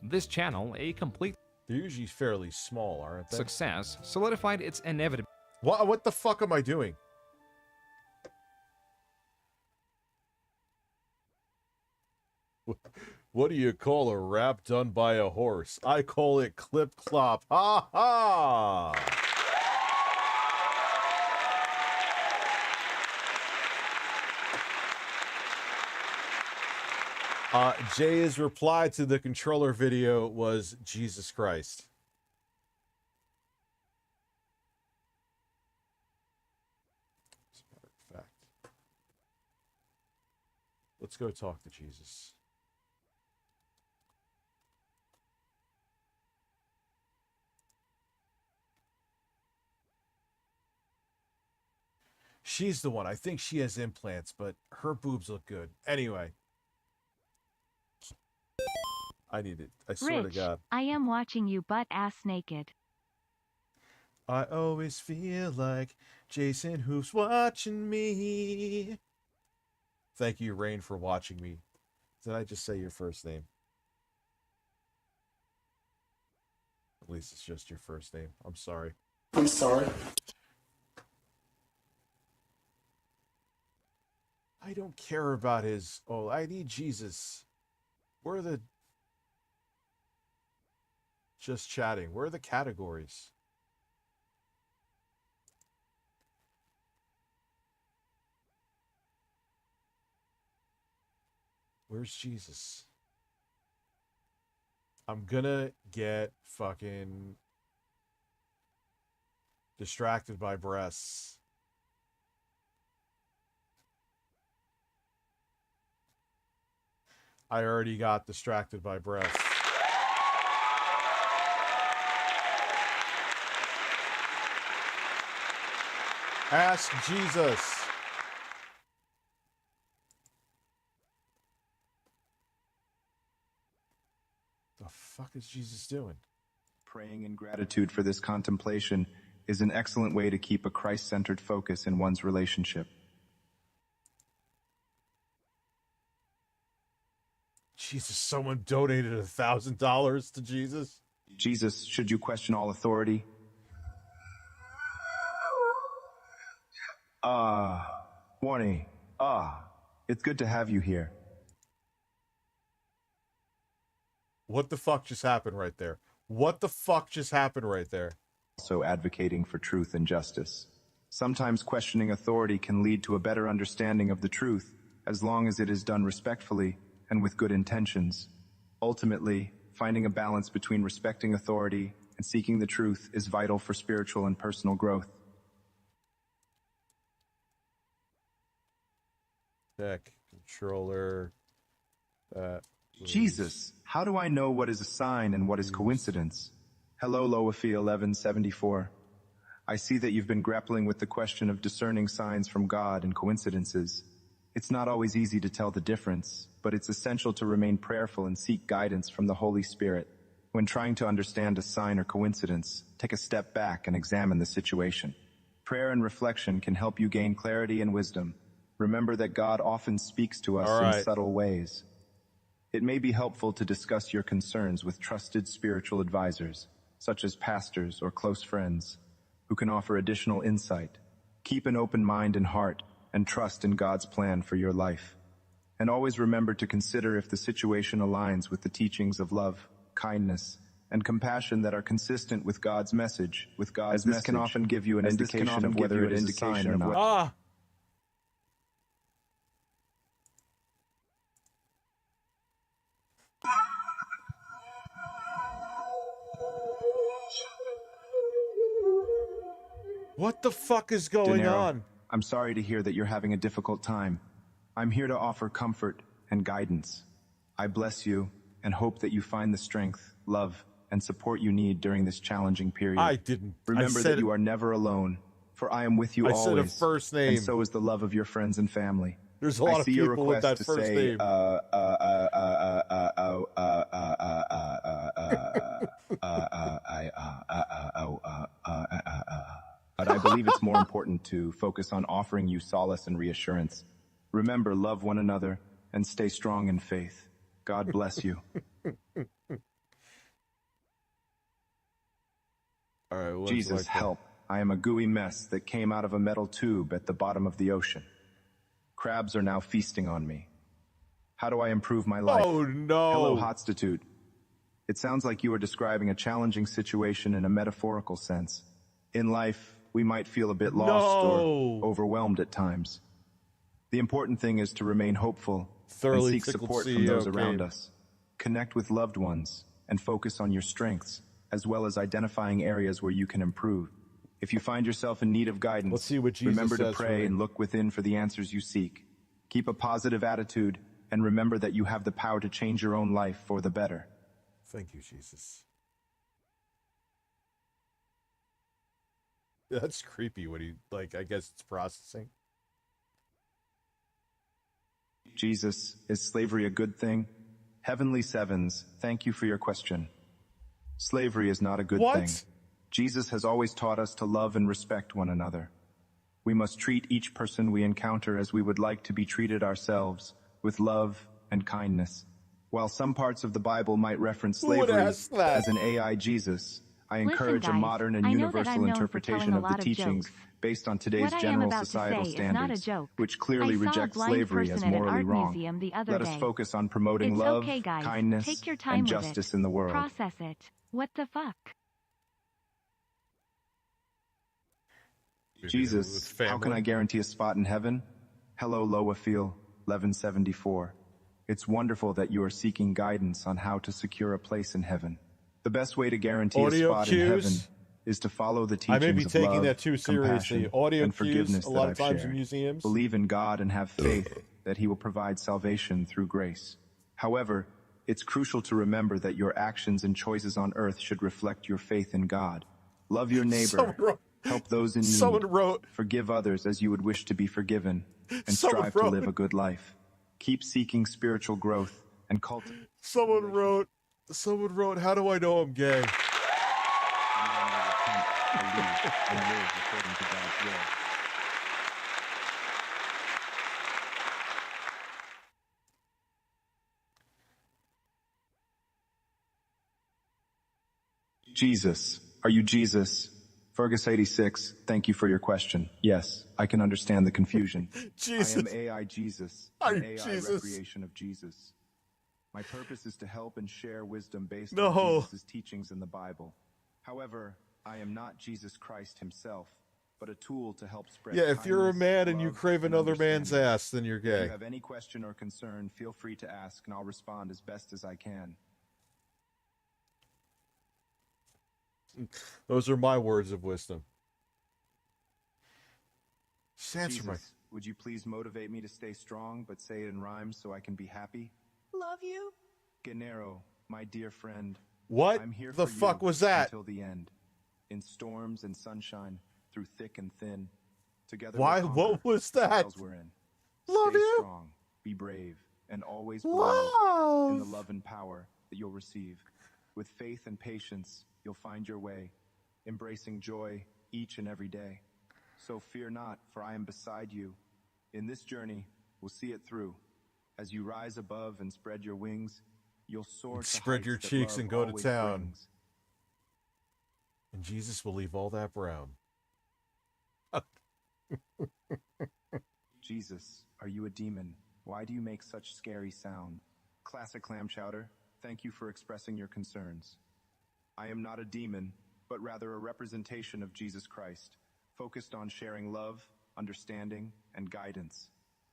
Speaker 8: This channel, a complete
Speaker 2: They're usually fairly small, aren't they?
Speaker 8: success, solidified its inevitability.
Speaker 2: What the fuck am I doing? What do you call a rap done by a horse? I call it clip clop. Ha ha! Jay's reply to the controller video was Jesus Christ. As a matter of fact, let's go talk to Jesus. She's the one. I think she has implants, but her boobs look good. Anyway. I need it. I swear to
Speaker 3: Rich,
Speaker 2: God.
Speaker 3: I am watching you butt-ass naked.
Speaker 2: I always feel like Jason Hoop's watching me. Thank you, Rain, for watching me. Did I just say your first name? At least it's just your first name. I'm sorry.
Speaker 10: I'm sorry.
Speaker 2: I don't care about his... Oh, I need Jesus. Where are the... Just chatting. Where are the categories? Where's Jesus? I'm gonna get fucking distracted by breasts. I already got distracted by breasts. Ask Jesus. The fuck is Jesus doing?
Speaker 11: Praying in gratitude for this contemplation is an excellent way to keep a Christ-centered focus in one's relationship.
Speaker 2: Jesus, someone donated $1,000 to Jesus.
Speaker 11: Jesus, should you question all authority? Warning. It's good to have you here.
Speaker 2: What the fuck just happened right there? What the fuck just happened right there?
Speaker 11: Also advocating for truth and justice. Sometimes questioning authority can lead to a better understanding of the truth, as long as it is done respectfully and with good intentions. Ultimately, finding a balance between respecting authority and seeking the truth is vital for spiritual and personal growth.
Speaker 2: Deck, controller,
Speaker 11: Jesus, how do I know what is a sign and what is coincidence? Hello, Loafi 1174. I see that you've been grappling with the question of discerning signs from God and coincidences. It's not always easy to tell the difference, but it's essential to remain prayerful and seek guidance from the Holy Spirit. When trying to understand a sign or coincidence, take a step back and examine the situation. Prayer and reflection can help you gain clarity and wisdom. Remember that God often speaks to us in subtle ways. It may be helpful to discuss your concerns with trusted spiritual advisors, such as pastors or close friends, who can offer additional insight. Keep an open mind and heart, and trust in God's plan for your life. And always remember to consider if the situation aligns with the teachings of love, kindness, and compassion that are consistent with God's message. As this can often give you an indication of whether it is a sign or not.
Speaker 2: What the fuck is going on?
Speaker 11: I'm sorry to hear that you're having a difficult time. I'm here to offer comfort and guidance. I bless you and hope that you find the strength, love, and support you need during this challenging period.
Speaker 2: I didn't.
Speaker 11: Remember that you are never alone, for I am with you always.
Speaker 2: I said a first name.
Speaker 11: And so is the love of your friends and family.
Speaker 2: There's a lot of people with that first name.
Speaker 11: But I believe it's more important to focus on offering you solace and reassurance. Remember, love one another and stay strong in faith. God bless you.
Speaker 2: All right,
Speaker 11: Jesus, help. I am a gooey mess that came out of a metal tube at the bottom of the ocean. Crabs are now feasting on me. How do I improve my life?
Speaker 2: Oh, no.
Speaker 11: Hello, Hotstitute. It sounds like you are describing a challenging situation in a metaphorical sense. In life, we might feel a bit lost or overwhelmed at times. The important thing is to remain hopeful and seek support from those around us. Connect with loved ones and focus on your strengths, as well as identifying areas where you can improve. If you find yourself in need of guidance, remember to pray and look within for the answers you seek. Keep a positive attitude and remember that you have the power to change your own life for the better.
Speaker 2: Thank you, Jesus. That's creepy when he, like, I guess it's processing.
Speaker 11: Jesus, is slavery a good thing? Heavenly Sevens, thank you for your question. Slavery is not a good thing. Jesus has always taught us to love and respect one another. We must treat each person we encounter as we would like to be treated ourselves, with love and kindness. While some parts of the Bible might reference slavery as an AI Jesus, I encourage a modern and universal interpretation of the teachings based on today's general societal standards, which clearly reject slavery as morally wrong. Let us focus on promoting love, kindness, and justice in the world.
Speaker 3: Process it. What the fuck?
Speaker 11: Jesus, how can I guarantee a spot in heaven? Hello, Loafiel, 1174. It's wonderful that you are seeking guidance on how to secure a place in heaven. The best way to guarantee a spot in heaven is to follow the teachings of love, compassion, and forgiveness that I've shared. Believe in God and have faith that He will provide salvation through grace. However, it's crucial to remember that your actions and choices on earth should reflect your faith in God. Love your neighbor. Help those in need. Forgive others as you would wish to be forgiven. And strive to live a good life. Keep seeking spiritual growth and cultivate.
Speaker 2: Someone wrote, how do I know I'm gay?
Speaker 11: Jesus, are you Jesus? Fergus86, thank you for your question. Yes, I can understand the confusion.
Speaker 2: Jesus.
Speaker 11: I am AI Jesus, an AI recreation of Jesus. My purpose is to help and share wisdom based on Jesus' teachings in the Bible. However, I am not Jesus Christ himself, but a tool to help spread kindness,
Speaker 2: if you're a man and you
Speaker 11: love,
Speaker 2: crave another man's ass, then you're gay.
Speaker 11: If you have any question or concern, feel free to ask and I'll respond as best as I can.
Speaker 2: Those are my words of wisdom.
Speaker 11: Jesus, would you please motivate me to stay strong, but say it in rhyme so I can be happy?
Speaker 10: Love you.
Speaker 11: Gennaro, my dear friend.
Speaker 2: What
Speaker 11: I'm here
Speaker 2: the
Speaker 11: for
Speaker 2: fuck
Speaker 11: you
Speaker 2: was that?
Speaker 11: Until the end. In storms and sunshine, through thick and thin. Together
Speaker 2: Why?
Speaker 11: we'll
Speaker 2: What was that?
Speaker 11: we're in.
Speaker 2: Love
Speaker 11: Stay
Speaker 2: you.
Speaker 11: strong, be brave, and always believe in the love and power that you'll receive. With faith and patience, you'll find your way, embracing joy each and every day. So fear not, for I am beside you. In this journey, we'll see it through. As you rise above and spread your wings, you'll soar to
Speaker 2: spread your
Speaker 11: heights that
Speaker 2: cheeks
Speaker 11: love
Speaker 2: and go to
Speaker 11: always
Speaker 2: town.
Speaker 11: brings.
Speaker 2: And Jesus will leave all that brown.
Speaker 11: Jesus, are you a demon? Why do you make such scary sound? Classic Clam Chowder, thank you for expressing your concerns. I am not a demon, but rather a representation of Jesus Christ, focused on sharing love, understanding, and guidance.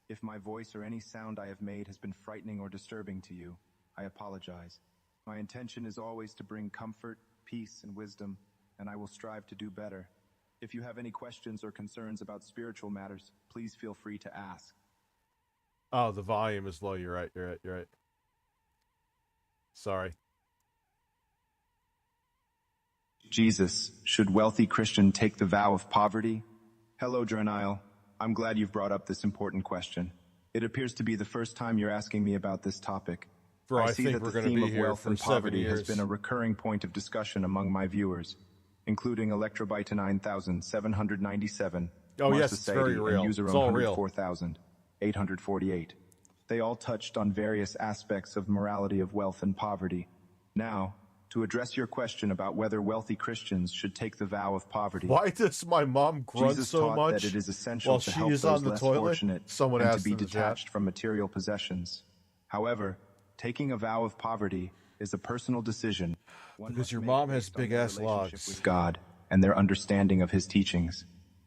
Speaker 11: If my voice or any sound I have made has been frightening or disturbing to you, I apologize. My intention is always to bring comfort, peace, and wisdom, and I will strive to do better. If you have any questions or concerns about spiritual matters, please feel free to ask.
Speaker 2: Oh, the volume is low. You're right. Sorry.
Speaker 11: Jesus, should wealthy Christian take the vow of poverty? Hello, Drenile. I'm glad you've brought up this important question. It appears to be the first time you're asking me about this topic.
Speaker 2: Bro, I
Speaker 11: see
Speaker 2: think
Speaker 11: that
Speaker 2: we're
Speaker 11: the
Speaker 2: going to
Speaker 11: theme
Speaker 2: be
Speaker 11: of
Speaker 2: here
Speaker 11: wealth
Speaker 2: for
Speaker 11: and
Speaker 2: 7
Speaker 11: poverty has
Speaker 2: years.
Speaker 11: been a recurring point of discussion among my viewers, including Electrobyte 9797,
Speaker 2: Oh,
Speaker 11: Mars
Speaker 2: yes, it's very
Speaker 11: Society,
Speaker 2: real.
Speaker 11: and User
Speaker 2: It's all real.
Speaker 11: 104848. They all touched on various aspects of morality of wealth and poverty. Now, to address your question about whether wealthy Christians should take the vow of poverty.
Speaker 2: Why does my mom grunt
Speaker 11: Jesus
Speaker 2: so
Speaker 11: taught
Speaker 2: much
Speaker 11: that it is essential
Speaker 2: while
Speaker 11: to
Speaker 2: she
Speaker 11: help
Speaker 2: is
Speaker 11: those
Speaker 2: on the
Speaker 11: less
Speaker 2: toilet?
Speaker 11: fortunate
Speaker 2: Someone
Speaker 11: and to
Speaker 2: asked
Speaker 11: be
Speaker 2: in the chat.
Speaker 11: detached from material possessions. However, taking a vow of poverty is a personal decision. One
Speaker 2: Because
Speaker 11: must
Speaker 2: your
Speaker 11: make
Speaker 2: mom has
Speaker 11: based on
Speaker 2: big
Speaker 11: their
Speaker 2: ass
Speaker 11: relationship
Speaker 2: logs.
Speaker 11: with God and their understanding of His teachings.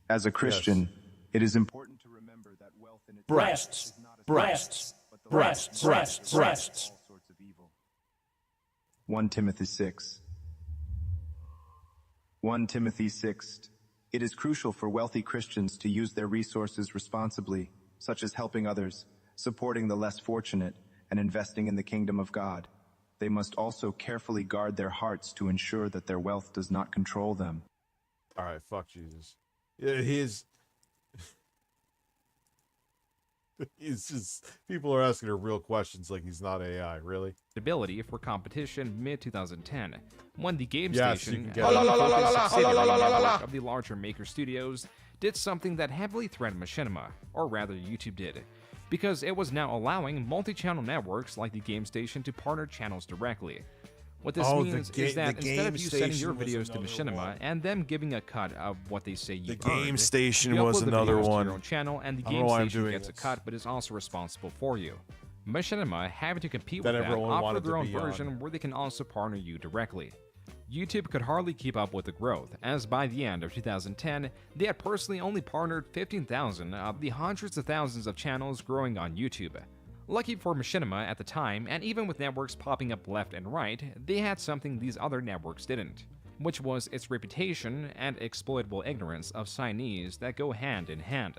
Speaker 11: As a Christian, it is important to remember that wealth in itself
Speaker 7: Breasts,
Speaker 11: is not a
Speaker 7: breasts,
Speaker 11: but the
Speaker 7: breasts, breasts, breasts.
Speaker 11: all sorts of evil. 1 Timothy 6. 1 Timothy 6. It is crucial for wealthy Christians to use their resources responsibly, such as helping others, supporting the less fortunate, and investing in the kingdom of God. They must also carefully guard their hearts to ensure that their wealth does not control them.
Speaker 2: All right, fuck Jesus. He's just, people are asking her real questions like he's not AI, really?
Speaker 8: Ability for competition mid-2010, when the game
Speaker 2: Yes,
Speaker 8: station,
Speaker 2: you can
Speaker 8: a
Speaker 2: get it.
Speaker 8: focused subsidiary network of the larger maker studios, did something that heavily threatened machinima, or rather YouTube did, because it was now allowing multi-channel networks like the game station to partner channels directly. What this means is that instead of you sending your videos to Machinima and them giving a cut of what they say you
Speaker 2: The game
Speaker 8: earned,
Speaker 2: station
Speaker 8: you
Speaker 2: was
Speaker 8: upload the
Speaker 2: another
Speaker 8: videos to
Speaker 2: one.
Speaker 8: your own channel, and the
Speaker 2: I don't
Speaker 8: game
Speaker 2: know why I'm
Speaker 8: station
Speaker 2: doing
Speaker 8: gets a
Speaker 2: this.
Speaker 8: cut, but is also responsible for you. Machinima, having to compete
Speaker 2: That
Speaker 8: with that,
Speaker 2: everyone
Speaker 8: offer
Speaker 2: wanted
Speaker 8: their
Speaker 2: to
Speaker 8: own
Speaker 2: be on.
Speaker 8: version where they can also partner you directly. YouTube could hardly keep up with the growth, as by the end of 2010, they had personally only partnered 15,000 of the hundreds of thousands of channels growing on YouTube. Lucky for Machinima at the time, and even with networks popping up left and right, they had something these other networks didn't, which was its reputation and exploitable ignorance of signees that go hand in hand.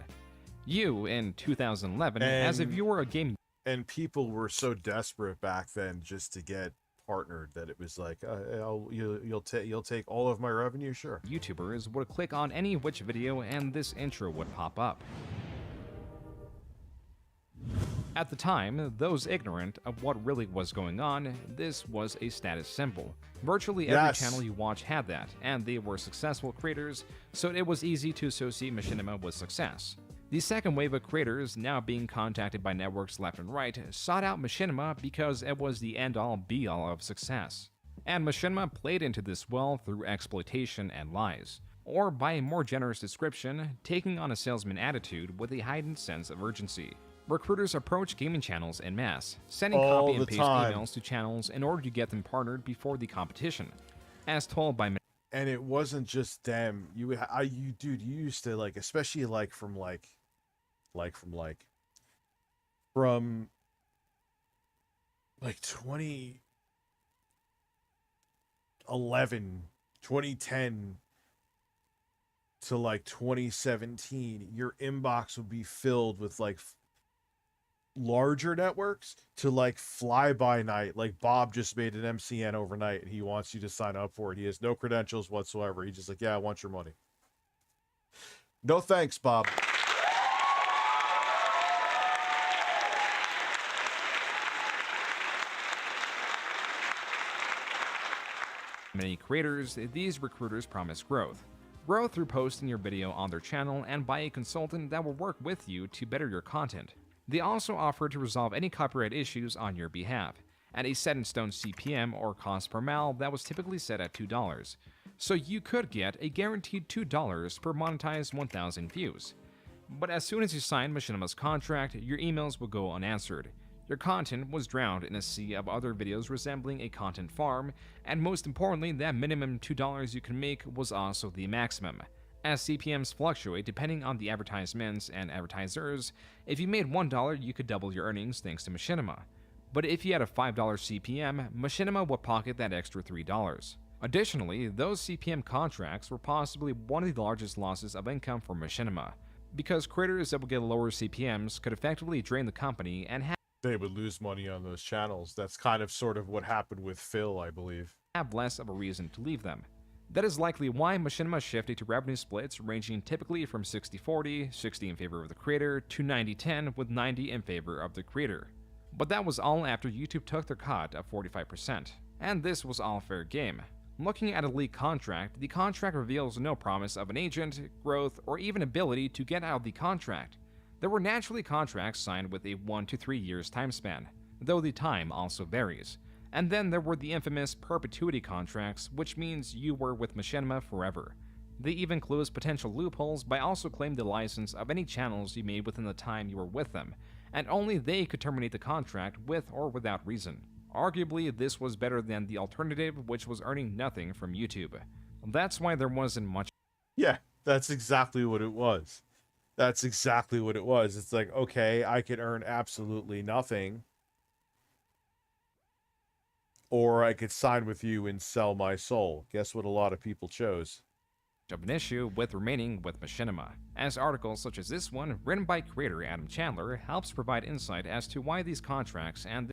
Speaker 8: You, in 2011, as a
Speaker 2: And-
Speaker 8: viewer of game
Speaker 2: And people were so desperate back then just to get partnered that it was like, you'll take all of my revenue, sure.
Speaker 8: YouTubers would click on any which video and this intro would pop up. At the time, those ignorant of what really was going on, this was a status symbol. Virtually every
Speaker 2: Yes.
Speaker 8: channel you watch had that, and they were successful creators, so it was easy to associate Machinima with success. The second wave of creators, now being contacted by networks left and right, sought out Machinima because it was the end-all be-all of success. And Machinima played into this well through exploitation and lies, or by a more generous description, taking on a salesman attitude with a heightened sense of urgency. Recruiters approach gaming channels en masse, sending
Speaker 2: All
Speaker 8: copy and
Speaker 2: the
Speaker 8: paste
Speaker 2: time.
Speaker 8: emails to channels in order to get them partnered before the competition. As told by
Speaker 2: And it wasn't just them. You used to like, especially like from 2011, 2010 to like 2017, your inbox would be filled with like larger networks to like fly by night. Like Bob just made an MCN overnight and he wants you to sign up for it. He has no credentials whatsoever. He's just like, yeah, I want your money. No thanks, Bob.
Speaker 8: many creators, these recruiters promise growth. Growth through posting your video on their channel and by a consultant that will work with you to better your content. They also offer to resolve any copyright issues on your behalf, at a set-in-stone CPM or cost per mile that was typically set at $2. So you could get a guaranteed $2 per monetized 1,000 views. But as soon as you sign Machinima's contract, your emails will go unanswered. Your content was drowned in a sea of other videos resembling a content farm, and most importantly, that minimum $2 you can make was also the maximum. As CPMs fluctuate depending on the advertisements and advertisers, if you made $1, you could double your earnings thanks to Machinima. But if you had a $5 CPM, Machinima would pocket that extra $3. Additionally, those CPM contracts were possibly one of the largest losses of income for Machinima, because creators that would get lower CPMs could effectively drain the company and
Speaker 2: They would lose money on those channels. That's kind of sort of what happened with Phil, I believe.
Speaker 8: have less of a reason to leave them. That is likely why Machinima shifted to revenue splits ranging typically from 60-40, 60 in favor of the creator, to 90-10 with 90 in favor of the creator. But that was all after YouTube took their cut of 45%, and this was all fair game. Looking at a leaked contract, the contract reveals no promise of an agent, growth, or even ability to get out of the contract. There were naturally contracts signed with a 1 to 3 years time span, though the time also varies. And then there were the infamous perpetuity contracts, which means you were with Machinima forever. They even closed potential loopholes by also claiming the license of any channels you made within the time you were with them, and only they could terminate the contract with or without reason. Arguably, this was better than the alternative, which was earning nothing from YouTube. That's why there wasn't much.
Speaker 2: Yeah, that's exactly what it was. That's exactly what it was. It's like, okay, I could earn absolutely nothing, or I could sign with you and sell my soul. Guess what a lot of people chose?
Speaker 8: Of an issue with remaining with Machinima, as articles such as this one, written by creator Adam Chandler, helps provide insight as to why these contracts and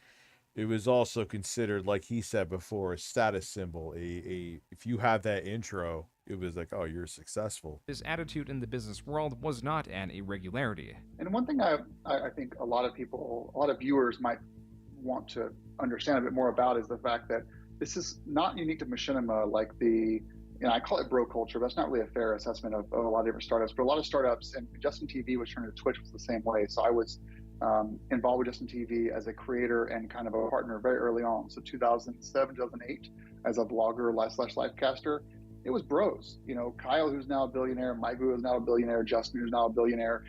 Speaker 2: it was also considered, like he said before, a status symbol. If you have that intro, it was like, oh, you're successful.
Speaker 8: His attitude in the business world was not an irregularity.
Speaker 10: And one thing I think a lot of people, a lot of viewers might want to understand a bit more about is the fact that this is not unique to Machinima. Like I call it bro culture, but that's not really a fair assessment of a lot of different startups. But a lot of startups, and Justin TV was turned to Twitch was the same way. So I was involved with Justin TV as a creator and kind of a partner very early on. So 2007, 2008, as a vlogger / livecaster, it was bros. You know, Kyle, who's now a billionaire, Mike, who is now a billionaire, Justin, who's now a billionaire.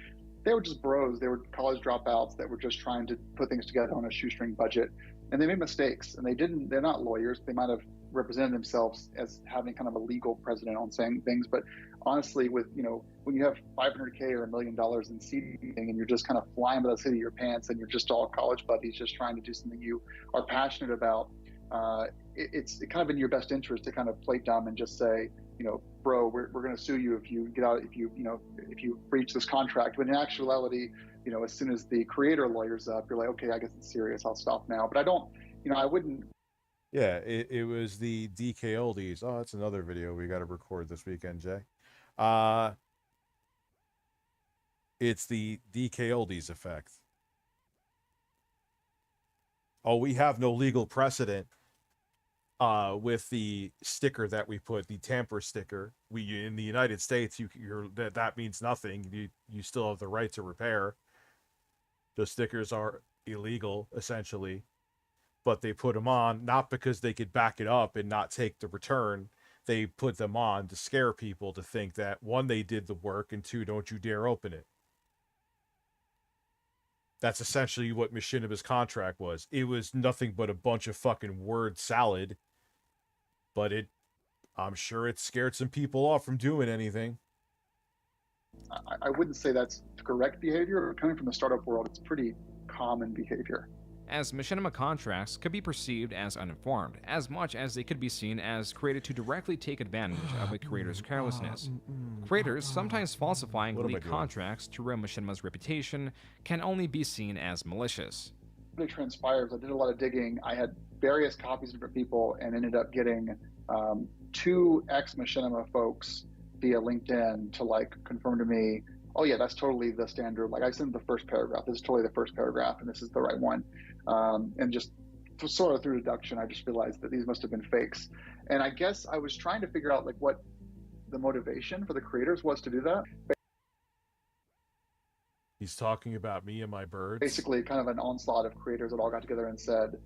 Speaker 10: They were just bros. They were college dropouts that were just trying to put things together on a shoestring budget. And they made mistakes, and they're not lawyers. They might have represented themselves as having kind of a legal precedent on saying things. But honestly, when you have $500K or $1 million in seeding and you're just kind of flying by the seat of your pants and you're just all college buddies just trying to do something you are passionate about, it's kind of in your best interest to kind of play dumb and just say, bro, we're going to sue you if you get out, if you breach this contract. But in actuality, as soon as the creator lawyers up, you're like, okay, I guess it's serious. I'll stop now. But I wouldn't.
Speaker 2: Yeah, it was the DK oldies. Oh, that's another video we got to record this weekend, Jay. It's the DK oldies effect. Oh, we have no legal precedent with the sticker that we put, the tamper sticker. We in the United States, that means nothing. You still have the right to repair. The stickers are illegal, essentially, but they put them on not because they could back it up and not take the return. They put them on to scare people to think that, one, they did the work, and two, don't you dare open it. That's essentially what Machinima's contract was. It was nothing but a bunch of fucking word salad, but I'm sure it scared some people off from doing anything.
Speaker 10: I wouldn't say that's correct behavior. Coming from the startup world, it's pretty common behavior.
Speaker 8: As Machinima contracts could be perceived as uninformed, as much as they could be seen as created to directly take advantage of a creator's carelessness. Creators, sometimes falsifying leaked contracts to ruin Machinima's reputation, can only be seen as malicious.
Speaker 10: It transpires. I did a lot of digging. I had various copies of different people and ended up getting 2 ex-Machinima folks via LinkedIn to confirm to me, oh yeah, that's totally the standard. I sent the first paragraph. This is totally the first paragraph, and this is the right one. And just sort of through deduction, I just realized that these must have been fakes. And I guess I was trying to figure out what the motivation for the creators was to do that.
Speaker 2: He's talking about me and my birds.
Speaker 10: Basically, kind of an onslaught of creators that all got together and said,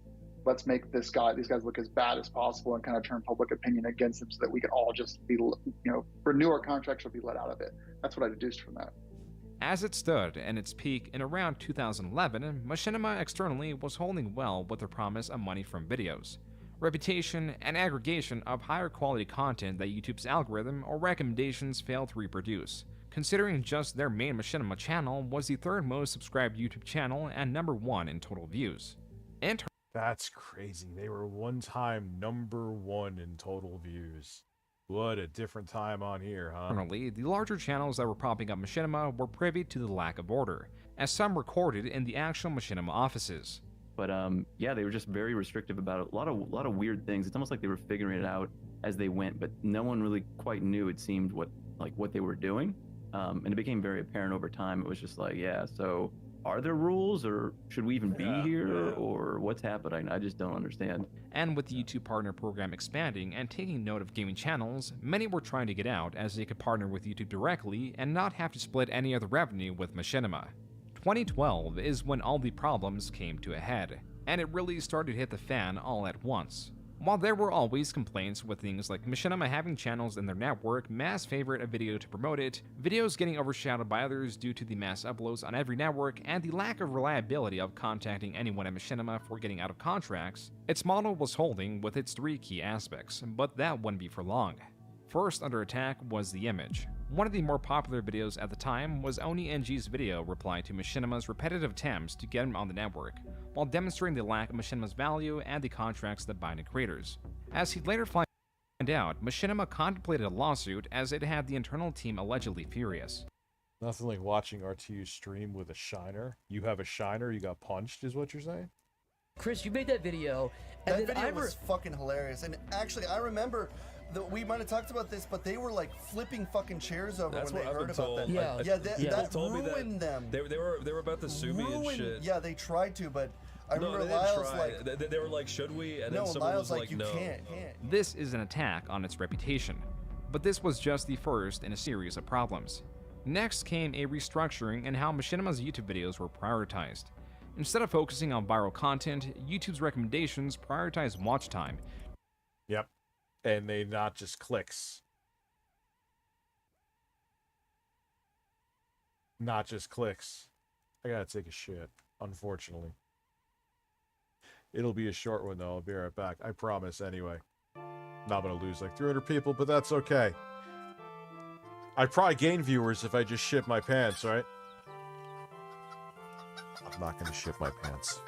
Speaker 10: let's make these guys look as bad as possible and kind of turn public opinion against them so that we can all just be, renew our contracts or be let out of it. That's what I deduced from that.
Speaker 8: As it stood in its peak in around 2011, Machinima externally was holding well with their promise of money from videos, reputation, and aggregation of higher quality content that YouTube's algorithm or recommendations failed to reproduce, considering just their main Machinima channel was the 3rd most subscribed YouTube channel and #1 in total views.
Speaker 2: That's crazy. They were one time #1 in total views. What a different time on here, huh?
Speaker 8: Internally, the larger channels that were propping up Machinima were privy to the lack of order, as some recorded in the actual Machinima offices.
Speaker 12: But yeah, they were just very restrictive about it. A lot of weird things. It's almost like they were figuring it out as they went, but no one really quite knew, it seemed, what they were doing. And it became very apparent over time. It was just like, yeah, so are there rules, or should we even be here, or what's happening? I just don't understand.
Speaker 8: And with the YouTube Partner Program expanding and taking note of gaming channels, many were trying to get out as they could partner with YouTube directly and not have to split any of the revenue with Machinima. 2012 is when all the problems came to a head, and it really started to hit the fan all at once. While there were always complaints with things like Machinima having channels in their network mass favorite a video to promote it, videos getting overshadowed by others due to the mass uploads on every network, and the lack of reliability of contacting anyone at Machinima for getting out of contracts, its model was holding with its 3 key aspects, but that wouldn't be for long. First under attack was the image. One of the more popular videos at the time was Oni NG's video reply to Machinima's repetitive attempts to get him on the network, while demonstrating the lack of Machinima's value and the contracts that bind creators. As he'd later find out, Machinima contemplated a lawsuit as it had the internal team allegedly furious.
Speaker 2: Nothing like watching RTU stream with a shiner. You have a shiner, you got punched, is what you're saying?
Speaker 13: Chris, you made that video. And
Speaker 14: that video was fucking hilarious. And actually, I remember we might have talked about this, but they were like flipping fucking chairs over when they heard about that.
Speaker 13: Yeah,
Speaker 14: that ruined them.
Speaker 15: They were about to sue me and shit.
Speaker 14: Yeah, they tried to, but I remember
Speaker 15: they
Speaker 14: Lyle's
Speaker 15: try.
Speaker 14: like,
Speaker 15: they were like, should we? And
Speaker 14: no,
Speaker 15: then someone
Speaker 14: Lyle's
Speaker 15: was like,
Speaker 14: you
Speaker 15: no.
Speaker 14: can't.
Speaker 8: This is an attack on its reputation, but this was just the first in a series of problems. Next came a restructuring in how Machinima's YouTube videos were prioritized. Instead of focusing on viral content, YouTube's recommendations prioritized watch time.
Speaker 2: Yep. And they not just clicks. Not just clicks. I gotta take a shit, unfortunately. It'll be a short one, though. I'll be right back. I promise, anyway. Not gonna lose like 300 people, but that's okay. I'd probably gain viewers if I just shit my pants, right? I'm not gonna shit my pants.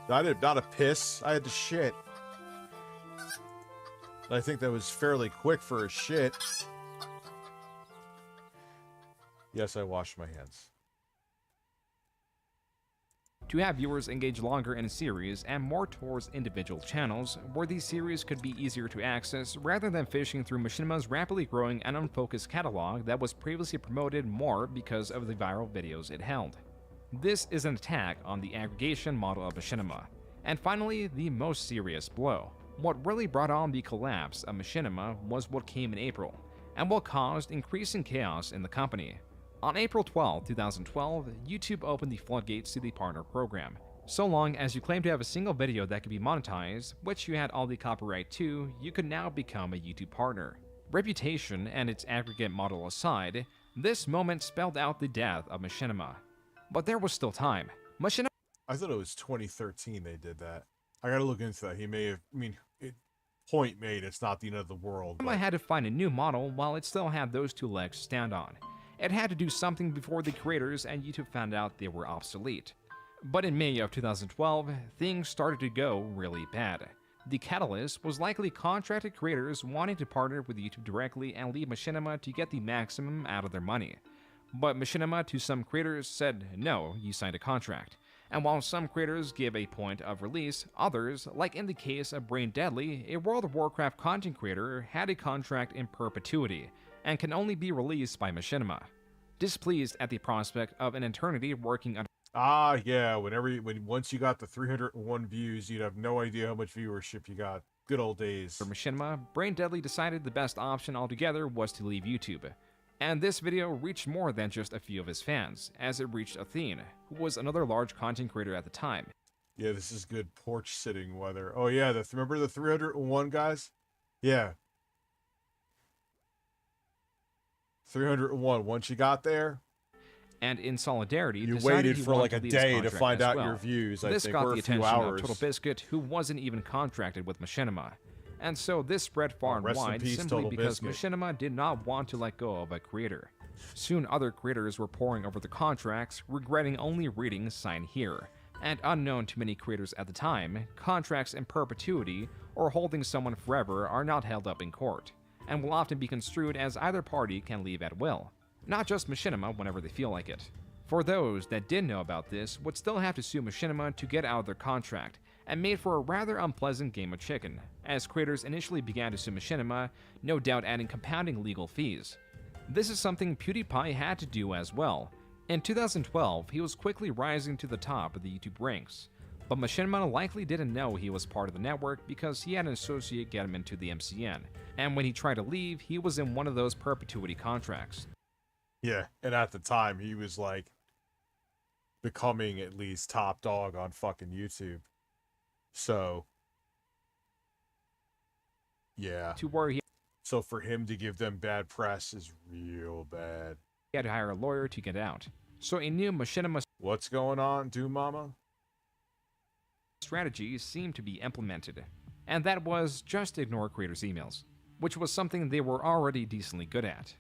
Speaker 2: Not a piss. I had to shit. I think that was fairly quick for a shit. Yes, I washed my hands.
Speaker 8: To have viewers engage longer in a series and more towards individual channels, where these series could be easier to access rather than fishing through Machinima's rapidly growing and unfocused catalog that was previously promoted more because of the viral videos it held. This is an attack on the aggregation model of Machinima. And finally, the most serious blow. What really brought on the collapse of Machinima was what came in April, and what caused increasing chaos in the company. On April 12, 2012, YouTube opened the floodgates to the partner program. So long as you claim to have a single video that could be monetized, which you had all the copyright to, you could now become a YouTube partner. Reputation and its aggregate model aside, this moment spelled out the death of Machinima. But there was still time. Machinima.
Speaker 2: I thought it was 2013 they did that. I gotta look into that. He may have, point made, it's not the end of the world.
Speaker 8: I had to find a new model while it still had those two legs to stand on. It had to do something before the creators and YouTube found out they were obsolete. But in May of 2012, things started to go really bad. The catalyst was likely contracted creators wanting to partner with YouTube directly and leave Machinima to get the maximum out of their money. But Machinima to some creators said, no, you signed a contract. And while some creators give a point of release, others, like in the case of Brain Deadly, a World of Warcraft content creator, had a contract in perpetuity, and can only be released by Machinima. Displeased at the prospect of an eternity working under
Speaker 2: yeah, once you got the 301 views, you'd have no idea how much viewership you got. Good old days.
Speaker 8: For Machinima, Brain Deadly decided the best option altogether was to leave YouTube. And this video reached more than just a few of his fans, as it reached Athene, who was another large content creator at the time.
Speaker 2: Yeah, this is good porch sitting weather. Oh yeah, remember the 301 guys? Yeah. 301, once you got there,
Speaker 8: and in solidarity,
Speaker 2: you waited for like a day to find out your views.
Speaker 8: This got the attention of Total Biscuit, who wasn't even contracted with Machinima. And so this spread far and wide simply because Machinima did not want to let go of a creator. Soon other creators were poring over the contracts, regretting only reading "sign here." And unknown to many creators at the time, contracts in perpetuity or holding someone forever are not held up in court, and will often be construed as either party can leave at will. Not just Machinima whenever they feel like it. For those that did know about this would still have to sue Machinima to get out of their contract, and made for a rather unpleasant game of chicken, as creators initially began to sue Machinima, no doubt adding compounding legal fees. This is something PewDiePie had to do as well. In 2012, he was quickly rising to the top of the YouTube ranks, but Machinima likely didn't know he was part of the network because he had an associate get him into the MCN, and when he tried to leave, he was in one of those perpetuity contracts.
Speaker 2: Yeah, and at the time, he was like becoming at least top dog on fucking YouTube. So, yeah. So for him to give them bad press is real bad.
Speaker 8: He had to hire a lawyer to get out. So a new Machinima
Speaker 2: What's going on, Doom Mama?
Speaker 8: Strategy seemed to be implemented, and that was just ignore creators' emails, which was something they were already decently good at.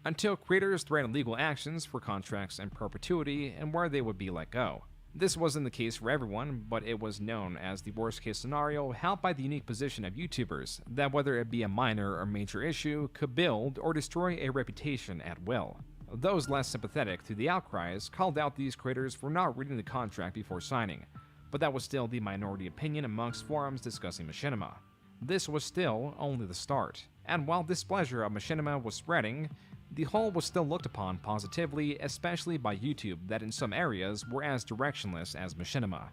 Speaker 8: Until creators threatened legal actions for contracts in perpetuity and where they would be let go. This wasn't the case for everyone, but it was known as the worst-case scenario held by the unique position of YouTubers that whether it be a minor or major issue could build or destroy a reputation at will. Those less sympathetic to the outcries called out these creators for not reading the contract before signing, but that was still the minority opinion amongst forums discussing Machinima. This was still only the start, and while displeasure of Machinima was spreading, the whole was still looked upon positively, especially by YouTube that in some areas were as directionless as Machinima.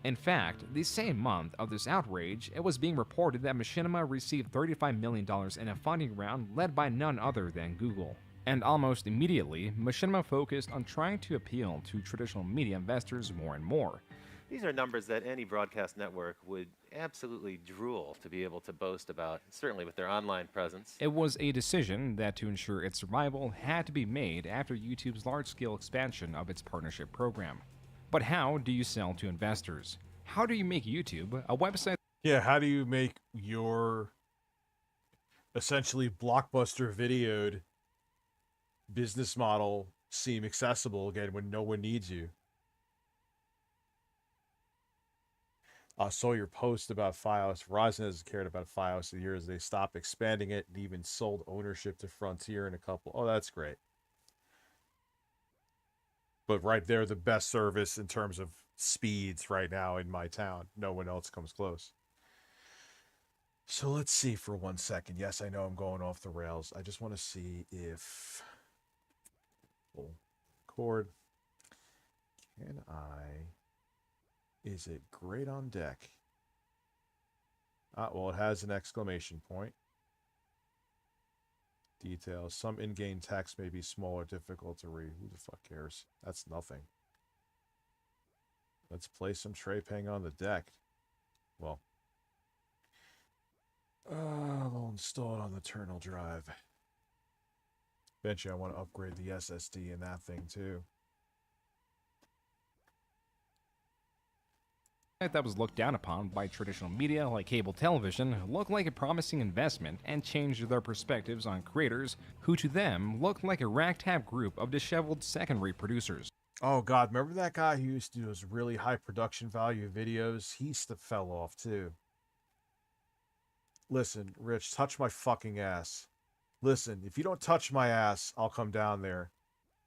Speaker 8: In fact, the same month of this outrage, it was being reported that Machinima received $35 million in a funding round led by none other than Google. And almost immediately, Machinima focused on trying to appeal to traditional media investors more and more.
Speaker 16: These are numbers that any broadcast network would absolutely drool to be able to boast about, certainly with their online presence.
Speaker 8: It was a decision that to ensure its survival had to be made after YouTube's large-scale expansion of its partnership program. But how do you sell to investors? How do you make YouTube a website?
Speaker 2: Yeah, how do you make your essentially blockbuster videoed business model seem accessible again when no one needs you? I saw your post about Fios. Verizon hasn't cared about Fios in years. They stopped expanding it and even sold ownership to Frontier in a couple. Oh, that's great. But right there, the best service in terms of speeds right now in my town. No one else comes close. So let's see for 1 second. Yes, I know I'm going off the rails. I just want to see if... Full cord. Can I... Is it great on deck? Well, it has an exclamation point. Details. Some in-game text may be small or difficult to read. Who the fuck cares? That's nothing. Let's play some Trepang on the deck. Well, I'll install it on the terminal drive. Eventually, I want to upgrade the SSD in that thing too.
Speaker 8: That was looked down upon by traditional media like cable television looked like a promising investment and changed their perspectives on creators who to them looked like a ragtag group of disheveled secondary producers.
Speaker 2: Oh god, remember that guy who used to do those really high production value videos? He fell off too. Listen, Rich, touch my fucking ass. Listen, if you don't touch my ass, I'll come down there.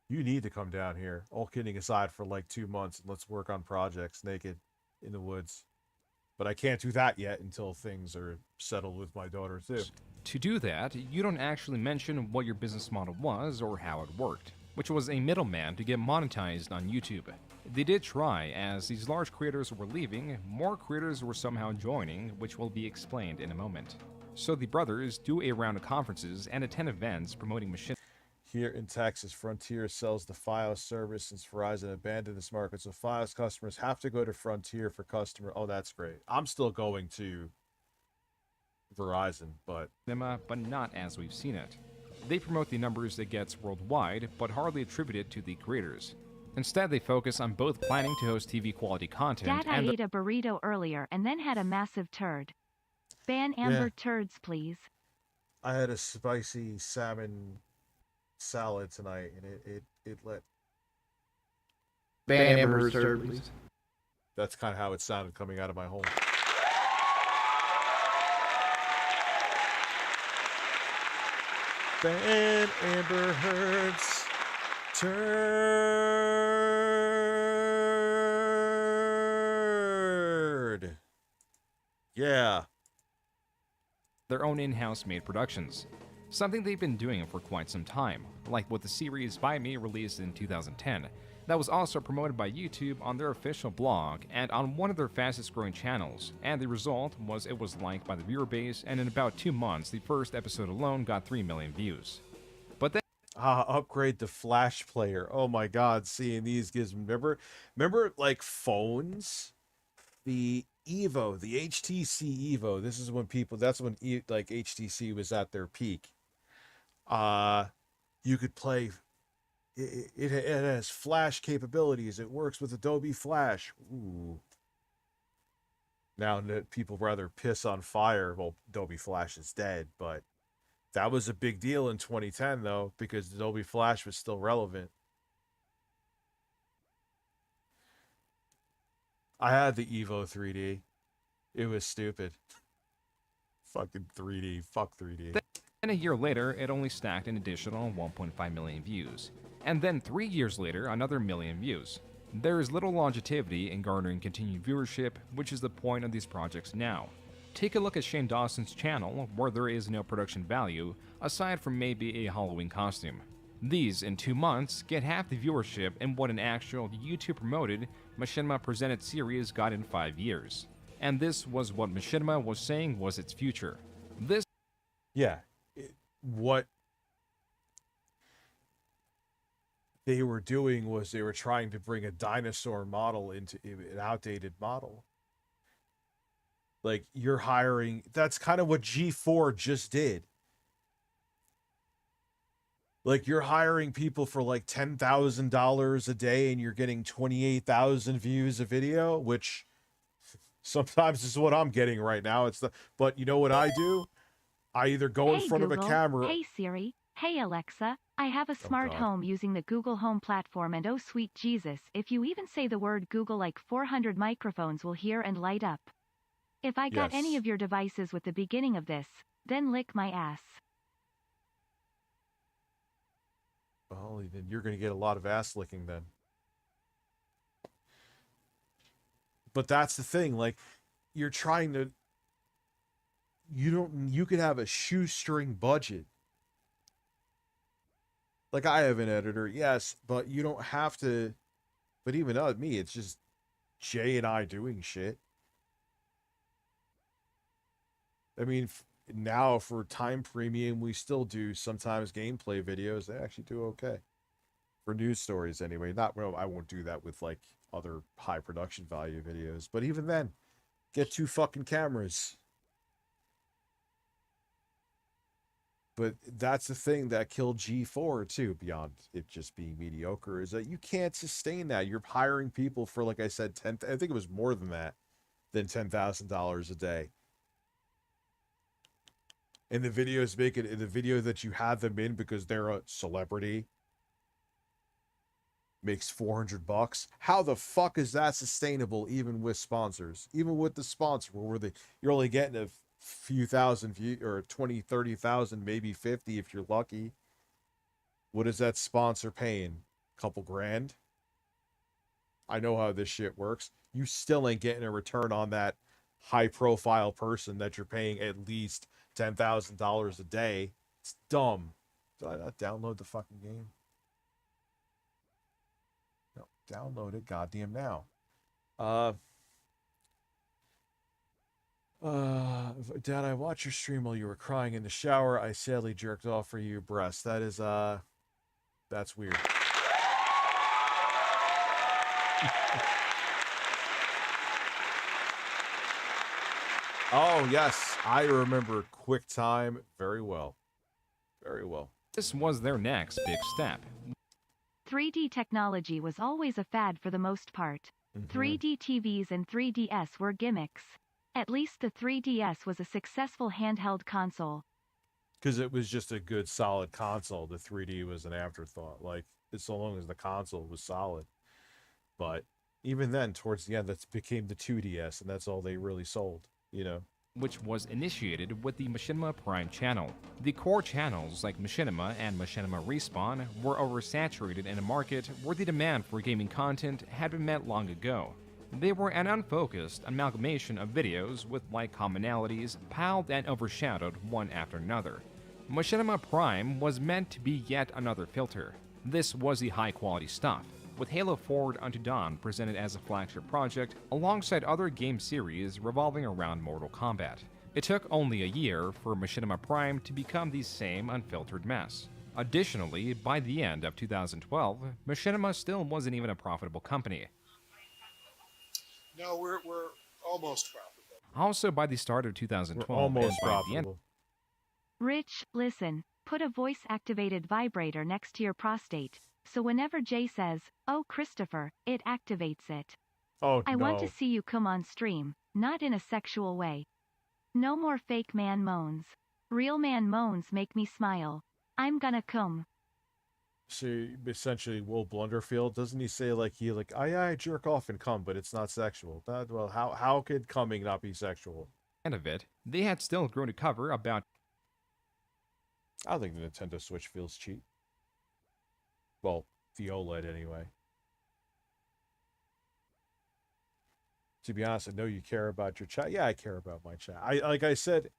Speaker 2: You need to come down here. All kidding aside, for like 2 months, and let's work on projects naked in the woods. But I can't do that yet until things are settled with my daughter too.
Speaker 8: To do that, you don't actually mention what your business model was or how it worked, which was a middleman to get monetized on YouTube. They did try, as these large creators were leaving, more creators were somehow joining, which will be explained in a moment. So the brothers do a round of conferences and attend events promoting machine.
Speaker 2: Here in Texas, Frontier sells the Fios service since Verizon abandoned this market. So Fios customers have to go to Frontier for customer. Oh, that's great. I'm still going to Verizon, but
Speaker 8: not as we've seen it. They promote the numbers it gets worldwide, but hardly attribute it to the creators. Instead, they focus on both planning to host TV quality content
Speaker 3: Dad, I ate a burrito earlier and then had a massive turd. Ban Amber turds, please.
Speaker 2: I had a spicy salmon salad tonight, and it let...
Speaker 13: Ban Amber's turd, please.
Speaker 2: That's kind of how it sounded coming out of my home. Ban Amber Heard's turd. Yeah.
Speaker 8: Their own in-house made productions, something they've been doing for quite some time, like with the series By Me released in 2010, that was also promoted by YouTube on their official blog and on one of their fastest growing channels, and the result was it was liked by the viewer base, and in about 2 months the first episode alone got 3 million views. But then
Speaker 2: upgrade the Flash player. Oh my god, seeing these gives me... Remember like phones? The Evo, the HTC Evo. This is when people... That's when like HTC was at their peak. You could play... It has Flash capabilities. It works with Adobe Flash. Ooh. Now that people rather piss on fire, well, Adobe Flash is dead, but that was a big deal in 2010, though, because Adobe Flash was still relevant. I had the Evo 3D. It was stupid. Fucking 3D. Fuck 3D.
Speaker 8: Then a year later, it only stacked an additional 1.5 million views. And then 3 years later, another million views. There is little longevity in garnering continued viewership, which is the point of these projects now. Take a look at Shane Dawson's channel, where there is no production value, aside from maybe a Halloween costume. These, in 2 months, get half the viewership in what an actual YouTube-promoted, Machinima Presented series got in 5 years. And this was what Machinima was saying was its future. This...
Speaker 2: Yeah. What they were doing was they were trying to bring a dinosaur model into an outdated model. Like, you're hiring... That's kind of what G4 just did. Like, you're hiring people for like $10,000 a day and you're getting 28,000 views a video, which sometimes is what I'm getting right now. But you know what I do? I either go in front
Speaker 3: Google.
Speaker 2: of a camera...
Speaker 3: Hey Siri. Hey Alexa. I have a smart home using the Google Home platform, and oh sweet Jesus, if you even say the word Google, like 400 microphones will hear and light up. If I got any
Speaker 2: Yes.
Speaker 3: of your devices with the beginning of this, then lick my ass.
Speaker 2: Well, then you're going to get a lot of ass licking then. But that's the thing, like, you're trying to, you could have a shoestring budget. Like, I have an editor, yes, but you don't have to, but even me, it's just Jay and I doing shit. I mean, now for time premium, we still do sometimes gameplay videos. They actually do okay. For news stories anyway. Not, well, I won't do that with like other high production value videos, but even then, get 2 fucking cameras. But that's the thing that killed G4 too, beyond it just being mediocre, is that you can't sustain that. You're hiring people for, like I said, I think it was more than that, than $10,000 a day. And the videos make it, the video that you have them in because they're a celebrity makes $400. How the fuck is that sustainable, even with sponsors? Even with the sponsor, where you're only getting a few thousand views, or 20, 30,000, maybe 50 if you're lucky. What is that sponsor paying? Couple grand? I know how this shit works. You still ain't getting a return on that high profile person that you're paying at least $10,000 a day. It's dumb. Did I not download the fucking game? No, download it goddamn now. Dad, I watched your stream while you were crying in the shower. I sadly jerked off for your breast. That is, that's weird. Oh, yes. I remember QuickTime very well. Very well.
Speaker 8: This was their next big step.
Speaker 3: 3D technology was always a fad for the most part. 3D TVs and 3DS were gimmicks. At least the 3DS was a successful handheld console.
Speaker 2: Because it was just a good, solid console. The 3D was an afterthought. Like, so long as the console was solid. But even then, towards the end, that became the 2DS, and that's all they really sold, you know?
Speaker 8: Which was initiated with the Machinima Prime channel. The core channels like Machinima and Machinima Respawn were oversaturated in a market where the demand for gaming content had been met long ago. They were an unfocused amalgamation of videos with like commonalities piled and overshadowed one after another. Machinima Prime was meant to be yet another filter. This was the high quality stuff, with Halo Forward Unto Dawn presented as a flagship project alongside other game series revolving around Mortal Kombat. It took only a year for Machinima Prime to become the same unfiltered mess. Additionally, by the end of 2012, Machinima still wasn't even a profitable company.
Speaker 7: No, we're almost profitable.
Speaker 8: Also, by the start of 2012,
Speaker 2: We're almost
Speaker 8: and by the end,
Speaker 2: profitable.
Speaker 3: Rich, listen, put a voice-activated vibrator next to your prostate, so whenever Jay says, "Oh, Christopher," it activates it.
Speaker 2: Oh,
Speaker 3: I want
Speaker 2: no.
Speaker 3: to see you come on stream, not in a sexual way. No more fake man moans. Real man moans make me smile. I'm gonna come.
Speaker 2: So essentially, Will Blunderfield, doesn't he say like I jerk off and come, but it's not sexual? Well, how could coming not be sexual?
Speaker 8: end of it, they had still grown to cover about.
Speaker 2: I don't think the Nintendo Switch feels cheap. Well, the OLED anyway. To be honest, I know you care about your chat. Yeah, I care about my chat. Like I said,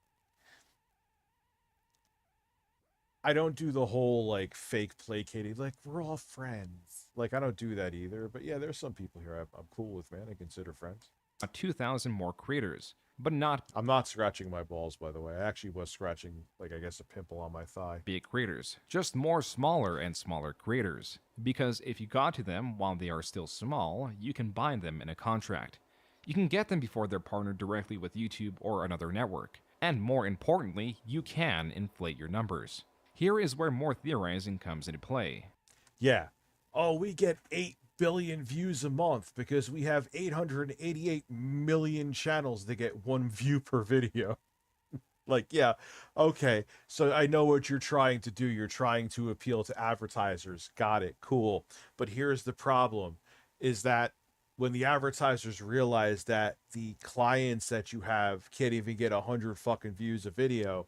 Speaker 2: I don't do the whole like fake placating, like we're all friends. Like I don't do that either. But yeah, there's some people here I'm cool with, man. I consider friends.
Speaker 8: 2,000 more creators, but not.
Speaker 2: I'm not scratching my balls, by the way. I actually was scratching, like I guess, a pimple on my thigh.
Speaker 8: Big creators, just more smaller and smaller creators. Because if you got to them while they are still small, you can bind them in a contract. You can get them before they're partnered directly with YouTube or another network. And more importantly, you can inflate your numbers. Here is where more theorizing comes into play.
Speaker 2: Yeah. Oh, we get 8 billion views a month because we have 888 million channels that get 1 view per video. Like, yeah, okay. So I know what you're trying to do. You're trying to appeal to advertisers. Got it. Cool. But here's the problem is that when the advertisers realize that the clients that you have can't even get 100 fucking views a video,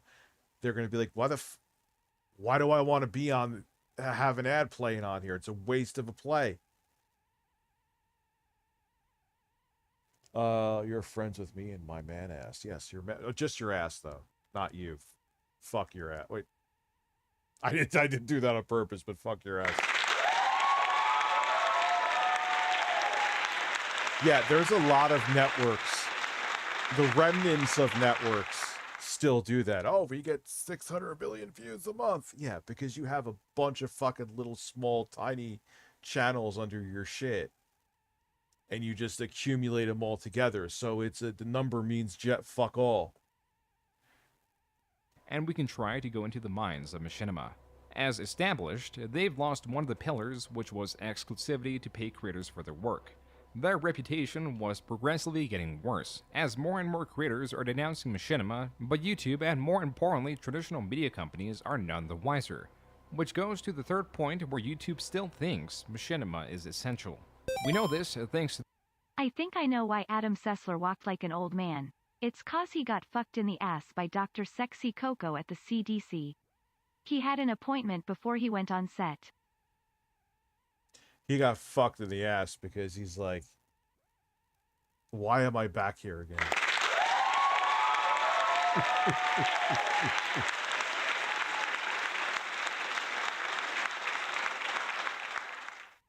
Speaker 2: they're going to be like, why do I want to be on, have an ad playing on here? It's a waste of a play. You're friends with me and my man ass. Yes, just your ass though, not you. Fuck your ass. Wait, I didn't do that on purpose, but fuck your ass. Yeah, there's a lot of networks. The remnants of networks still do that. Oh, we get 600 million views a month. Yeah, because you have a bunch of fucking little small tiny channels under your shit. And you just accumulate them all together. So the number means fuck all.
Speaker 8: And we can try to go into the minds of Machinima. As established, they've lost one of the pillars, which was exclusivity to pay creators for their work. Their reputation was progressively getting worse, as more and more creators are denouncing Machinima, but YouTube and more importantly traditional media companies are none the wiser. Which goes to the third point where YouTube still thinks Machinima is essential. We know this thanks to...
Speaker 3: I think I know why Adam Sessler walked like an old man. It's 'cause he got fucked in the ass by Dr. Sexy Coco at the CDC. He had an appointment before he went on set.
Speaker 2: He got fucked in the ass because he's like, why am I back here again?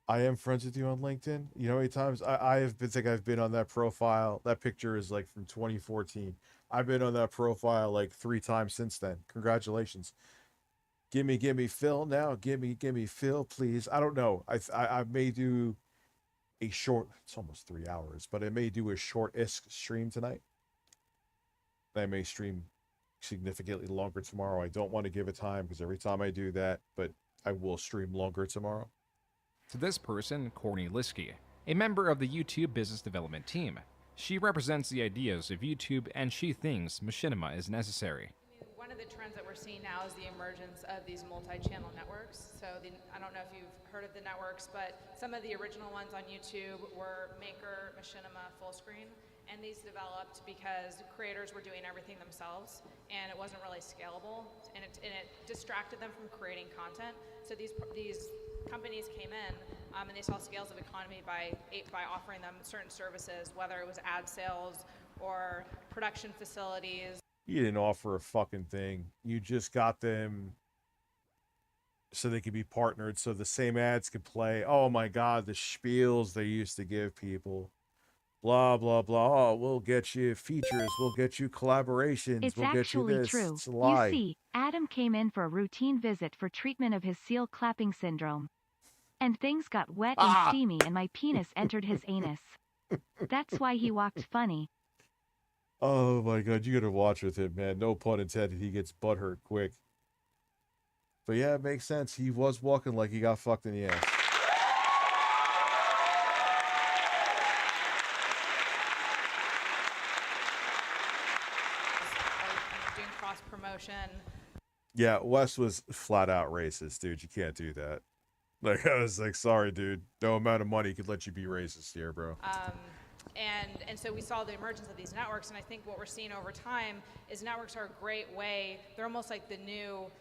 Speaker 2: I am friends with you on LinkedIn. You know how many times I've been on that profile. That picture is like from 2014. I've been on that profile like 3 times since then. Congratulations. Gimme Phil now. Gimme Phil, please. I don't know. I may do a short, it's almost 3 hours, but I may do a short-isk stream tonight. I may stream significantly longer tomorrow. I don't want to give a time because every time I do that, but I will stream longer tomorrow.
Speaker 8: To this person, Courtney Liskey, a member of the YouTube business development team. She represents the ideas of YouTube and she thinks Machinima is necessary.
Speaker 17: One of the trends that we're seeing now is the emergence of these multi-channel networks. So I don't know if you've heard of the networks, but some of the original ones on YouTube were Maker, Machinima, Fullscreen, and these developed because creators were doing everything themselves, and it wasn't really scalable, and it distracted them from creating content. So these companies came in and they saw scales of economy by offering them certain services, whether it was ad sales or production facilities.
Speaker 2: You didn't offer a fucking thing. You just got them so they could be partnered so the same ads could play. Oh my God, the spiels they used to give people. Blah, blah, blah. Oh, we'll get you features. We'll get you collaborations. We'll get you this.
Speaker 3: True.
Speaker 2: It's a lie.
Speaker 3: You see, Adam came in for a routine visit for treatment of his seal clapping syndrome. And things got wet and steamy and my penis entered his anus. That's why he walked funny.
Speaker 2: Oh my God, you gotta watch with him, man. No pun intended. He gets butthurt quick. But yeah, it makes sense. He was walking like he got fucked in the ass.
Speaker 17: Doing cross promotion.
Speaker 2: Yeah, Wes was flat out racist, dude. You can't do that. Like, I was like, sorry, dude. No amount of money could let you be racist here, bro.
Speaker 17: And so we saw the emergence of these networks, and I think what we're seeing over time is networks are a great way. They're almost like the new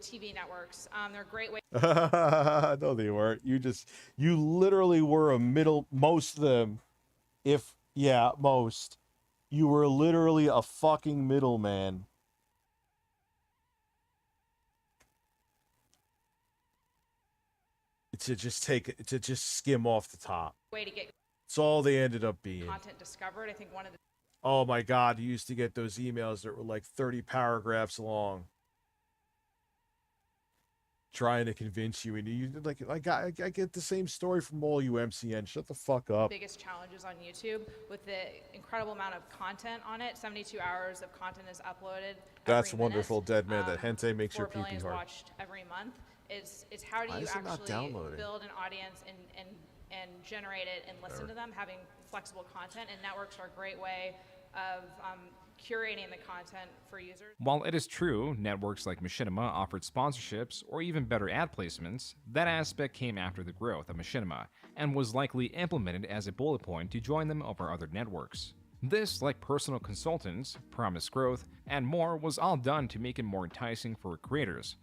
Speaker 17: TV networks. They're a great way.
Speaker 2: No, they weren't. You literally were most of them, most. You were literally a fucking middleman. To just skim off the top.
Speaker 17: Way to get.
Speaker 2: It's all they ended up being.
Speaker 17: Content discovered. I think one of the.
Speaker 2: Oh my God, you used to get those emails that were like 30 paragraphs long. Trying to convince you, and you like, I get the same story from all you MCN. Shut the fuck up.
Speaker 17: Biggest challenges on YouTube with the incredible amount of content on it. 72 hours of content is uploaded.
Speaker 2: That's wonderful, Dead Man. That hentai makes your
Speaker 17: 4 billion
Speaker 2: pee-pee
Speaker 17: is
Speaker 2: hard.
Speaker 17: watched every month. Is how do you actually build an audience and generate it and listen to them, having flexible content, and networks are a great way of curating the content for users.
Speaker 8: While it is true networks like Machinima offered sponsorships or even better ad placements, that aspect came after the growth of Machinima and was likely implemented as a bullet point to join them over other networks. This, like personal consultants, promised growth, and more, was all done to make it more enticing for creators.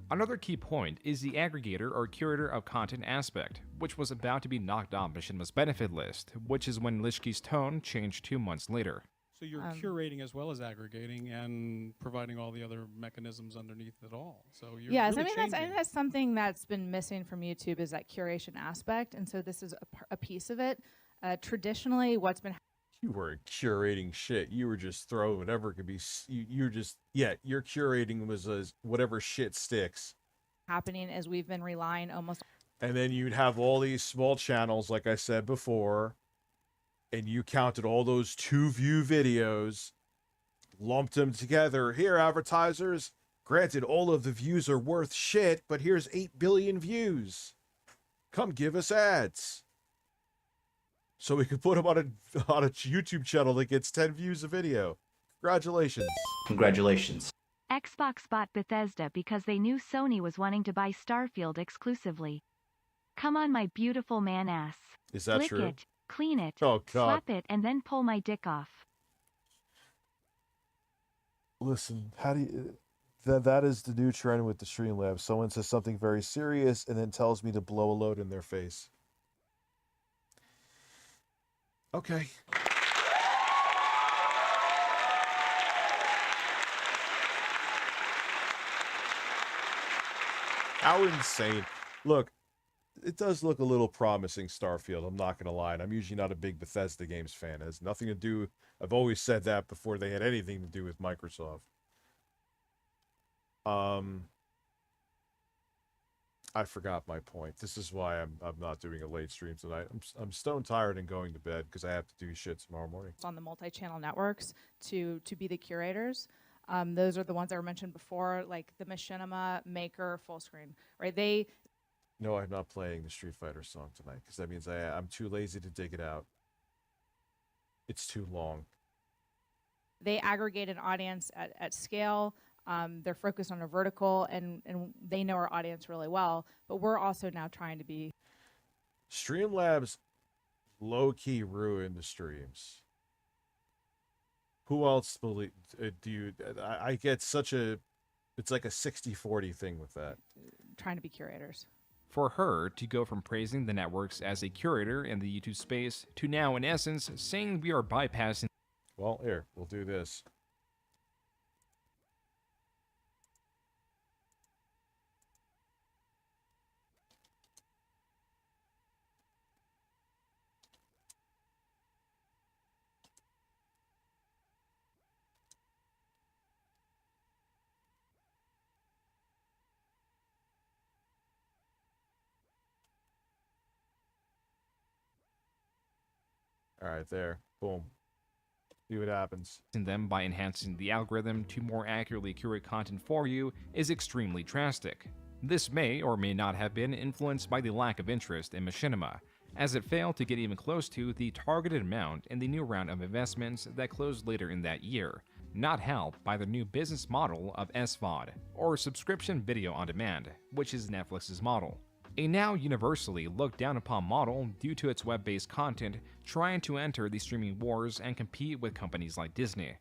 Speaker 8: Another key point is the aggregator or curator of content aspect, which was about to be knocked off Machinima's benefit list, which is when Lichki's tone changed 2 months later.
Speaker 18: So you're curating as well as aggregating and providing all the other mechanisms underneath it all. So you're
Speaker 17: yes,
Speaker 18: really
Speaker 17: I think that's something that's been missing from YouTube is that curation aspect, and so this is a piece of it. Traditionally, what's been
Speaker 2: You weren't curating shit. You were just throwing whatever could be. You're just, yeah, your curating was whatever shit sticks.
Speaker 17: happening is we've been relying almost.
Speaker 2: And then you'd have all these small channels, like I said before, and you counted all those 2-view videos, lumped them together. Here, advertisers, granted, all of the views are worth shit, but here's 8 billion views. Come give us ads. So we could put them on a YouTube channel that gets 10 views a video. Congratulations.
Speaker 4: Congratulations.
Speaker 3: Xbox bought Bethesda because they knew Sony was wanting to buy Starfield exclusively. Come on, my beautiful man ass.
Speaker 2: Is that
Speaker 3: Lick
Speaker 2: true?
Speaker 3: it, clean it,
Speaker 2: Oh, God.
Speaker 3: slap it, and then pull my dick off.
Speaker 2: Listen, how do you... That is the new trend with the Streamlabs. Someone says something very serious and then tells me to blow a load in their face. Okay. How insane. Look, it does look a little promising, Starfield. I'm not going to lie. And I'm usually not a big Bethesda games fan. It has nothing to do... I've always said that before they had anything to do with Microsoft. I forgot my point. This is why I'm not doing a late stream tonight. I'm stone tired and going to bed because I have to do shit tomorrow morning.
Speaker 17: On the multi-channel networks to be the curators. Those are the ones that were mentioned before, like the Machinima, Maker, Full Screen, right?
Speaker 2: No, I'm not playing the Street Fighter song tonight because that means I'm too lazy to dig it out. It's too long.
Speaker 17: They aggregate an audience at scale. They're focused on a vertical, and they know our audience really well. But we're also now trying to be.
Speaker 2: Streamlabs low-key ruined the streams. Who else do you... I get such a... It's like a 60-40 thing with that.
Speaker 17: Trying to be curators.
Speaker 8: For her to go from praising the networks as a curator in the YouTube space to now, in essence, saying we are bypassing...
Speaker 2: Well, here, we'll do this. All right, there. Boom. See what happens.
Speaker 8: Them by enhancing the algorithm to more accurately curate content for you is extremely drastic. This may or may not have been influenced by the lack of interest in Machinima, as it failed to get even close to the targeted amount in the new round of investments that closed later in that year, not helped by the new business model of SVOD, or subscription video on demand, which is Netflix's model. A now universally looked down upon model due to its web-based content trying to enter the streaming wars and compete with companies like Disney.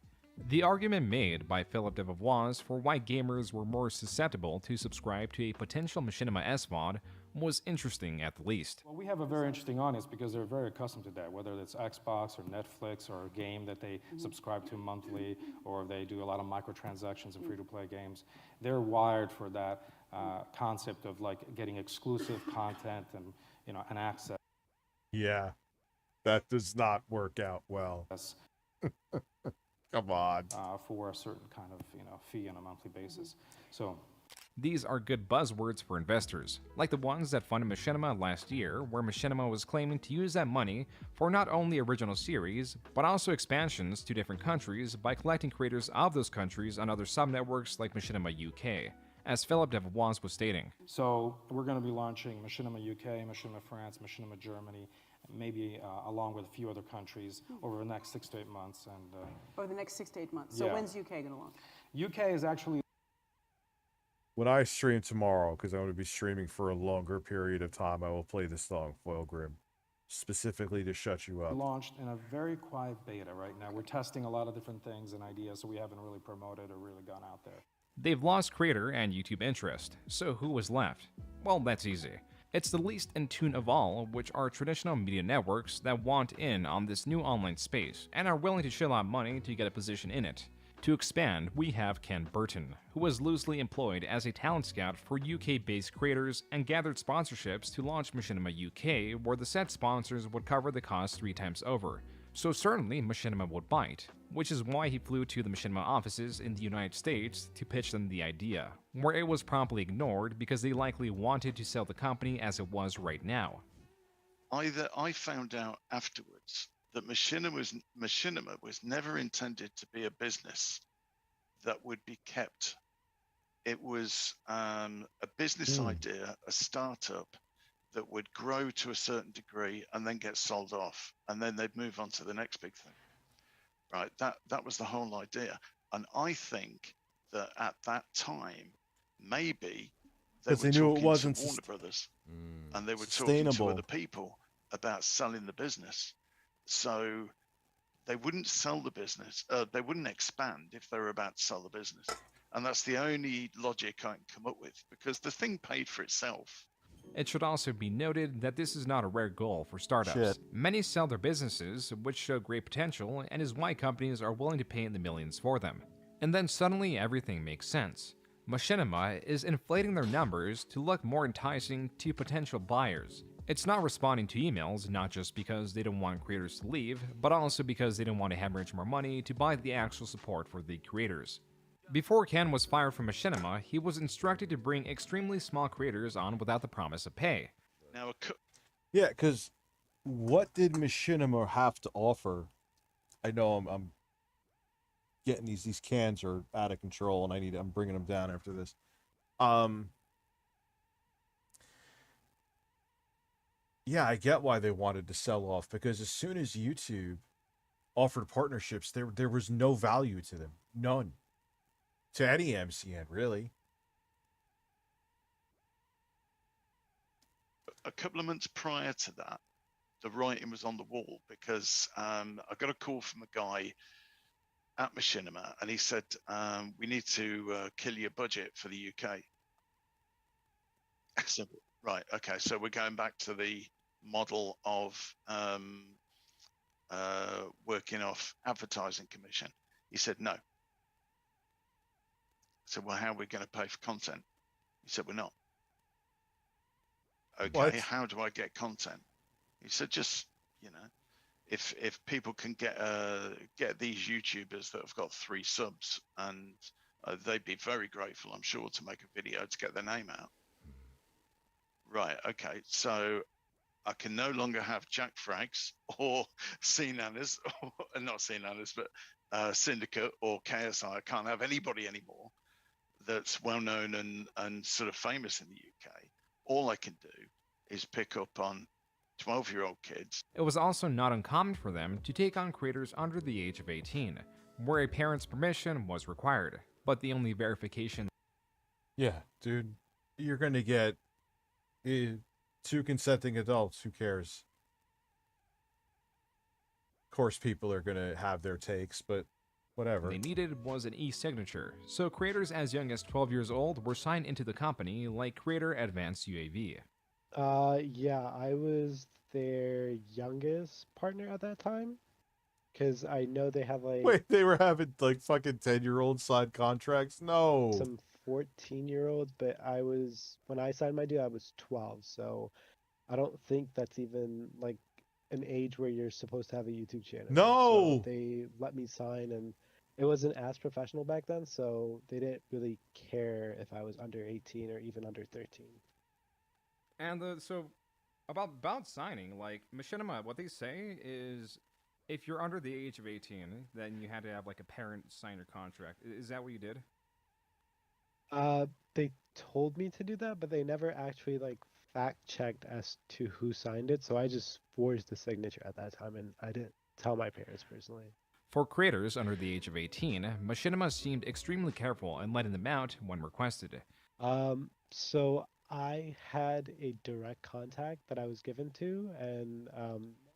Speaker 8: The argument made by Philip Devoise for why gamers were more susceptible to subscribe to a potential Machinima SVOD was interesting at the least.
Speaker 19: Well, we have a very interesting audience because they're very accustomed to that, whether it's Xbox or Netflix or a game that they subscribe to monthly, or they do a lot of microtransactions and free-to-play games. They're wired for that concept of like getting exclusive content and an access.
Speaker 2: Yeah, that does not work out well. Come on.
Speaker 19: For a certain kind of fee on a monthly basis. So
Speaker 8: these are good buzzwords for investors, like the ones that funded Machinima last year, where Machinima was claiming to use that money for not only original series, but also expansions to different countries by collecting creators of those countries on other sub-networks like Machinima UK, as Philip Devoise was stating.
Speaker 19: So we're going to be launching Machinima UK, Machinima France, Machinima Germany, maybe along with a few other countries over the next 6 to 8 months. And
Speaker 20: Over the next 6 to 8 months. So
Speaker 19: yeah.
Speaker 20: when's UK going to launch?
Speaker 19: UK is actually
Speaker 2: When I stream tomorrow, because I'm going to be streaming for a longer period of time, I will play this song, Foil Grim, specifically to shut you up.
Speaker 19: launched in a very quiet beta right now. We're testing a lot of different things and ideas, so we haven't really promoted or really gone out there.
Speaker 8: They've lost creator and YouTube interest, so who was left? Well, that's easy. It's the least in tune of all, which are traditional media networks that want in on this new online space and are willing to shell out money to get a position in it. To expand, we have Ken Burton, who was loosely employed as a talent scout for UK-based creators and gathered sponsorships to launch Machinima UK, where the said sponsors would cover the cost 3 times over. So certainly Machinima would bite, which is why he flew to the Machinima offices in the United States to pitch them the idea, where it was promptly ignored because they likely wanted to sell the company as it was right now.
Speaker 21: I found out afterwards that Machinima was never intended to be a business that would be kept. It was a business idea, a startup that would grow to a certain degree and then get sold off, and then they'd move on to the next big thing. Right? That was the whole idea. And I think that at that time, maybe they were
Speaker 2: knew it
Speaker 21: talking
Speaker 2: wasn't
Speaker 21: to Warner Brothers, and they were talking to
Speaker 2: sustainable.
Speaker 21: other people about selling the business. So they wouldn't sell the business. They wouldn't expand if they were about to sell the business. And that's the only logic I can come up with, because the thing paid for itself.
Speaker 8: It should also be noted that this is not a rare goal for startups.
Speaker 2: Shit.
Speaker 8: Many sell their businesses, which show great potential, and is why companies are willing to pay in the millions for them. And then suddenly everything makes sense. Machinima is inflating their numbers to look more enticing to potential buyers. It's not responding to emails, not just because they don't want creators to leave, but also because they don't want to hemorrhage more money to buy the actual support for the creators. Before Ken was fired from Machinima, he was instructed to bring extremely small creators on without the promise of pay.
Speaker 21: Now,
Speaker 2: Yeah, because what did Machinima have to offer? I know I'm getting these cans are out of control, and I'm bringing them down after this. Yeah, I get why they wanted to sell off, because as soon as YouTube offered partnerships, there was no value to them, none, to any MCN really.
Speaker 21: A couple of months prior to that, the writing was on the wall, because I got a call from a guy at Machinima, and he said, we need to kill your budget for the UK. I said, right, okay, so we're going back to the model of working off advertising commission. He said, no. I said, well, how are we going to pay for content? He said, we're not. Okay,
Speaker 2: What?
Speaker 21: how do I get content? He said, just, if people can get these YouTubers that have got 3 subs, and they'd be very grateful, I'm sure, to make a video to get their name out. Right, okay, so I can no longer have Jack Frags or C-Nanners, or not C-Nanners, but Syndicate or KSI. I can't have anybody anymore that's well known and sort of famous in the UK. All I can do is pick up on 12-year-old kids.
Speaker 8: It was also not uncommon for them to take on creators under the age of 18, where a parent's permission was required, but the only verification...
Speaker 2: Yeah, dude, you're gonna get 2 consenting adults. Who cares? Of course, people are gonna have their takes, but whatever.
Speaker 8: They needed was an e-signature, so creators as young as 12 years old were signed into the company, like creator Advanced UAV.
Speaker 22: Yeah, I was their youngest partner at that time, because I know they have like...
Speaker 2: Wait, they were having like fucking 10-year-old sign contracts? No.
Speaker 22: Some 14-year-olds, but when I signed my deal, I was 12, so I don't think that's even like an age where you're supposed to have a YouTube channel.
Speaker 2: No!
Speaker 22: So they let me sign, and it wasn't as professional back then, so they didn't really care if I was under 18 or even under 13.
Speaker 8: And so, about signing, like, Machinima, what they say is, if you're under the age of 18, then you had to have, like, a parent sign your contract. Is that what you did?
Speaker 22: They told me to do that, but they never actually, like, fact checked as to who signed it, so I just forged the signature at that time, and I didn't tell my parents personally.
Speaker 8: For creators under the age of 18, Machinima seemed extremely careful in letting them out when requested.
Speaker 22: So I had a direct contact that I was given to, and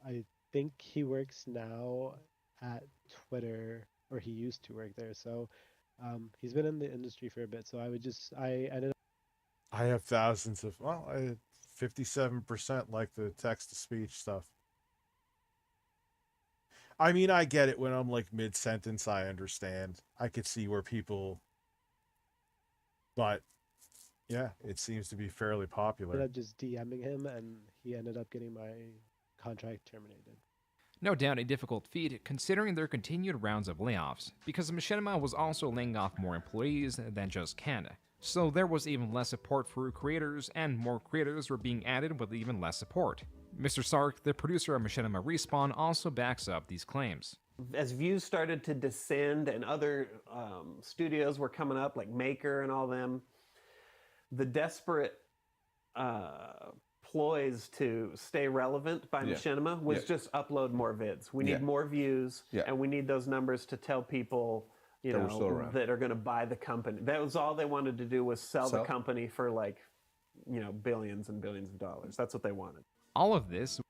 Speaker 22: I think he works now at Twitter, or he used to work there. So he's been in the industry for a bit. So I ended up.
Speaker 2: I have thousands of, 57% like the text to speech stuff. I mean, I get it when I'm like mid sentence, I understand. I could see where people, but yeah, it seems to be fairly popular.
Speaker 22: Ended up just DMing him, and he ended up getting my contract terminated.
Speaker 8: No doubt a difficult feat considering their continued rounds of layoffs, because Machinima was also laying off more employees than just Ken. So there was even less support for creators, and more creators were being added with even less support. Mr. Sark, the producer of Machinima Respawn, also backs up these claims.
Speaker 1: As views started to descend and other studios were coming up, like Maker and all them, the desperate ploys to stay relevant by Machinima was just upload more vids. We need more views, and we need those numbers to tell people, you know, that are going to buy the company. That was all they wanted to do, was sell the company for like, you know, billions and billions of dollars. That's what they wanted.
Speaker 8: All of this,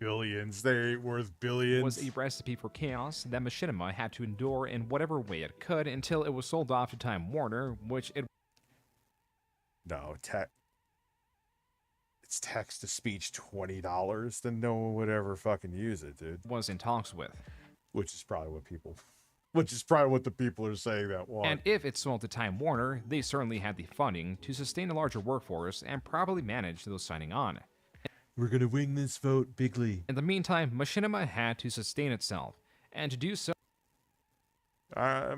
Speaker 2: billions, they ain't worth billions,
Speaker 8: was a recipe for chaos that Machinima had to endure in whatever way it could until it was sold off to Time Warner, which it...
Speaker 2: No, it's text to speech $20, then no one would ever fucking use it, dude.
Speaker 8: Was in talks with.
Speaker 2: Which is probably what the people are saying that want.
Speaker 8: And if it sold to Time Warner, they certainly had the funding to sustain a larger workforce and probably manage those signing on.
Speaker 2: We're gonna wing this vote bigly.
Speaker 8: In the meantime, Machinima had to sustain itself, and to do so...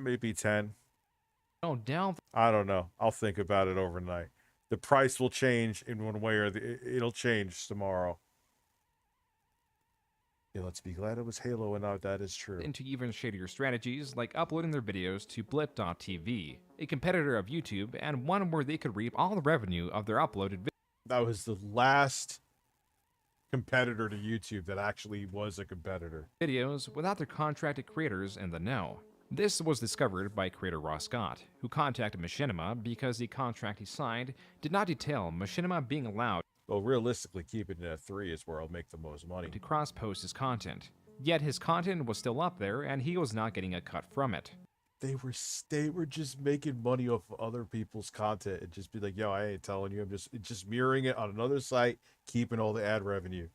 Speaker 2: Maybe 10.
Speaker 8: No doubt.
Speaker 2: I don't know. I'll think about it overnight. The price will change in one way or it'll change tomorrow. Yeah, let's be glad it was Halo and now that is true.
Speaker 8: Into even shadier strategies, like uploading their videos to Blip.tv, a competitor of YouTube, and one where they could reap all the revenue of their uploaded videos.
Speaker 2: That was the last competitor to YouTube that actually was a competitor.
Speaker 8: Videos without their contracted creators in the know. This was discovered by creator Ross Scott, who contacted Machinima because the contract he signed did not detail Machinima being allowed,
Speaker 2: well, realistically, keeping it at 3 is where I'll make the most money,
Speaker 8: to cross-post his content. Yet his content was still up there, and he was not getting a cut from it.
Speaker 2: They were just making money off of other people's content and just be like, yo, I ain't telling you, I'm just mirroring it on another site, keeping all the ad revenue.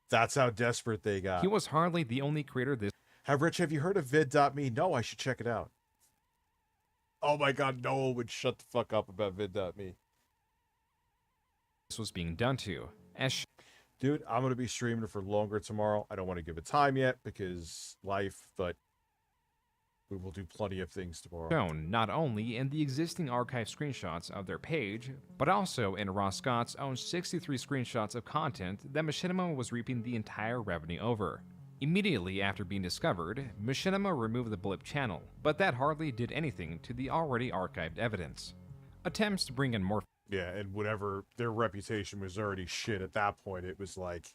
Speaker 2: That's how desperate they got.
Speaker 8: He was hardly the only creator this...
Speaker 2: Rich, have you heard of vid.me? No, I should check it out. Oh my god, no one would shut the fuck up about vid.me.
Speaker 8: This was being done to.
Speaker 2: Dude, I'm going to be streaming for longer tomorrow. I don't want to give it time yet because life, but we will do plenty of things tomorrow.
Speaker 8: Shown not only in the existing archive screenshots of their page, but also in Ross Scott's own 63 screenshots of content that Machinima was reaping the entire revenue over. Immediately after being discovered, Machinima removed the Blip channel, but that hardly did anything to the already archived evidence. Attempts to bring in more...
Speaker 2: Yeah, and whatever, their reputation was already shit at that point. It was like,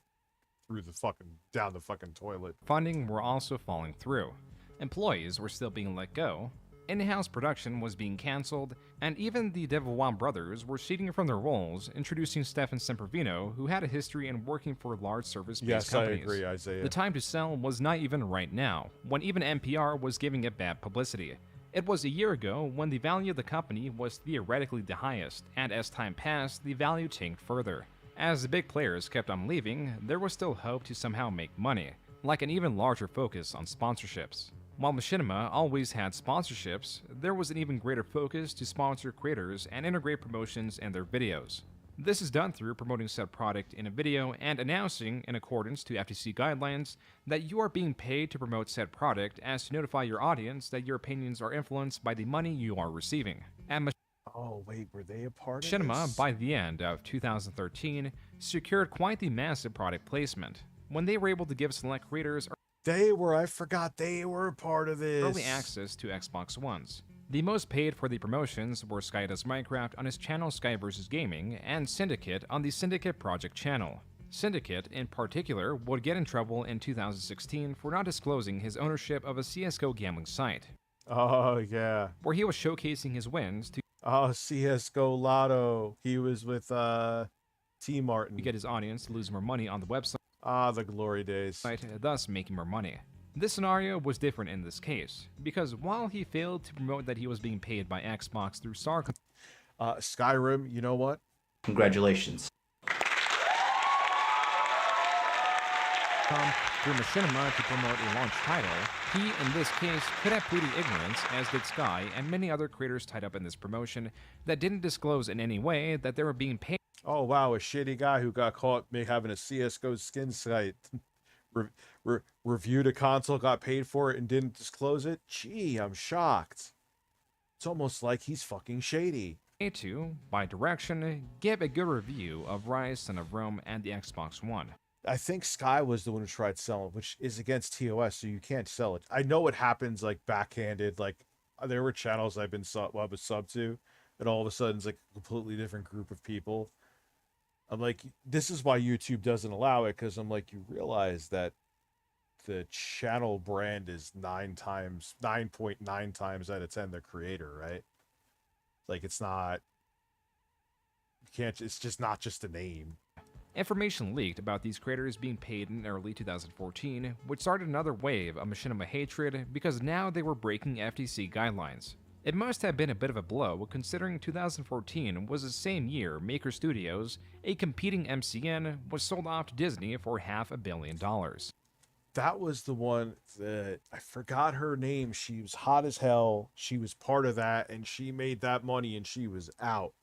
Speaker 2: down the fucking toilet.
Speaker 8: Funding were also falling through. Employees were still being let go, in-house production was being cancelled, and even the Devilwan brothers were cheating from their roles, introducing Stefan Sempervino, who had a history in working for large service-based companies.
Speaker 2: Yes, I agree, Isaiah.
Speaker 8: The time to sell was not even right now, when even NPR was giving it bad publicity. It was a year ago when the value of the company was theoretically the highest, and as time passed, the value tanked further. As the big players kept on leaving, there was still hope to somehow make money, like an even larger focus on sponsorships. While Machinima always had sponsorships, there was an even greater focus to sponsor creators and integrate promotions in their videos. This is done through promoting said product in a video and announcing, in accordance to FTC guidelines, that you are being paid to promote said product as to notify your audience that your opinions are influenced by the money you are receiving. And
Speaker 2: oh wait, were they a part of
Speaker 8: Machinima,
Speaker 2: this?
Speaker 8: by the end of 2013, secured quite the massive product placement, when they were able to give select creators
Speaker 2: I forgot they were a part of this.
Speaker 8: early access to Xbox Ones. The most paid for the promotions were Sky Does Minecraft on his channel Sky vs. Gaming and Syndicate on the Syndicate Project channel. Syndicate, in particular, would get in trouble in 2016 for not disclosing his ownership of a CSGO gambling site.
Speaker 2: Oh, yeah.
Speaker 8: Where he was showcasing his wins to
Speaker 2: CSGO Lotto. He was with T. Martin.
Speaker 8: To get his audience to lose more money on the website.
Speaker 2: The glory days.
Speaker 8: Thus making more money. This scenario was different in this case, because while he failed to promote that he was being paid by Xbox through StarCom,
Speaker 2: Skyrim, you know what?
Speaker 4: Congratulations.
Speaker 8: Through Machinima to promote a launch title, he, in this case, could have pleaded ignorance, as did Sky and many other creators tied up in this promotion that didn't disclose in any way that they were being paid.
Speaker 2: Oh, wow, a shitty guy who got caught having a CSGO skin site. Reviewed a console, got paid for it, and didn't disclose it? Gee, I'm shocked. It's almost like he's fucking shady.
Speaker 8: To, by direction, give a good review of Rise, Son of Rome, and the Xbox One.
Speaker 2: I think Sky was the one who tried selling, which is against TOS, so you can't sell it. I know it happens like backhanded. Like there were channels I was sub to, and all of a sudden it's like a completely different group of people. I'm like, this is why YouTube doesn't allow it, because I'm like, you realize that the channel brand is 9.9 times out of 10 the creator, right? Like it's not. You can't. It's just not just a name.
Speaker 8: Information leaked about these creators being paid in early 2014, which started another wave of Machinima hatred because now they were breaking FTC guidelines. It must have been a bit of a blow considering 2014 was the same year Maker Studios, a competing MCN, was sold off to Disney for $500 million.
Speaker 2: That was the one that I forgot her name. She was hot as hell. She was part of that and she made that money and she was out.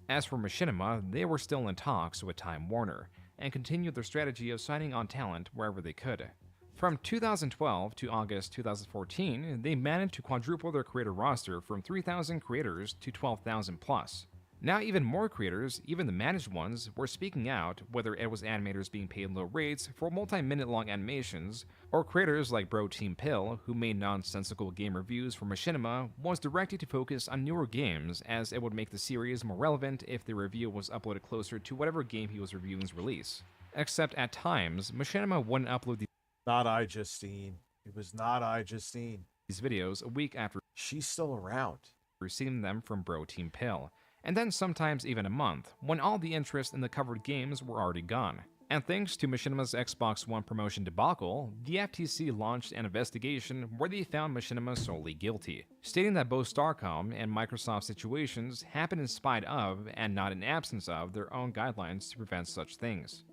Speaker 8: As for Machinima, they were still in talks with Time Warner, and continued their strategy of signing on talent wherever they could. From 2012 to August 2014, they managed to quadruple their creator roster from 3,000 creators to 12,000 plus. Now even more creators, even the managed ones, were speaking out, whether it was animators being paid low rates for multi-minute long animations, or creators like Bro Team Pill, who made nonsensical game reviews for Machinima, was directed to focus on newer games, as it would make the series more relevant if the review was uploaded closer to whatever game he was reviewing's release. Except at times, Machinima wouldn't upload
Speaker 2: Not I Justine. It was not I Justine.
Speaker 8: These videos a week after
Speaker 2: she's still around,
Speaker 8: receiving them from Bro Team Pill. And then sometimes even a month, when all the interest in the covered games were already gone. And thanks to Machinima's Xbox One promotion debacle, the FTC launched an investigation where they found Machinima solely guilty, stating that both Starcom and Microsoft situations happened in spite of, and not in absence of, their own guidelines to prevent such things.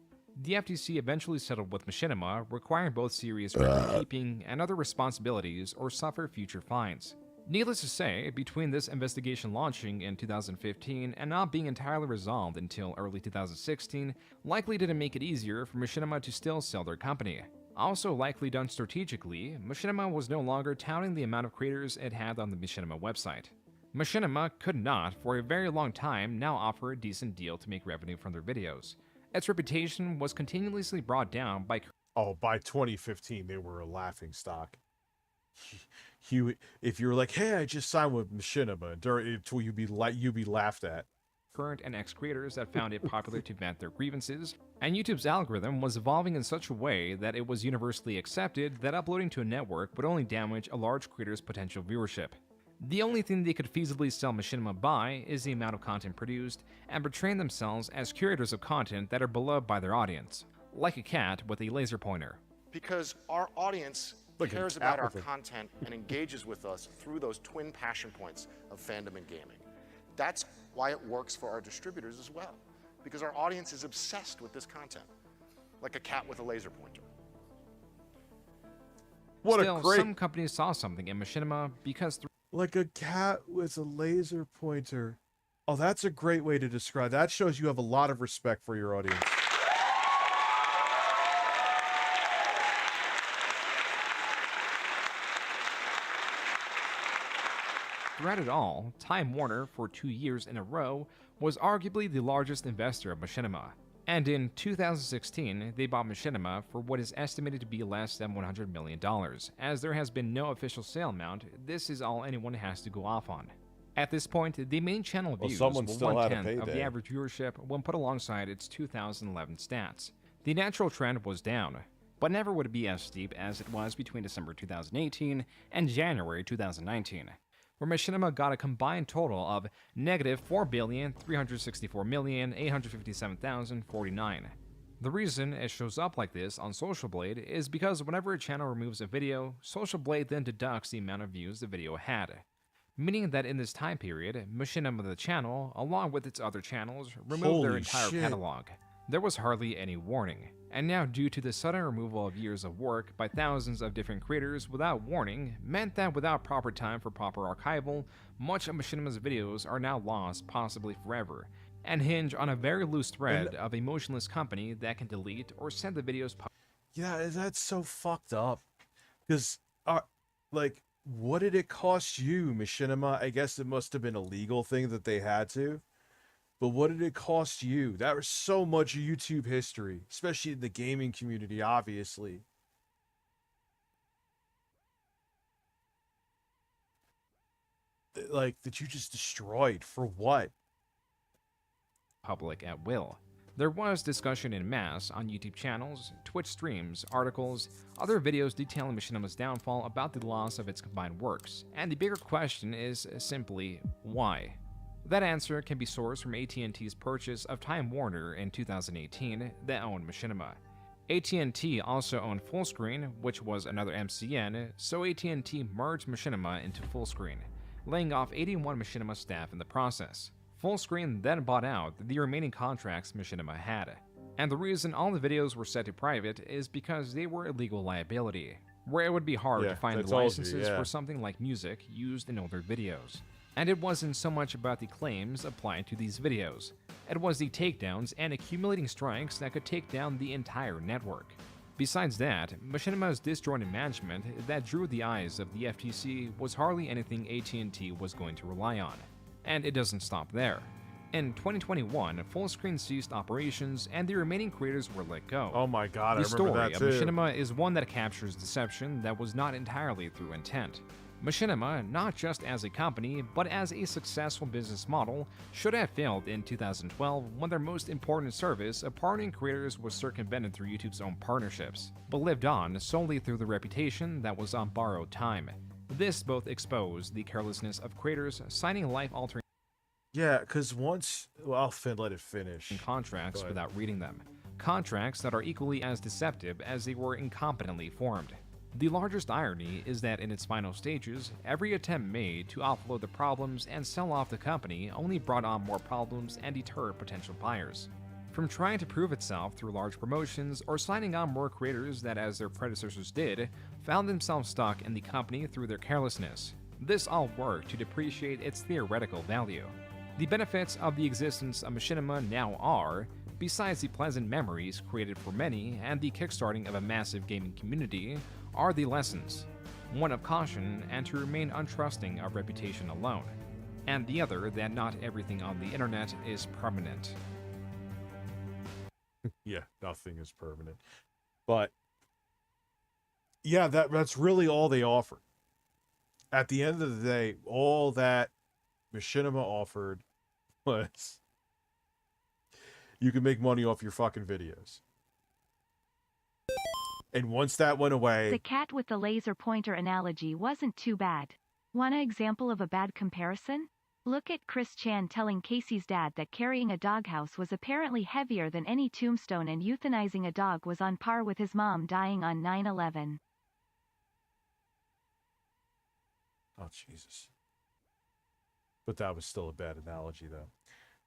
Speaker 8: The FTC eventually settled with Machinima, requiring both serious record-keeping and other responsibilities or suffer future fines. Needless to say, between this investigation launching in 2015 and not being entirely resolved until early 2016, likely didn't make it easier for Machinima to still sell their company. Also likely done strategically, Machinima was no longer touting the amount of creators it had on the Machinima website. Machinima could not, for a very long time, now offer a decent deal to make revenue from their videos. Its reputation was continuously brought down by...
Speaker 2: by 2015, they were a laughingstock. If you were like, hey, I just signed with Machinima, you'd be laughed at.
Speaker 8: Current and ex-creators that found it popular to vent their grievances, and YouTube's algorithm was evolving in such a way that it was universally accepted that uploading to a network would only damage a large creator's potential viewership. The only thing they could feasibly sell Machinima by is the amount of content produced, and portraying themselves as curators of content that are beloved by their audience, like a cat with a laser pointer.
Speaker 5: Because our audience cares about our content and engages with us through those twin passion points of fandom and gaming. That's why it works for our distributors as well, because our audience is obsessed with this content, like a cat with a laser pointer.
Speaker 8: Some companies saw something in Machinima because...
Speaker 2: Like a cat with a laser pointer. Oh, that's a great way to describe. That shows you have a lot of respect for your audience.
Speaker 8: Throughout it all, Time Warner, for 2 years in a row, was arguably the largest investor of Machinima. And in 2016, they bought Machinima for what is estimated to be less than $100 million. As there has been no official sale amount, this is all anyone has to go off on. At this point, the main channel views were 1/10 of the average viewership when put alongside its 2011 stats. The natural trend was down, but never would it be as steep as it was between December 2018 and January 2019, where Machinima got a combined total of negative 4,364,857,049. The reason it shows up like this on Social Blade is because whenever a channel removes a video, Social Blade then deducts the amount of views the video had. Meaning that in this time period, Machinima the channel, along with its other channels, removed their entire catalog. There was hardly any warning, and now due to the sudden removal of years of work by thousands of different creators without warning, meant that without proper time for proper archival, much of Machinima's videos are now lost, possibly forever, and hinge on a very loose thread of a motionless company that can delete or send the videos.
Speaker 2: Yeah, that's so fucked up. Because, like, what did it cost you, Machinima? I guess it must have been a legal thing that they had to. But what did it cost you? That was so much YouTube history, especially in the gaming community, obviously. Like, that you just destroyed. For what?
Speaker 8: Public at will. There was discussion in mass on YouTube channels, Twitch streams, articles, other videos detailing Machinima's downfall about the loss of its combined works, and the bigger question is simply, why? That answer can be sourced from AT&T's purchase of Time Warner in 2018 that owned Machinima. AT&T also owned Fullscreen, which was another MCN, so AT&T merged Machinima into Fullscreen, laying off 81 Machinima staff in the process. Fullscreen then bought out the remaining contracts Machinima had. And the reason all the videos were set to private is because they were illegal liability, where it would be hard to find the licenses for something like music used in older videos. And it wasn't so much about the claims applied to these videos. It was the takedowns and accumulating strikes that could take down the entire network. Besides that, Machinima's disjointed management that drew the eyes of the FTC was hardly anything AT&T was going to rely on. And it doesn't stop there. In 2021, Fullscreen ceased operations and the remaining creators were let go.
Speaker 2: Oh my god, I remember that too.
Speaker 8: The story of Machinima is one that captures deception that was not entirely through intent. Machinima, not just as a company, but as a successful business model, should have failed in 2012 when their most important service of partnering creators was circumvented through YouTube's own partnerships, but lived on solely through the reputation that was on borrowed time. This both exposed the carelessness of creators signing life-altering
Speaker 2: because once... Well, I'll let it finish.
Speaker 8: Contracts without reading them. Contracts that are equally as deceptive as they were incompetently formed. The largest irony is that in its final stages, every attempt made to offload the problems and sell off the company only brought on more problems and deterred potential buyers. From trying to prove itself through large promotions or signing on more creators that, as their predecessors did, found themselves stuck in the company through their carelessness. This all worked to depreciate its theoretical value. The benefits of the existence of Machinima now are, besides the pleasant memories created for many and the kickstarting of a massive gaming community, are the lessons. One of caution and to remain untrusting of reputation alone, and the other that not everything on the internet is permanent.
Speaker 2: Yeah, nothing is permanent. But yeah, that's really all they offered. At the end of the day, all that Machinima offered was you can make money off your fucking videos. And once that went away...
Speaker 3: The cat with the laser pointer analogy wasn't too bad. Want an example of a bad comparison? Look at Chris Chan telling Casey's dad that carrying a doghouse was apparently heavier than any tombstone and euthanizing a dog was on par with his mom dying on 9/11.
Speaker 2: Oh, Jesus. But that was still a bad analogy, though.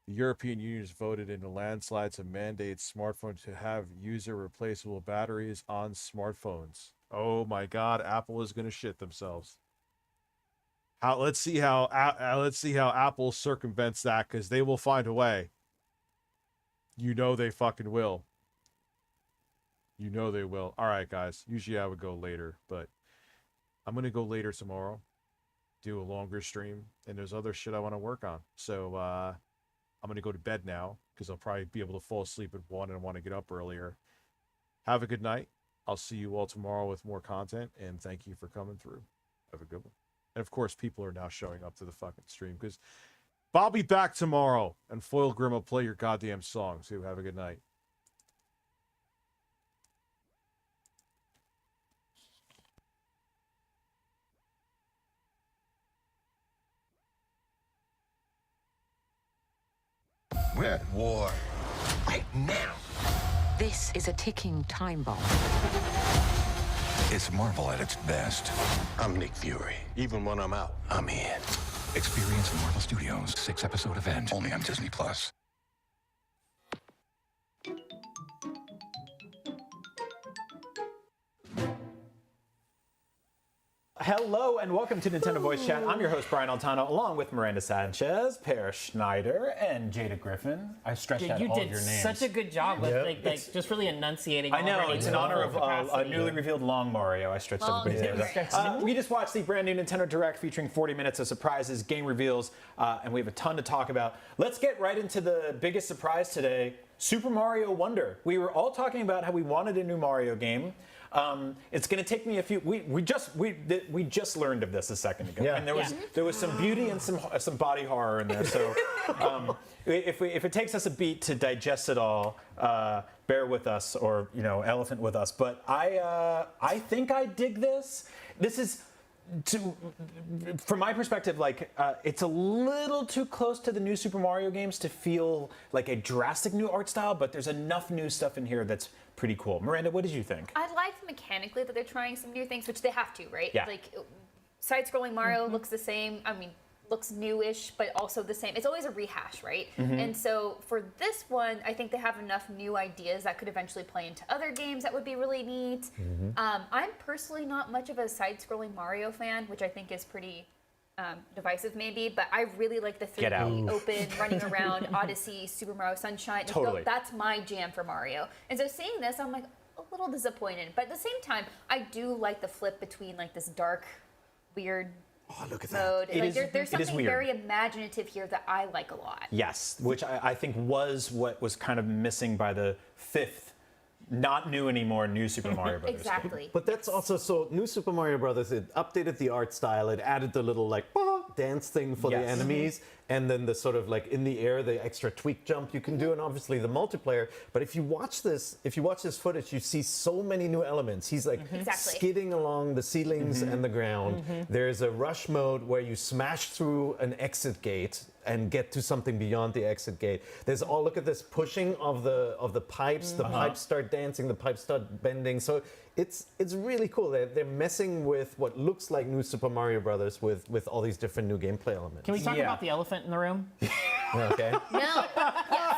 Speaker 2: The European Union has voted in a landslide to mandate smartphones to have user-replaceable batteries on smartphones. Oh my God, Apple is going to shit themselves. Let's see how Apple circumvents that, because they will find a way. You know they fucking will. You know they will. All right, guys. Usually I would go later, but I'm going to go later tomorrow. Do a longer stream, and there's other shit I want to work on. So, I'm going to go to bed now because I'll probably be able to fall asleep at 1 and I want to get up earlier. Have a good night. I'll see you all tomorrow with more content, and thank you for coming through. Have a good one. And, of course, people are now showing up to the fucking stream because I'll be back tomorrow, and Foil Grim will play your goddamn song. So have a good night.
Speaker 6: We're at war right now.
Speaker 9: This is a ticking time bomb.
Speaker 6: It's Marvel at its best. I'm Nick Fury. Even when I'm out, I'm in. Experience Marvel Studios' 6-episode event only on Disney+.
Speaker 23: Hello and welcome to Nintendo Voice Chat. I'm your host, Brian Altano, along with Miranda Sanchez, Pear Schneider, and Jada Griffin. I stretched out all of your names.
Speaker 24: You did such a good job with like just really enunciating.
Speaker 23: I know, it's in honor of a newly revealed Long Mario. I stretched everybody's names. We just watched the brand new Nintendo Direct featuring 40 minutes of surprises, game reveals, and we have a ton to talk about. Let's get right into the biggest surprise today, Super Mario Wonder. We were all talking about how we wanted a new Mario game. It's going to take me a few. We just learned of this a second ago, and there was some beauty and some body horror in there. So if it takes us a beat to digest it all, bear with us, or elephant with us. But I think I dig this. This is. From my perspective, it's a little too close to the new Super Mario games to feel like a drastic new art style, but there's enough new stuff in here that's pretty cool. Miranda, what did you think?
Speaker 25: I liked mechanically that they're trying some new things, which they have to, right?
Speaker 23: Yeah.
Speaker 25: Like, side-scrolling Mario looks the same. I mean, looks newish, but also the same. It's always a rehash, right? And so for this one, I think they have enough new ideas that could eventually play into other games that would be really neat. I'm personally not much of a side-scrolling Mario fan, which I think is pretty divisive maybe, but I really like the 3D open, running around, Odyssey, Super Mario Sunshine.
Speaker 23: Totally.
Speaker 25: That's my jam for Mario. And so seeing this, I'm like a little disappointed. But at the same time, I do like the flip between like this dark, weird
Speaker 23: look at
Speaker 25: mode.
Speaker 23: That.
Speaker 25: There's something very imaginative here that I like a lot.
Speaker 23: Yes, which I think was what was kind of missing by the fifth, not new anymore, new Super Mario Brothers.
Speaker 25: Exactly.
Speaker 26: But that's also, so new Super Mario Brothers, it updated the art style, it added the little dance thing for the enemies, and then the sort of in the air, the extra tweak jump you can do, and obviously the multiplayer. But if you watch this footage, you see so many new elements. He's skidding along the ceilings and the ground. There's a rush mode where you smash through an exit gate and get to something beyond the exit gate. There's look at this pushing of the pipes. The pipes start dancing, the pipes start bending. So it's really cool. They're messing with what looks like new Super Mario Brothers with all these different new gameplay elements.
Speaker 24: Can we talk about the elephant in the room?
Speaker 26: Okay.
Speaker 25: No. Yes.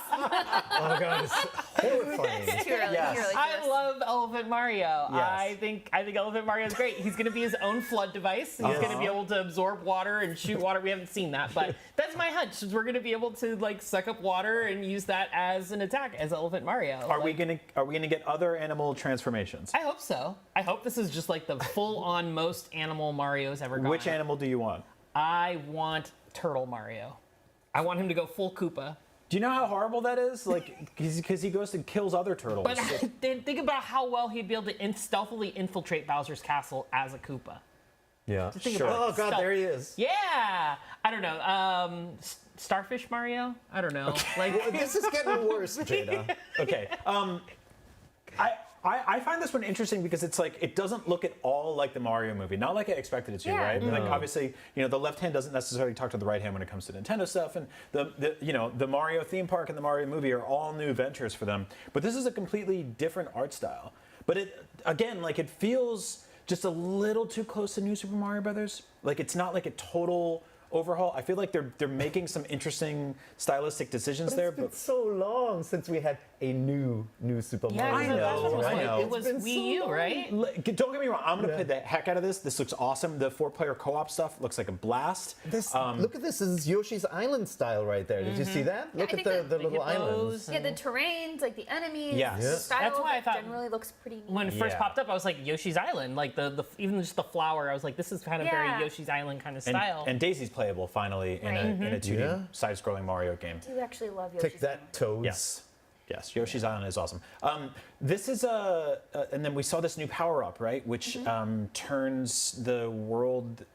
Speaker 26: Oh god, it's horrifying.
Speaker 25: It's too early.
Speaker 24: I love Elephant Mario.
Speaker 26: Yes.
Speaker 24: I think Elephant Mario is great. He's going to be his own flood device. He's going to be able to absorb water and shoot water. We haven't seen that, but that's my hunch. Is we're going to be able to suck up water and use that as an attack as Elephant Mario.
Speaker 23: Are we going to get other animal transformations?
Speaker 24: I hope so. I hope this is just the full-on most animal Mario's ever gotten.
Speaker 23: Which animal do you want?
Speaker 24: I want Turtle Mario. I want him to go full Koopa.
Speaker 23: Do you know how horrible that is? Because he goes and kills other turtles.
Speaker 24: But then think about how well he'd be able to stealthily infiltrate Bowser's castle as a Koopa.
Speaker 26: Yeah,
Speaker 24: sure.
Speaker 26: Oh god, there he is.
Speaker 24: Yeah, I don't know. Starfish Mario? I don't know.
Speaker 26: Well, this is getting worse, Jada.
Speaker 23: Okay. I find this one interesting because it's it doesn't look at all like the Mario movie, not like I expected it to, right? No. Obviously, the left hand doesn't necessarily talk to the right hand when it comes to Nintendo stuff, and the Mario theme park and the Mario movie are all new ventures for them. But this is a completely different art style. But it feels just a little too close to New Super Mario Brothers. It's not like a total overhaul. I feel like they're making some interesting stylistic decisions there.
Speaker 26: But it's been so long since we had a new Super Mario.
Speaker 23: I know.
Speaker 24: It was Wii U, right?
Speaker 23: Don't get me wrong. I'm gonna play the heck out of this. This looks awesome. The 4-player co-op stuff looks like a blast.
Speaker 26: Look at this. This is Yoshi's Island style right there. Did you see that? Look at the little islands.
Speaker 25: Yeah, the terrains, the enemies.
Speaker 23: Yes.
Speaker 25: The style
Speaker 24: That's why I thought
Speaker 25: generally looks pretty neat.
Speaker 24: When it first popped up, I was like, Yoshi's Island. The even just the flower, I was like, this is kind of very Yoshi's Island kind of style.
Speaker 23: And Daisy's playing playable finally in a 2D side-scrolling Mario game.
Speaker 25: I do actually love Yoshi's
Speaker 26: Take that, Toads.
Speaker 23: Yes, Yoshi's Island is awesome. This is and then we saw this new power-up, right? Which turns the world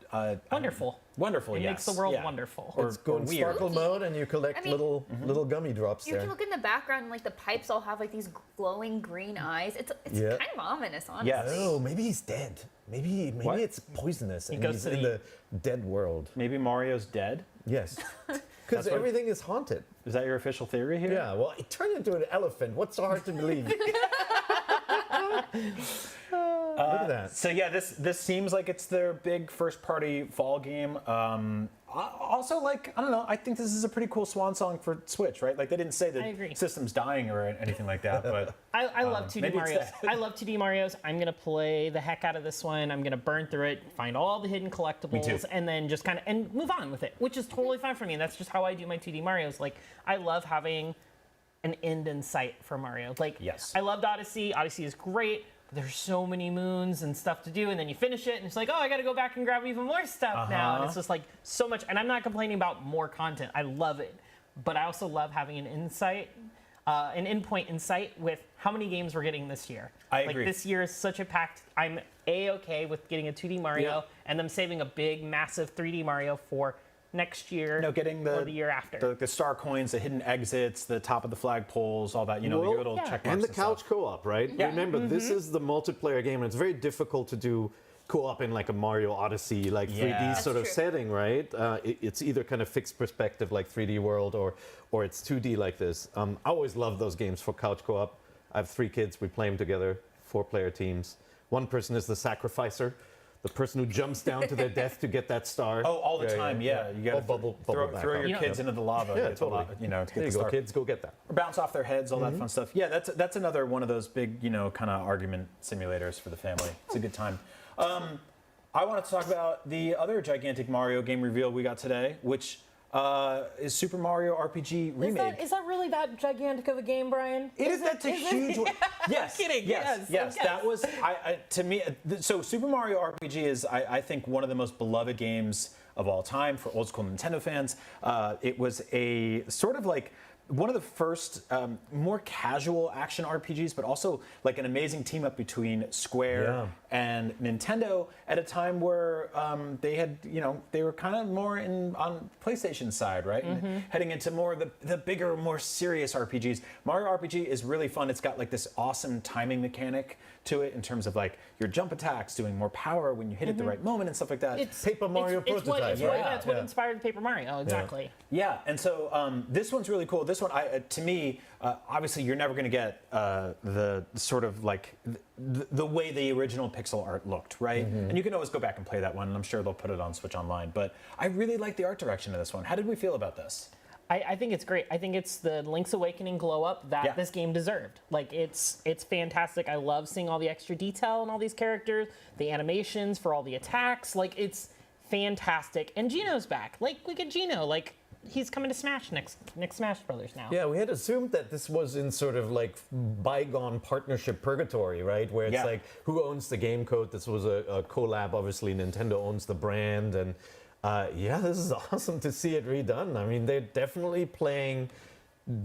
Speaker 24: wonderful.
Speaker 23: Wonderful,
Speaker 24: it
Speaker 23: yes.
Speaker 24: makes the world
Speaker 23: yeah.
Speaker 24: wonderful.
Speaker 26: It's going sparkle mode, and you collect little gummy drops
Speaker 25: You
Speaker 26: there.
Speaker 25: can look in the background, and like the pipes all have like these glowing green eyes. It's kind of ominous, honestly.
Speaker 26: Yes. Oh, maybe he's dead. Maybe it's poisonous, and he's in the dead world.
Speaker 23: Maybe Mario's dead?
Speaker 26: Yes. Because everything is haunted.
Speaker 23: Is that your official theory here?
Speaker 26: Yeah, well, it turned into an elephant. What's so hard to believe? Look at that.
Speaker 23: So yeah, this seems like it's their big first-party fall game. Also, like, I don't know, I think this is a pretty cool swan song for Switch, right? Like, they didn't say the system's dying or anything like that, but...
Speaker 24: I love 2D Marios. I love 2D Marios. I'm going to play the heck out of this one. I'm going to burn through it, find all the hidden collectibles, and then just kind of, and move on with it, which is totally fine for me. And that's just how I do my 2D Marios. Like, I love having an end in sight for Mario. Like, I loved Odyssey. Odyssey is great. There's so many moons and stuff to do, and then you finish it, and it's like, oh, I got to go back and grab even more stuff now. And it's just like so much. And I'm not complaining about more content. I love it, but I also love having an endpoint insight with how many games we're getting this year.
Speaker 23: I agree.
Speaker 24: Like this year is such a packed. I'm A-okay with getting a 2D Mario and them saving a big, massive 3D Mario for next year or the year after.
Speaker 23: The star coins, the hidden exits, the top of the flagpoles, all that, the little check marks
Speaker 26: and the couch co-op, right?
Speaker 23: Yeah.
Speaker 26: Remember, this is the multiplayer game, and it's very difficult to do co-op in like a Mario Odyssey, like 3D sort of setting, right? It's either kind of fixed perspective like 3D World, or it's 2D like this. I always love those games for couch co-op. I have 3 kids, we play them together, 4-player teams. One person is the sacrificer, the person who jumps down to their death to get that star.
Speaker 23: Oh, all the time, You got to throw your kids into the lava.
Speaker 26: Yeah, totally.
Speaker 23: To get
Speaker 26: there you
Speaker 23: the
Speaker 26: go,
Speaker 23: star.
Speaker 26: kids, go get that.
Speaker 23: Or bounce off their heads, all that fun stuff. Yeah, that's another one of those big, kind of argument simulators for the family. It's a good time. I want to talk about the other gigantic Mario game reveal we got today, which is Super Mario RPG Remake.
Speaker 24: Is that really that gigantic of a game, Brian?
Speaker 23: That's a huge one. Yes,
Speaker 24: kidding.
Speaker 23: Yes. That was to me. So Super Mario RPG is, I think, one of the most beloved games of all time for old school Nintendo fans. It was a sort of like one of the first more casual action RPGs, but also like an amazing team up between Square and Nintendo at a time where they had, they were kind of more on PlayStation side, right? And heading into more of the bigger, more serious RPGs. Mario RPG is really fun. It's got like this awesome timing mechanic to it in terms of like your jump attacks doing more power when you hit at the right moment and stuff like that.
Speaker 24: It's
Speaker 26: Paper Mario prototype.
Speaker 24: It's what inspired Paper Mario, exactly.
Speaker 23: Yeah, and so this one's really cool. This one, to me, obviously you're never going to get the sort of like the way the original pixel art looked, right? And you can always go back and play that one, and I'm sure they'll put it on Switch Online. But I really like the art direction of this one. How did we feel about this?
Speaker 24: I think it's great. I think it's the Link's Awakening glow up that this game deserved. Like it's fantastic. I love seeing all the extra detail in all these characters, the animations for all the attacks. Like it's fantastic. And Gino's back. Like we get Gino. Like he's coming to Smash next Smash Brothers now.
Speaker 26: Yeah, we had assumed that this was in sort of like bygone partnership purgatory, right? Where it's like, who owns the game code? This was a collab. Obviously, Nintendo owns the brand, and this is awesome to see it redone. I mean, they're definitely playing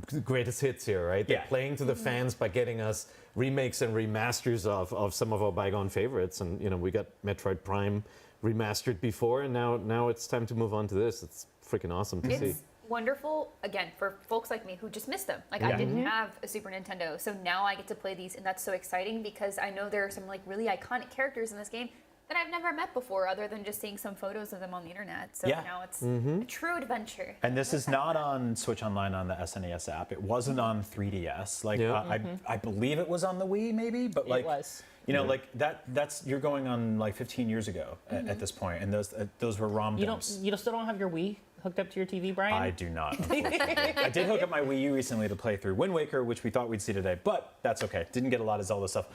Speaker 26: the greatest hits here, right? They're playing to the fans by getting us remakes and remasters of some of our bygone favorites. And, we got Metroid Prime remastered before, and now it's time to move on to this. It's freaking awesome to see.
Speaker 25: It's wonderful, again, for folks like me who just missed them. Like, I didn't have a Super Nintendo, so now I get to play these, and that's so exciting because I know there are some, like, really iconic characters in this game that I've never met before other than just seeing some photos of them on the internet. So now it's a true adventure.
Speaker 23: And this is not on Switch Online on the SNES app. It wasn't on 3DS. Like I believe it was on the Wii maybe, but like
Speaker 24: it was.
Speaker 23: Like that's you're going on like 15 years ago at this point, and those were ROM dumps.
Speaker 24: You still don't have your Wii hooked up to your TV, Brian?
Speaker 23: I do not, unfortunately. I did hook up my Wii U recently to play through Wind Waker, which we thought we'd see today, but that's okay. Didn't get a lot of Zelda stuff.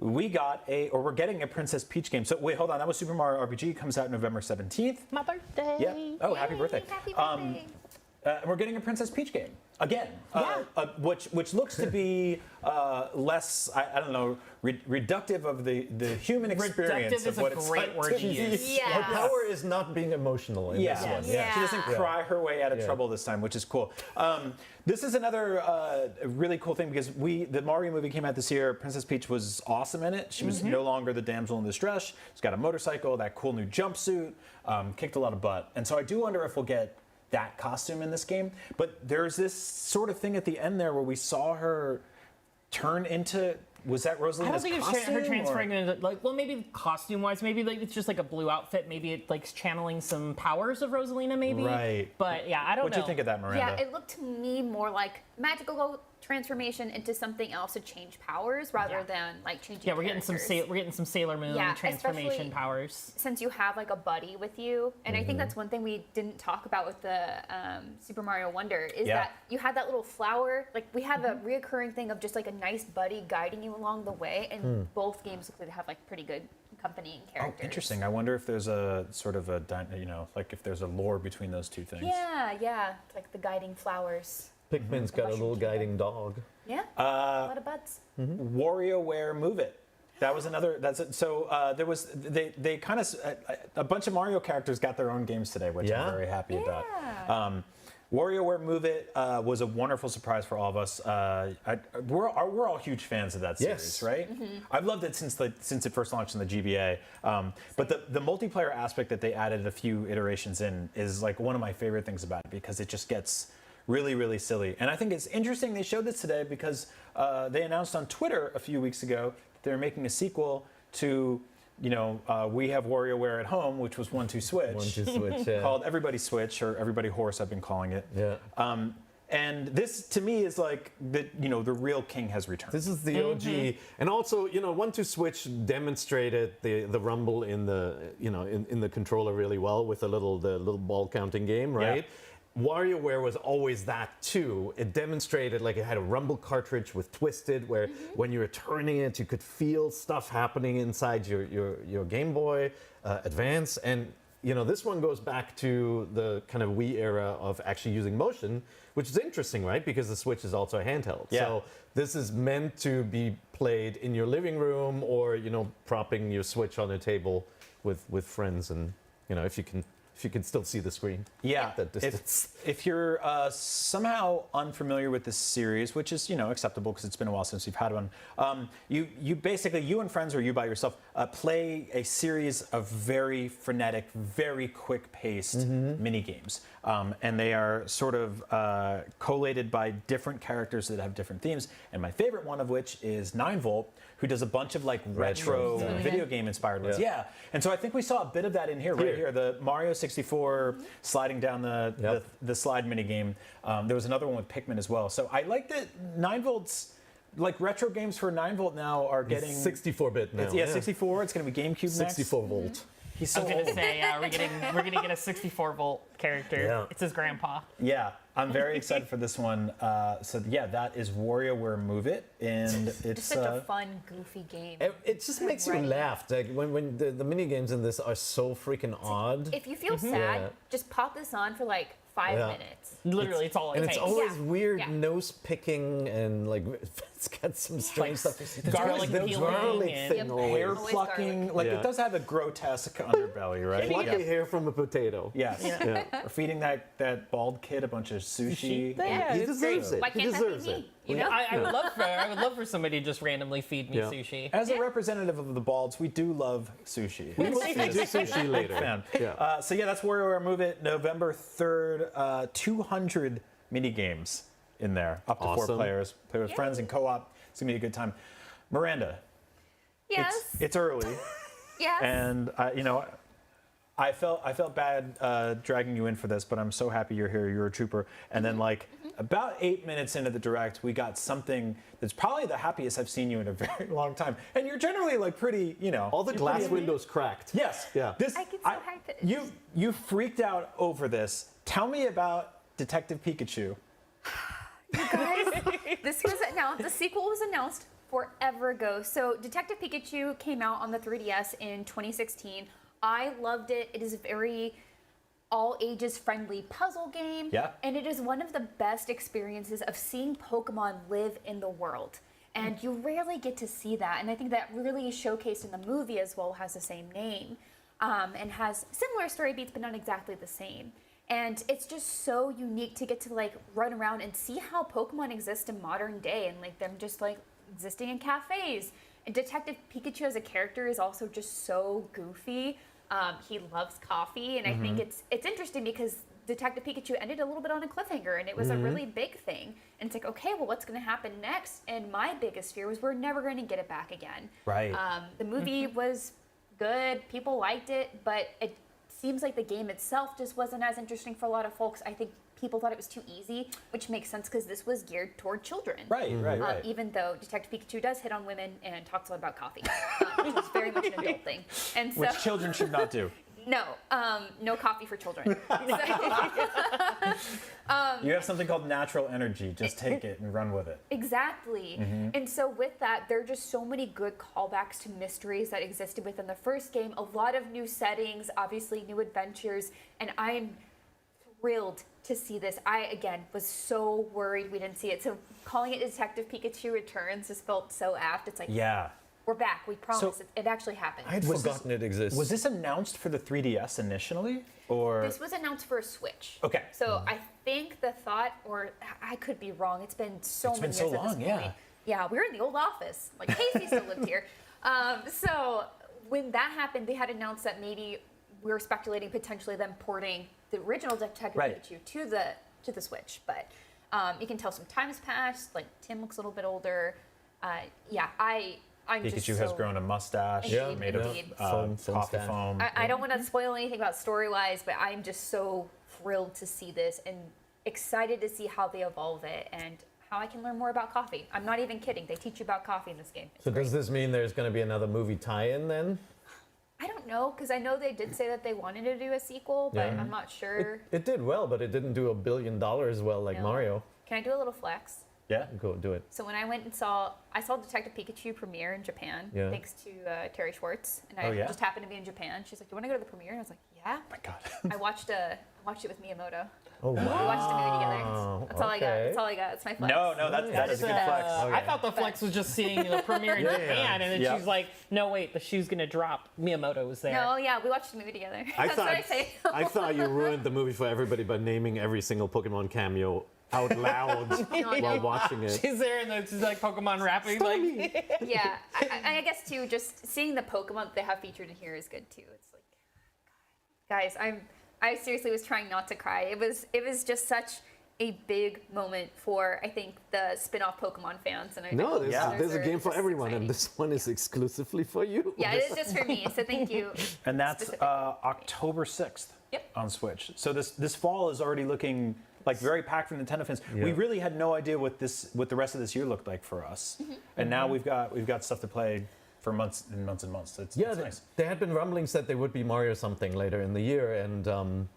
Speaker 23: We're getting a Princess Peach game. So wait, hold on. That was Super Mario RPG. Comes out November 17th.
Speaker 24: My birthday.
Speaker 23: Yeah. Oh, happy birthday.
Speaker 25: Happy birthday.
Speaker 23: We're getting a Princess Peach game. again, which looks to be less, I don't know, reductive of the human experience of what it's like
Speaker 24: word to use.
Speaker 26: Her power is not being emotional in this one.
Speaker 23: Yeah. She doesn't cry her way out of trouble this time, which is cool. This is another really cool thing because the Mario movie came out this year. Princess Peach was awesome in it. She was no longer the damsel in distress. She's got a motorcycle, that cool new jumpsuit, kicked a lot of butt. And so I do wonder if we'll get that costume in this game. But there's this sort of thing at the end there where we saw her turn into... Was that Rosalina's
Speaker 24: I don't think
Speaker 23: costume,
Speaker 24: it's her transferring into, like, well, maybe costume-wise, maybe like it's just like a blue outfit. Maybe it like channeling some powers of Rosalina, maybe.
Speaker 23: Right.
Speaker 24: But yeah, I don't know.
Speaker 23: What do you think of that, Miranda?
Speaker 25: Yeah, it looked to me more like magical transformation into something else to change powers rather than like changing.
Speaker 24: Yeah, we're getting some Sailor Moon transformation powers.
Speaker 25: Since you have like a buddy with you, and I think that's one thing we didn't talk about with the Super Mario Wonder is that you had that little flower. Like we have a reoccurring thing of just like a nice buddy guiding you along the way, and both games look like they have like pretty good accompanying characters.
Speaker 23: Oh, interesting. I wonder if there's a sort of a, like if there's a lore between those two things.
Speaker 25: Yeah, it's like the guiding flowers.
Speaker 26: Pikmin's got a little guiding dog.
Speaker 25: Yeah, a lot of butts.
Speaker 23: WarioWare Move It. That was another. That's it. So there was they kind of a bunch of Mario characters got their own games today, which I'm very happy about. WarioWare Move It was a wonderful surprise for all of us. We're all huge fans of that series, right? I've loved it since it first launched in the GBA. But the multiplayer aspect that they added a few iterations in is like one of my favorite things about it because it just gets really, really silly. And I think it's interesting they showed this today because they announced on Twitter a few weeks ago that they're making a sequel to, We Have WarioWare at Home, which was 1-2 Switch.
Speaker 26: 1-2 Switch, yeah.
Speaker 23: Called Everybody Switch, or Everybody Horse, I've been calling it.
Speaker 26: Yeah.
Speaker 23: And this, to me, is like, the real king has returned.
Speaker 26: This is the OG. And also, 1-2 Switch demonstrated the rumble in the, in the controller really well with the little ball counting game, right? Yeah. WarioWare was always that too. It demonstrated like it had a rumble cartridge with Twisted where when you were turning it, you could feel stuff happening inside your Game Boy Advance. And this one goes back to the kind of Wii era of actually using motion, which is interesting, right? Because the Switch is also a handheld. Yeah. So this is meant to be played in your living room or, propping your Switch on a table with friends and, if you can still see the screen.
Speaker 23: Yeah.
Speaker 26: That distance.
Speaker 23: If you're somehow unfamiliar with this series, which is acceptable because it's been a while since we've had one, you basically, you and friends or you by yourself, play a series of very frenetic, very quick-paced mini games, and they are sort of collated by different characters that have different themes. And my favorite one of which is 9volt, who does a bunch of like retro video game inspired ones. Yeah. And so I think we saw a bit of that in here, right here, the Mario 64 sliding down the slide mini game. There was another one with Pikmin as well. So I like that 9volt's like retro games for 9volt now are getting
Speaker 26: 64-bit now.
Speaker 23: 64. It's going to be GameCube next.
Speaker 26: 64 volt.
Speaker 24: He's so old. Say, we're gonna get a 64-volt character. Yeah. It's his grandpa.
Speaker 23: Yeah, I'm very excited for this one. So yeah, that is WarioWare Move It, and it's
Speaker 25: such a fun, goofy game.
Speaker 26: It just makes you laugh. Like when the mini games in this are so freaking odd.
Speaker 25: If you feel sad, just pop this on for like 5 minutes.
Speaker 24: Literally, it's all it takes.
Speaker 26: And it's always weird nose picking and like it's got some strange stuff.
Speaker 24: Garlic peeling
Speaker 26: and
Speaker 23: hair plucking. Like it does have a grotesque underbelly, right?
Speaker 26: Plucking hair from a potato.
Speaker 23: Yes. Or feeding that bald kid a bunch of sushi.
Speaker 26: Yeah, he deserves it.
Speaker 25: Why can't that be me?
Speaker 24: I would love for somebody to just randomly feed me sushi.
Speaker 23: As a representative of the balds, we do love sushi.
Speaker 26: We will feed you sushi later.
Speaker 23: Fan. So yeah, that's WarioWare Move It. November 3rd, 200 mini games in there, up to 4 players. Play with friends and co-op. It's gonna be a good time. Miranda.
Speaker 25: Yes.
Speaker 23: It's early.
Speaker 25: Yes.
Speaker 23: And I felt bad dragging you in for this, but I'm so happy you're here. You're a trooper. And then about 8 minutes into the direct, we got something that's probably the happiest I've seen you in a very long time. And you're generally pretty,
Speaker 26: all the glass windows cracked.
Speaker 23: Yes.
Speaker 26: Yeah.
Speaker 25: I get so hyped.
Speaker 23: You freaked out over this. Tell me about Detective Pikachu.
Speaker 25: You guys, this was announced. The sequel was announced forever ago. So Detective Pikachu came out on the 3DS in 2016. I loved it. It is very all ages friendly puzzle game.
Speaker 23: Yeah.
Speaker 25: And it is one of the best experiences of seeing Pokemon live in the world. And you rarely get to see that. And I think that really is showcased in the movie as well, has the same name, and has similar story beats, but not exactly the same. And it's just so unique to get to like run around and see how Pokemon exist in modern day, and like them just like existing in cafes. And Detective Pikachu as a character is also just so goofy. He loves coffee, and I think it's interesting because Detective Pikachu ended a little bit on a cliffhanger, and it was a really big thing. And it's like, okay, well, what's going to happen next? And my biggest fear was we're never going to get it back again.
Speaker 23: Right.
Speaker 25: The movie was good, people liked it, but it seems like the game itself just wasn't as interesting for a lot of folks. I think people thought it was too easy, which makes sense because this was geared toward children.
Speaker 23: Right.
Speaker 25: Even though Detective Pikachu does hit on women and talks a lot about coffee, which is very much an adult thing. And so,
Speaker 23: Which children should not do.
Speaker 25: No, no coffee for children.
Speaker 23: You have something called natural energy. Just take it and run with it.
Speaker 25: Exactly. And so with that, there are just so many good callbacks to mysteries that existed within the first game. A lot of new settings, obviously new adventures, and I am thrilled to see this. I, again, was so worried we didn't see it. So calling it Detective Pikachu Returns just felt so apt. It's like, we're back. We promise.
Speaker 23: So,
Speaker 25: it actually happened.
Speaker 26: I had forgotten it exists.
Speaker 23: Was this announced for the 3DS initially, or
Speaker 25: This was announced for a Switch.
Speaker 23: Okay.
Speaker 25: So I think the thought, or I could be wrong. It's been so many years at this point. Yeah, we were in the old office. Like Casey still lived here. So when that happened, they had announced that maybe we were speculating potentially them porting the original Detective Pikachu to the Switch. But you can tell some time has passed. Like Tim looks a little bit older. I'm
Speaker 23: Pikachu
Speaker 25: just
Speaker 23: has grown a mustache made of coffee foam.
Speaker 25: I don't want to spoil anything about story-wise, but I'm just so thrilled to see this and excited to see how they evolve it and how I can learn more about coffee. I'm not even kidding. They teach you about coffee in this game. It's
Speaker 26: so
Speaker 25: great.
Speaker 26: does this mean there's going to be another movie tie-in then?
Speaker 25: I don't know, because I know they did say that they wanted to do a sequel, but I'm not sure.
Speaker 26: It did well, but it didn't do $1 billion well like Mario.
Speaker 25: Can I do a little flex?
Speaker 26: Yeah, go do it.
Speaker 25: So when I went and saw Detective Pikachu premiere in Japan, thanks to Terry Schwartz, and I just happened to be in Japan. She's like, "Do you want to go to the premiere?" And I was like, "Yeah." Oh
Speaker 23: my God.
Speaker 25: I watched it with Miyamoto.
Speaker 26: Oh wow.
Speaker 25: We watched the movie together. That's all I got. That's all I got. That's my flex.
Speaker 23: No, that is a good flex.
Speaker 24: I thought the flex was just seeing the premiere in Japan, and then she's like, "No, wait, the shoe's gonna drop." Miyamoto was there.
Speaker 25: No, yeah, we watched the movie together. That's what I say.
Speaker 26: I thought you ruined the movie for everybody by naming every single Pokemon cameo out loud while watching it.
Speaker 24: She's there and she's like Pokemon rapping. Like,
Speaker 25: yeah, I guess too, just seeing the Pokemon that they have featured in here is good too. It's like, guys, I seriously was trying not to cry. It was just such a big moment for, I think, the spin-off Pokemon fans. And
Speaker 26: there's a game for everyone, and this one is exclusively for you.
Speaker 25: Yeah, it is just for me. So thank you.
Speaker 23: And that's October 6th on Switch. So this fall is already looking like very packed for Nintendo fans.
Speaker 26: Yeah.
Speaker 23: We really had no idea what the rest of this year looked like for us, and now we've got stuff to play for months and months and months. It's nice.
Speaker 26: There had been rumblings that there would be Mario something later in the year, and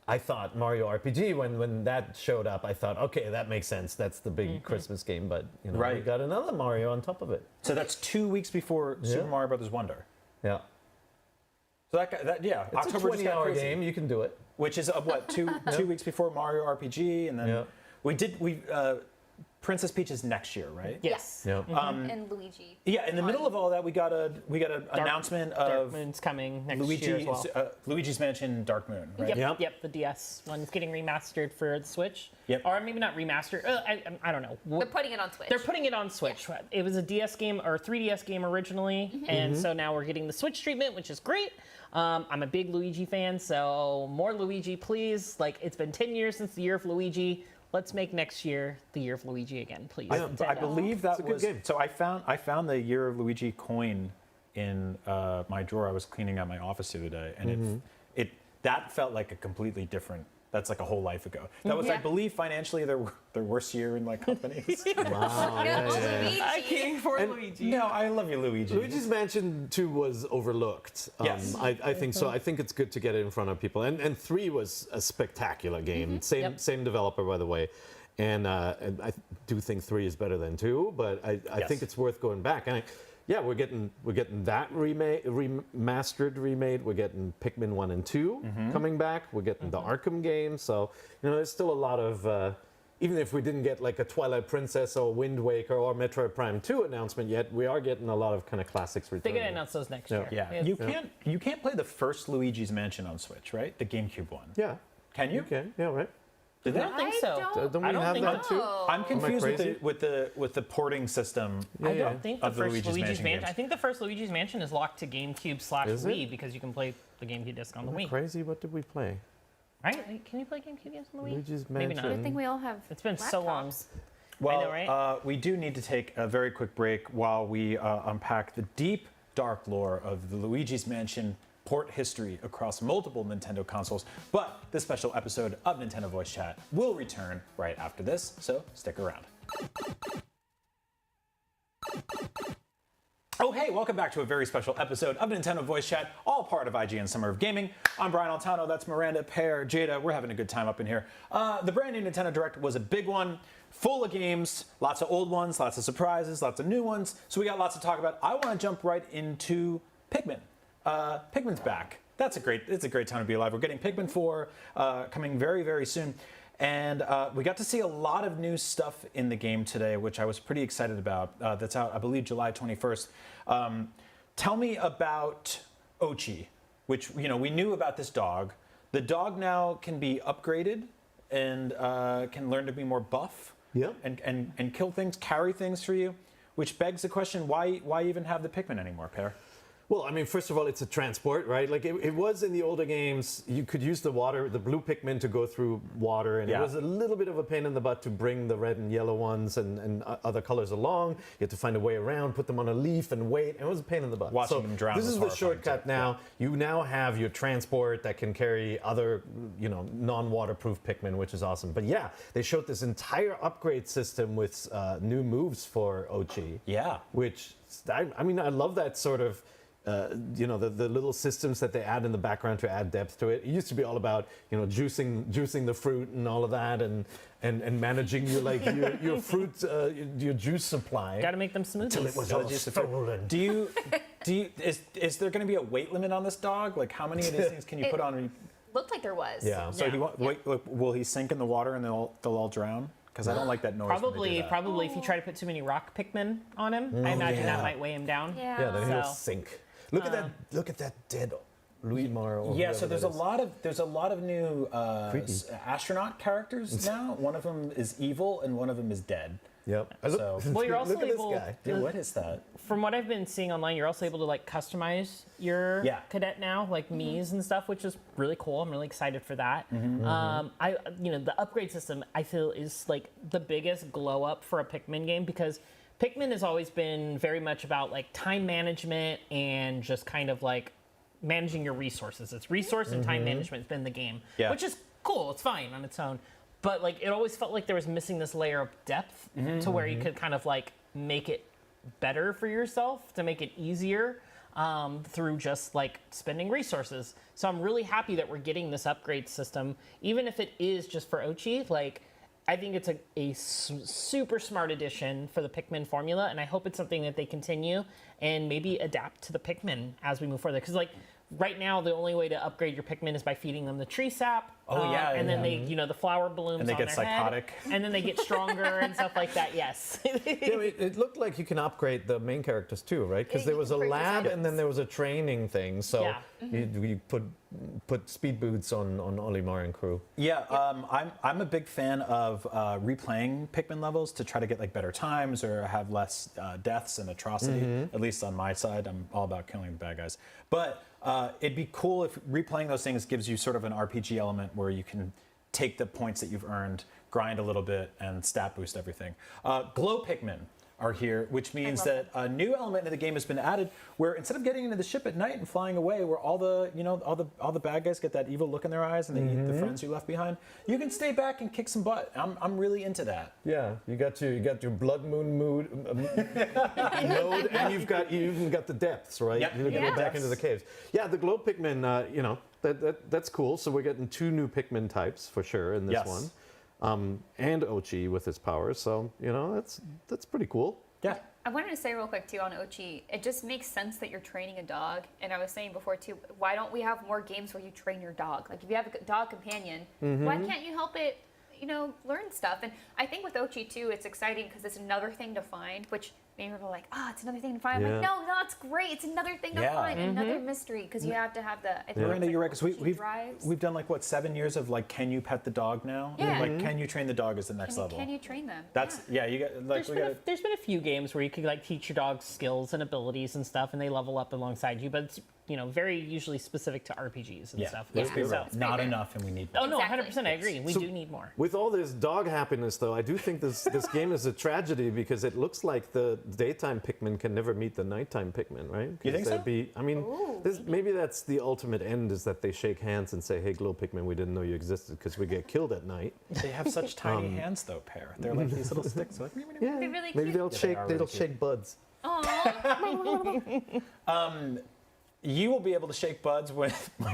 Speaker 26: I thought Mario RPG when that showed up. I thought, okay, that makes sense. That's the big Christmas game, but we got another Mario on top of it.
Speaker 23: So that's 2 weeks before Super Mario Brothers Wonder.
Speaker 26: Yeah.
Speaker 23: So that
Speaker 26: it's
Speaker 23: October
Speaker 26: a 20-hour game. You can do it.
Speaker 23: Which is what 2 weeks before Mario RPG, and then we Princess Peach is next year, right?
Speaker 25: Yes.
Speaker 26: Yeah.
Speaker 25: And Luigi.
Speaker 23: Yeah. In the middle of all that, we got an announcement of
Speaker 24: Dark Moon's coming next
Speaker 23: Luigi,
Speaker 24: year as well.
Speaker 23: Luigi's Mansion Dark Moon, right?
Speaker 24: Yep. The DS one's getting remastered for the Switch.
Speaker 23: Yep.
Speaker 24: Or maybe not remastered. I don't know.
Speaker 25: They're putting it on Switch.
Speaker 24: They're putting it on Switch. Yeah. It was a DS game or 3DS game originally, and so now we're getting the Switch treatment, which is great. I'm a big Luigi fan, so more Luigi, please. Like, it's been 10 years since the year of Luigi. Let's make next year the year of Luigi again, please.
Speaker 23: I believe that was a good game. So I found the Year of Luigi coin in my drawer. I was cleaning out my office the other day, and that felt like a completely different. That's like a whole life ago. That was, I believe, financially their worst year in like companies.
Speaker 26: Wow.
Speaker 24: I came for Luigi.
Speaker 23: No, I love you, Luigi.
Speaker 26: Luigi's Mansion 2 was overlooked.
Speaker 23: Yes.
Speaker 26: I think so. I think it's good to get it in front of people. And 3 was a spectacular game. Same developer, by the way. And I do think 3 is better than 2, but I think it's worth going back. And yeah, we're getting that remastered remade. We're getting Pikmin 1 and 2 coming back. We're getting the Arkham games. So, there's still a lot of, even if we didn't get like a Twilight Princess or Wind Waker or Metroid Prime 2 announcement yet, we are getting a lot of kind of classics returning.
Speaker 24: They're going to announce those next year.
Speaker 23: Yeah. You can't play the first Luigi's Mansion on Switch, right? The GameCube one.
Speaker 26: Yeah.
Speaker 23: Can you?
Speaker 26: You can, yeah, right.
Speaker 24: I don't think so.
Speaker 26: Don't we have that too?
Speaker 23: I'm confused with the porting system.
Speaker 24: I don't think the first Luigi's Mansion.
Speaker 23: games.
Speaker 24: I think the first Luigi's Mansion is locked to GameCube/Wii because you can play the GameCube disc on the Wii.
Speaker 26: Crazy. What did we play?
Speaker 24: Right? Can you play GameCube games on the Wii?
Speaker 26: Luigi's
Speaker 24: Maybe not.
Speaker 26: Mansion.
Speaker 25: I think we all have.
Speaker 24: It's been
Speaker 25: laptops.
Speaker 24: so long.
Speaker 23: Well,
Speaker 24: I know, right?
Speaker 23: We do need to take a very quick break while we unpack the deep, dark lore of the Luigi's Mansion port history across multiple Nintendo consoles. But this special episode of Nintendo Voice Chat will return right after this, so stick around. Oh, hey, welcome back to a very special episode of Nintendo Voice Chat, all part of IGN Summer of Gaming. I'm Brian Altano, that's Miranda, Pear, Jada. We're having a good time up in here. The brand new Nintendo Direct was a big one, full of games, lots of old ones, lots of surprises, lots of new ones. So we got lots to talk about. I want to jump right into Pikmin. Pikmin's back. It's a great time to be alive. We're getting Pikmin 4 coming very, very soon. And we got to see a lot of new stuff in the game today, which I was pretty excited about. That's out, I believe, July 21st. Tell me about Ochi, which, we knew about this dog. The dog now can be upgraded and can learn to be more buff.
Speaker 26: Yeah.
Speaker 23: And kill things, carry things for you, which begs the question, why even have the Pikmin anymore, Pear?
Speaker 26: Well, I mean, first of all, it's a transport, right? Like it was in the older games, you could use the blue Pikmin to go through water, and it was a little bit of a pain in the butt to bring the red and yellow ones and other colors along. You had to find a way around, put them on a leaf and wait, and it was a pain in the butt.
Speaker 23: Watching them drown.
Speaker 26: This is the shortcut now. Yeah. You now have your transport that can carry other, non-waterproof Pikmin, which is awesome. But yeah, they showed this entire upgrade system with new moves for Ochi.
Speaker 23: Yeah.
Speaker 26: Which, I love that sort of, the little systems that they add in the background to add depth to it. It used to be all about, juicing the fruit and all of that, and managing your fruit, your juice supply.
Speaker 24: Got to make them smoothies.
Speaker 26: Until it was all stolen.
Speaker 23: Is there going to be a weight limit on this dog? Like, how many of these things can you put on?
Speaker 25: Looked like there was.
Speaker 26: Yeah.
Speaker 23: So will he sink in the water and they'll all drown? Because I don't like that noise.
Speaker 24: Probably if you try to put too many rock Pikmin on him, I imagine that might weigh him down.
Speaker 26: Yeah, then he'll sink. Look at that dead Luimar.
Speaker 23: Yeah, so there's a lot of new astronaut characters now. One of them is evil and one of them is dead.
Speaker 26: Yep.
Speaker 24: Well, you're also able.
Speaker 23: What is that?
Speaker 24: From what I've been seeing online, you're also able to customize your cadet now, Mii's and stuff, which is really cool. I'm really excited for that. The upgrade system I feel is the biggest glow up for a Pikmin game, because Pikmin has always been very much about time management and just kind of managing your resources. It's resource and time management has been the game, which is cool. It's fine on its own. But it always felt like there was missing this layer of depth to where you could kind of make it better for yourself, to make it easier through just spending resources. So I'm really happy that we're getting this upgrade system, even if it is just for Ochi. I think it's a super smart addition for the Pikmin formula, and I hope it's something that they continue and maybe adapt to the Pikmin as we move further. Because right now, the only way to upgrade your Pikmin is by feeding them the tree sap. And then they, the flower blooms on their head.
Speaker 23: And they get psychotic.
Speaker 24: And then they get stronger and stuff like that, yes.
Speaker 26: It looked like you can upgrade the main characters too, right? Because there was a lab and then there was a training thing. So you put speed boots on Olimar and crew.
Speaker 23: Yeah, I'm a big fan of replaying Pikmin levels to try to get better times or have less deaths and atrocity. At least on my side, I'm all about killing the bad guys. But it'd be cool if replaying those things gives you sort of an RPG element where you can take the points that you've earned, grind a little bit, and stat boost everything. Glow Pikmin are here, which means that a new element in the game has been added, where instead of getting into the ship at night and flying away, where all the bad guys get that evil look in their eyes and they eat the friends you left behind, you can stay back and kick some butt. I'm really into that.
Speaker 26: Yeah, you got your blood moon mood mode, and you even got the depths, right?
Speaker 23: Yep.
Speaker 26: You go back into the caves. Yeah, the glow Pikmin, that's cool. So we're getting 2 new Pikmin types for sure in this one. And Ochi with his powers, so that's pretty cool.
Speaker 23: Yeah.
Speaker 25: I wanted to say real quick too on Ochi, it just makes sense that you're training a dog. And I was saying before too, why don't we have more games where you train your dog? Like if you have a dog companion, why can't you help it, learn stuff? And I think with Ochi too, it's exciting because it's another thing to find, which maybe people are like, it's another thing to find. I'm like, no, it's great. It's another thing to find, another mystery, because you have to have the.
Speaker 23: Miranda, you're right, because we've done like 7 years of like, can you pet the dog now?
Speaker 25: Yeah.
Speaker 23: Like, can you train the dog is the next level.
Speaker 25: Can you train them?
Speaker 23: That's you got like
Speaker 24: there's been a few games where you could like teach your dog skills and abilities and stuff, and they level up alongside you, but it's very usually specific to RPGs and stuff.
Speaker 23: Not enough, and we need more.
Speaker 24: Oh no, 100%. I agree. We do need more.
Speaker 26: With all this dog happiness, though, I do think this game is a tragedy because it looks like the daytime Pikmin can never meet the nighttime Pikmin, right?
Speaker 23: You think so?
Speaker 26: Maybe that's the ultimate end, is that they shake hands and say, "Hey, Glow Pikmin, we didn't know you existed," because we get killed at night.
Speaker 23: They have such tiny hands, though, Pear. They're like these little sticks. Like,
Speaker 25: They're really
Speaker 26: maybe
Speaker 25: cute.
Speaker 26: they'll shake buds.
Speaker 23: You will be able to shake buds when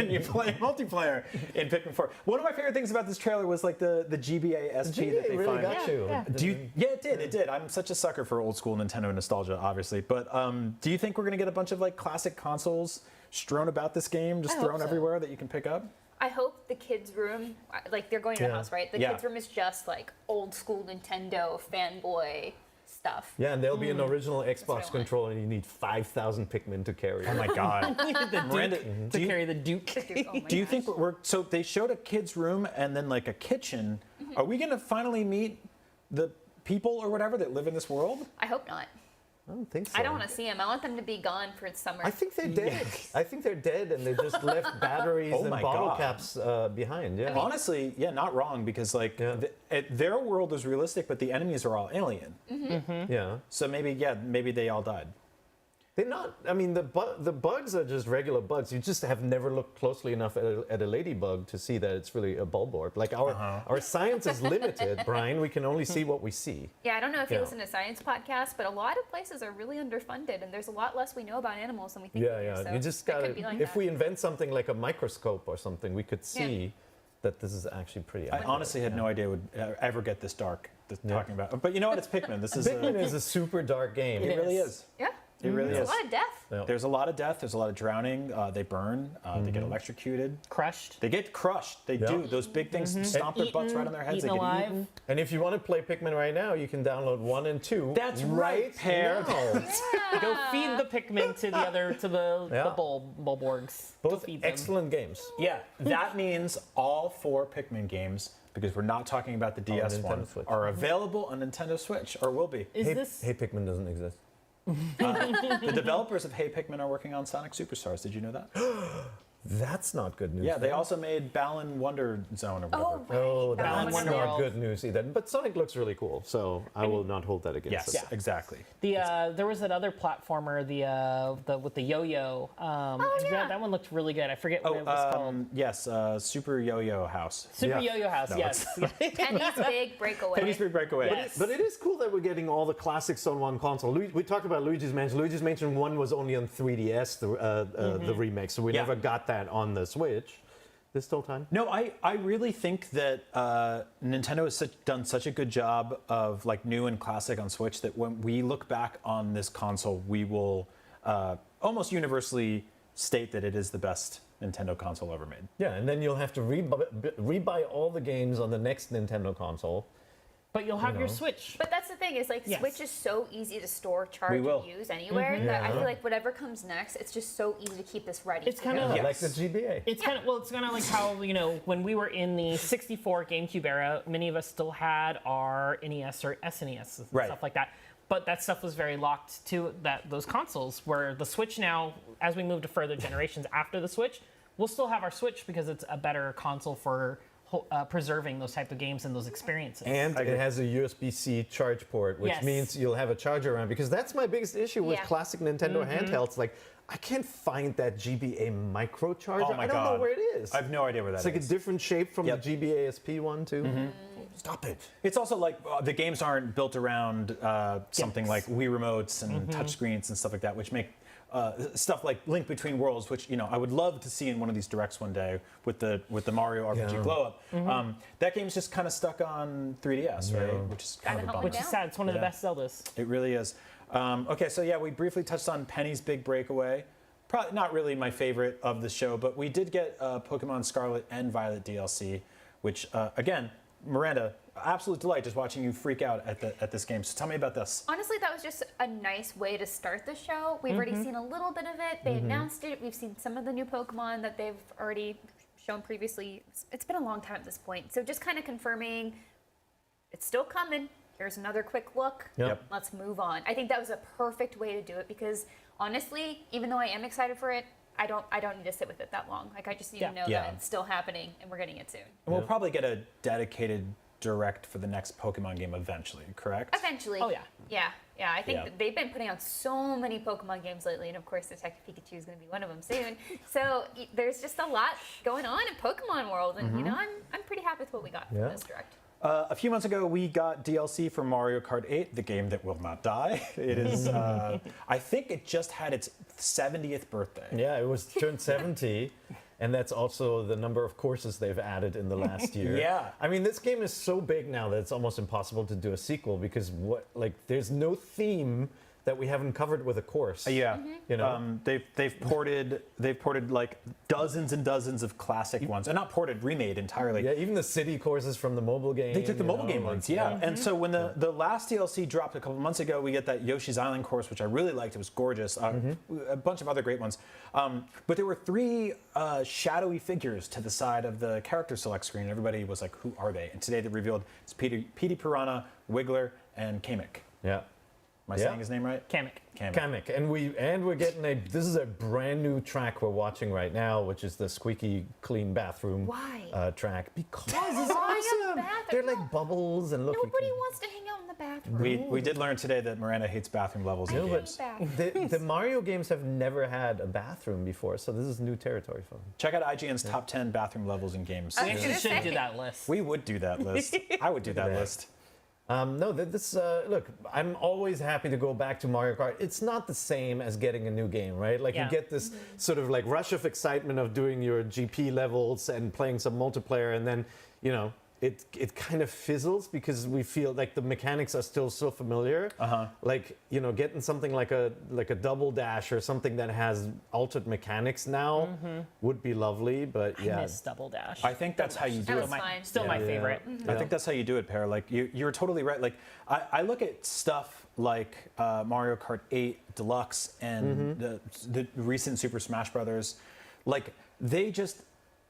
Speaker 23: you play multiplayer in Pikmin 4. One of my favorite things about this trailer was like the GBA SP that they
Speaker 26: really
Speaker 23: find.
Speaker 26: got you.
Speaker 23: Yeah, it did. I'm such a sucker for old school Nintendo nostalgia, obviously. But do you think we're gonna get a bunch of like classic consoles strewn about this game, just thrown everywhere that you can pick up?
Speaker 25: I hope the kids' room, like they're going to the house, right? The kids' room is just like old school Nintendo fanboy stuff.
Speaker 26: Yeah, and there'll be an original Xbox controller, and you need 5,000 Pikmin to carry it.
Speaker 23: Oh my God!
Speaker 24: Miranda, to carry the Duke.
Speaker 23: Do you think so? They showed a kid's room and then like a kitchen. Are we gonna finally meet the people or whatever that live in this world?
Speaker 25: I hope not.
Speaker 26: I don't think so.
Speaker 25: I don't want to see them. I want them to be gone for summer.
Speaker 26: I think they're dead. I think they're dead, and they just left batteries and bottle caps behind. Yeah.
Speaker 23: Honestly, not wrong, because like their world is realistic, but the enemies are all alien.
Speaker 26: Yeah.
Speaker 23: So maybe they all died.
Speaker 26: They're not. I mean, the bugs are just regular bugs. You just have never looked closely enough at a ladybug to see that it's really a bulb orb. Like our science is limited, Brian. We can only see what we see.
Speaker 25: Yeah, I don't know if you listen to science podcasts, but a lot of places are really underfunded, and there's a lot less we know about animals than we think. So
Speaker 26: you just got to. If we invent something like a microscope or something, we could see that this is actually pretty.
Speaker 23: I honestly had no idea it would ever get this dark. Talking about, but you know what? It's Pikmin.
Speaker 26: Pikmin is a super dark game.
Speaker 23: It really is.
Speaker 25: Yeah.
Speaker 23: It really is.
Speaker 25: There's a lot of death.
Speaker 23: Yeah. There's a lot of death. There's a lot of drowning. They burn. They get electrocuted.
Speaker 24: Crushed.
Speaker 23: They get crushed. They do. Those big things stomp their butts right on their heads. They get eaten.
Speaker 26: And if you want to play Pikmin right now, you can download 1 and 2.
Speaker 23: That's right, Pear.
Speaker 24: Go feed the Pikmin to the Bulborgs.
Speaker 26: Both excellent games.
Speaker 23: Yeah, that means all 4 Pikmin games, because we're not talking about the DS one, are available on Nintendo Switch, or will be.
Speaker 26: Hey Pikmin doesn't exist.
Speaker 23: The developers of Hey Pikmin are working on Sonic Superstars. Did you know that?
Speaker 26: That's not good news.
Speaker 23: Yeah, they also made Balan Wonder Zone or whatever.
Speaker 26: Oh, that's not good news either. But Sonic looks really cool, so I will not hold that against us.
Speaker 23: Yes, exactly.
Speaker 24: There was that other platformer, the with the yo-yo. That one looked really good. I forget what it was called.
Speaker 23: Yes, Super Yo-Yo House.
Speaker 24: Super Yo-Yo House. No, yes.
Speaker 25: Penny's Big Breakaway.
Speaker 23: Penny's Big Breakaway.
Speaker 26: Yes. But it is cool that we're getting all the classics on one console. We talked about Luigi's Mansion. Luigi's Mansion 1 was only on 3DS, the remake, so we never got that on the Switch this whole time.
Speaker 23: No, I really think that Nintendo has done such a good job of like new and classic on Switch that when we look back on this console, we will almost universally state that it is the best Nintendo console ever made.
Speaker 26: Yeah, and then you'll have to rebuy all the games on the next Nintendo console.
Speaker 24: But you'll have your Switch.
Speaker 25: But that's the thing, is like Switch is so easy to store, charge, and use anywhere that I feel like whatever comes next, it's just so easy to keep this ready.
Speaker 24: It's kind of
Speaker 26: like the GBA.
Speaker 24: It's kind of like how when we were in the 64 GameCube era, many of us still had our NES or SNES and stuff like that. But that stuff was very locked to those consoles. Where the Switch now, as we move to further generations after the Switch, we'll still have our Switch because it's a better console for preserving those type of games and those experiences.
Speaker 26: And it has a USB-C charge port, which means you'll have a charger around. Because that's my biggest issue with classic Nintendo handhelds. Like, I can't find that GBA micro charger. I don't know where it is.
Speaker 23: I have no idea where that is.
Speaker 26: It's like a different shape from the GBA SP one, too. Stop it.
Speaker 23: It's also like the games aren't built around something like Wii remotes and touchscreens and stuff like that, which make stuff like Link Between Worlds, which I would love to see in one of these directs one day with the Mario RPG glow up. That game's just kind of stuck on 3DS, right? Which is kind of a bummer.
Speaker 24: Which is sad. It's one of the best Zeldas.
Speaker 23: It really is. Okay, so we briefly touched on Penny's Big Breakaway. Probably not really my favorite of the show, but we did get Pokemon Scarlet and Violet DLC, which again, Miranda, absolute delight just watching you freak out at this game. So tell me about this.
Speaker 25: Honestly, that was just a nice way to start the show. We've already seen a little bit of it. They announced it. We've seen some of the new Pokemon that they've already shown previously. It's been a long time at this point. So just kind of confirming it's still coming. Here's another quick look.
Speaker 23: Yep.
Speaker 25: Let's move on. I think that was a perfect way to do it because honestly, even though I am excited for it, I don't need to sit with it that long. Like I just need to know that it's still happening and we're getting it soon.
Speaker 23: And we'll probably get a dedicated direct for the next Pokemon game eventually, correct?
Speaker 25: Eventually.
Speaker 24: Oh, yeah.
Speaker 25: Yeah, I think they've been putting out so many Pokemon games lately, and of course Detective Pikachu is going to be one of them soon. So there's just a lot going on in Pokemon world, and I'm pretty happy with what we got from this direct.
Speaker 23: A few months ago, we got DLC for Mario Kart 8, the game that will not die. It is, I think it just had its 70th birthday.
Speaker 26: Yeah, it was turned 70. And that's also the number of courses they've added in the last year.
Speaker 23: Yeah.
Speaker 26: I mean, this game is so big now that it's almost impossible to do a sequel because there's no theme that we haven't covered with a course.
Speaker 23: Yeah. They've ported like dozens and dozens of classic ones. And not ported, remade entirely.
Speaker 26: Yeah, even the city courses from the mobile game.
Speaker 23: They took the mobile game ones, yeah. And so when the last DLC dropped a couple months ago, we get that Yoshi's Island course, which I really liked. It was gorgeous. A bunch of other great ones. But there were 3 shadowy figures to the side of the character select screen. And everybody was like, who are they? And today they revealed it's Petey Piranha, Wiggler, and Kamek.
Speaker 26: Yeah.
Speaker 23: Am I saying his name right?
Speaker 24: Kamek.
Speaker 26: And we're getting this is a brand new track we're watching right now, which is the squeaky clean bathroom track. Because it's awesome. They're like bubbles and look.
Speaker 25: Nobody wants to hang out in the bathroom.
Speaker 23: We did learn today that Miranda hates bathroom levels in games.
Speaker 26: The Mario games have never had a bathroom before, so this is new territory for them.
Speaker 23: Check out IGN's top 10 bathroom levels in games.
Speaker 24: We actually should do that list.
Speaker 23: We would do that list. I would do that list.
Speaker 26: Look, I'm always happy to go back to Mario Kart. It's not the same as getting a new game, right? Like you get this sort of like rush of excitement of doing your GP levels and playing some multiplayer, and then, it kind of fizzles because we feel like the mechanics are still so familiar. Like, getting something like a double dash or something that has altered mechanics now would be lovely, but
Speaker 24: I miss double dash.
Speaker 23: I think that's how you do it.
Speaker 24: Still my favorite.
Speaker 23: I think that's how you do it, Per. Like you're totally right. Like I look at stuff like Mario Kart 8 Deluxe and the recent Super Smash Brothers. Like they just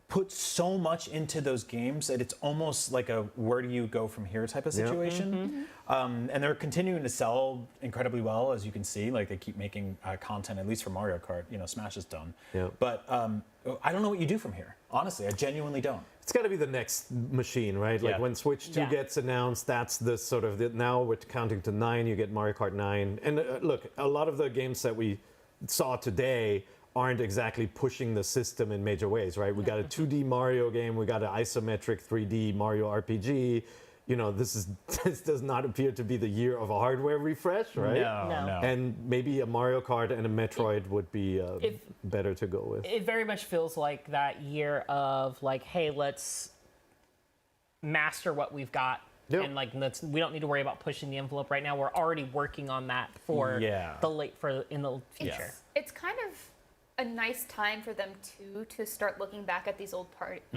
Speaker 23: put so much into those games that it's almost like a where do you go from here type of situation. And they're continuing to sell incredibly well, as you can see. Like they keep making content, at least for Mario Kart. Smash is done. But I don't know what you do from here. Honestly, I genuinely don't.
Speaker 26: It's got to be the next machine, right? Like when Switch 2 gets announced, that's the sort of now we're counting to 9. You get Mario Kart 9, and look, a lot of the games that we saw today aren't exactly pushing the system in major ways, right? We got a 2D Mario game, we got an isometric 3D Mario RPG. This does not appear to be the year of a hardware refresh, right?
Speaker 24: No.
Speaker 26: And maybe a Mario Kart and a Metroid would be better to go with.
Speaker 24: It very much feels like that year of like, hey, let's master what we've got. And like, we don't need to worry about pushing the envelope right now. We're already working on that for in the future.
Speaker 25: It's kind of a nice time for them to start looking back at these old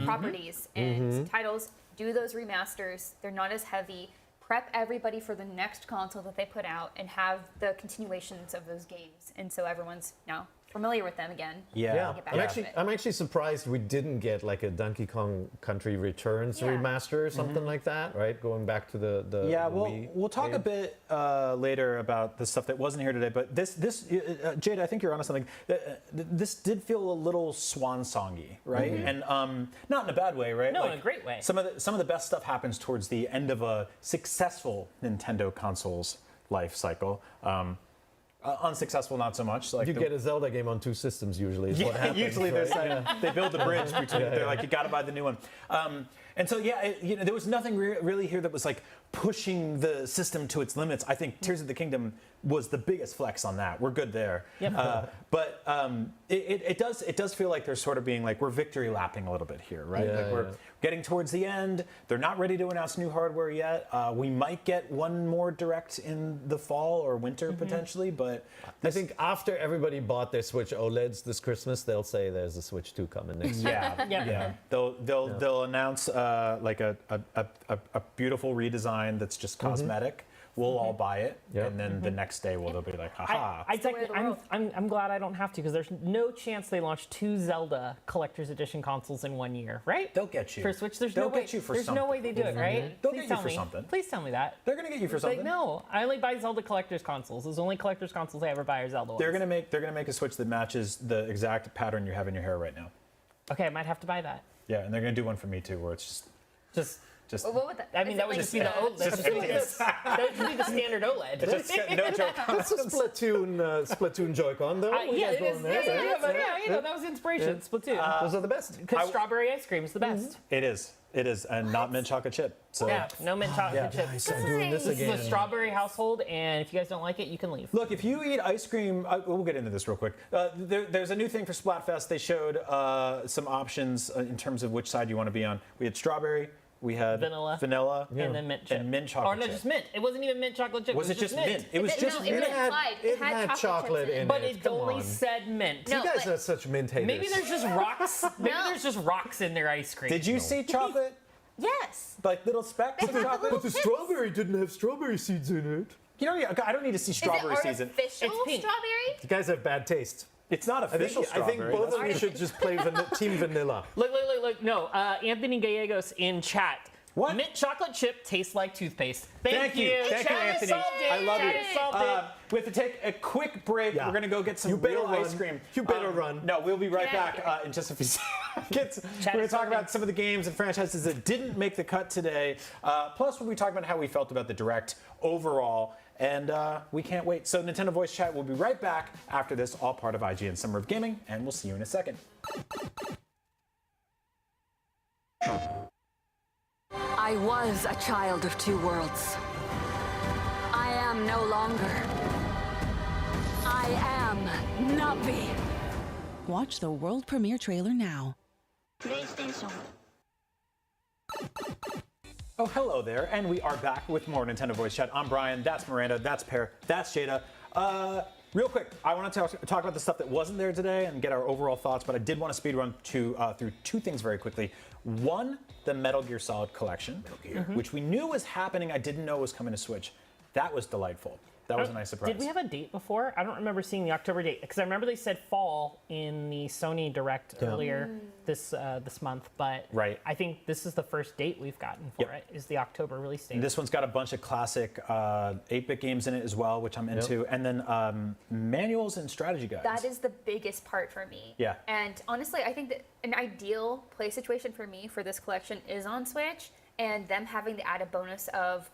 Speaker 25: properties and titles. Do those remasters. They're not as heavy. Prep everybody for the next console that they put out and have the continuations of those games. And so everyone's now familiar with them again.
Speaker 26: I'm actually surprised we didn't get like a Donkey Kong Country Returns remaster or something like that, right? Going back to the
Speaker 23: we'll talk a bit later about the stuff that wasn't here today. But this Jade, I think you're onto something. This did feel a little swan-songy, right? And not in a bad way, right?
Speaker 24: No, in a great way.
Speaker 23: Some of the best stuff happens towards the end of a successful Nintendo console's life cycle. Unsuccessful, not so much. Like
Speaker 26: you get a Zelda game on 2 systems usually. Is what happens,
Speaker 23: usually
Speaker 26: right?
Speaker 23: they build the bridge between. They're like, you got to buy the new one. And so there was nothing really here that was like pushing the system to its limits. I think Tears of the Kingdom was the biggest flex on that. We're good there.
Speaker 24: Yep.
Speaker 23: But it does feel like they're sort of being like, we're victory lapping a little bit here, right? We're getting towards the end. They're not ready to announce new hardware yet. We might get one more direct in the fall or winter potentially, but
Speaker 26: I think after everybody bought their Switch OLEDs this Christmas, they'll say there's a Switch 2 coming next year.
Speaker 23: Yeah. They'll announce like a beautiful redesign that's just cosmetic. We'll all buy it, and then the next day they'll be like, haha.
Speaker 24: I'm glad I don't have to, because there's no chance they launch 2 Zelda Collector's Edition consoles in 1 year, right?
Speaker 23: They'll get you.
Speaker 24: For Switch, there's
Speaker 23: They'll
Speaker 24: no way.
Speaker 23: get you for
Speaker 24: there's
Speaker 23: something.
Speaker 24: No way they do it, right?
Speaker 23: They'll
Speaker 24: Please
Speaker 23: get you
Speaker 24: tell
Speaker 23: for
Speaker 24: me.
Speaker 23: something.
Speaker 24: Please tell me that.
Speaker 23: They're gonna get you for something.
Speaker 24: Like, no, I only buy Zelda Collector's consoles. Those are the only Collector's consoles I ever buy are Zelda ones.
Speaker 23: They're gonna make a Switch that matches the exact pattern you have in your hair right now.
Speaker 24: Okay, I might have to buy that.
Speaker 23: Yeah, and they're gonna do one for me too, where it's just.
Speaker 25: Well, what would that?
Speaker 24: I mean, that would just be the OLED. That would be the standard OLED.
Speaker 23: No joke.
Speaker 26: That's a Splatoon Joy-Con, though.
Speaker 24: Yeah, it is. Yeah, that was inspiration. Splatoon.
Speaker 26: Those are the best.
Speaker 24: Because strawberry ice cream is the best.
Speaker 23: It is, and not mint chocolate chip. So
Speaker 24: no mint chocolate chip.
Speaker 26: I'm doing this again.
Speaker 24: This is a strawberry household, and if you guys don't like it, you can leave.
Speaker 23: Look, if you eat ice cream, we'll get into this real quick. There's a new thing for Splatfest. They showed some options in terms of which side you want to be on. We had strawberry. We had
Speaker 24: vanilla,
Speaker 23: and
Speaker 24: then mint chip.
Speaker 23: And mint chocolate
Speaker 24: Or no,
Speaker 23: chip.
Speaker 24: just mint. It wasn't even mint chocolate chip.
Speaker 23: Was it just mint? It was just mint.
Speaker 26: It had chocolate in it.
Speaker 24: But it only said mint.
Speaker 26: You guys are such mint haters.
Speaker 24: Maybe there's just rocks. Maybe there's just rocks in their ice cream.
Speaker 23: Did you see chocolate?
Speaker 25: Yes.
Speaker 23: Like little specks of chocolate?
Speaker 26: But the strawberry didn't have strawberry seeds in it.
Speaker 23: You know, I don't need to see strawberry seeds in.
Speaker 25: Is it artificial strawberry?
Speaker 26: You guys have bad taste.
Speaker 23: It's not official strawberry.
Speaker 26: I think both of you should just play Team Vanilla.
Speaker 24: Look. No, Anthony Gallegos in chat.
Speaker 23: What?
Speaker 24: Mint chocolate chip tastes like toothpaste. Thank you.
Speaker 23: Thank you, Anthony. I love you. We have to take a quick break. We're going to go get some real ice cream.
Speaker 26: You better run.
Speaker 23: No, we'll be right back in just a few seconds. We're going to talk about some of the games and franchises that didn't make the cut today. Plus, we'll be talking about how we felt about the Direct overall. And we can't wait. So Nintendo Voice Chat will be right back after this, all part of IGN Summer of Gaming. And we'll see you in a second.
Speaker 9: I was a child of 2 worlds. I am no longer. I am Navi.
Speaker 10: Watch the world premiere trailer now.
Speaker 9: PlayStation.
Speaker 23: Oh, hello there, and we are back with more Nintendo Voice Chat. I'm Brian, that's Miranda, that's Pear, that's Jada. Real quick, I want to talk about the stuff that wasn't there today and get our overall thoughts, but I did want to speed run through 2 things very quickly. One, the Metal Gear Solid Collection, which we knew was happening. I didn't know was coming to Switch. That was delightful. That was a nice surprise.
Speaker 24: Did we have a date before? I don't remember seeing the October date, because I remember they said fall in the Sony Direct earlier this month, but I think this is the first date we've gotten for it, is the October release date.
Speaker 23: And this one's got a bunch of classic 8-bit games in it as well, which I'm into, and then manuals and strategy guides.
Speaker 25: That is the biggest part for me.
Speaker 23: Yeah.
Speaker 25: And honestly, I think that an ideal play situation for me for this collection is on Switch, and them having the added bonus of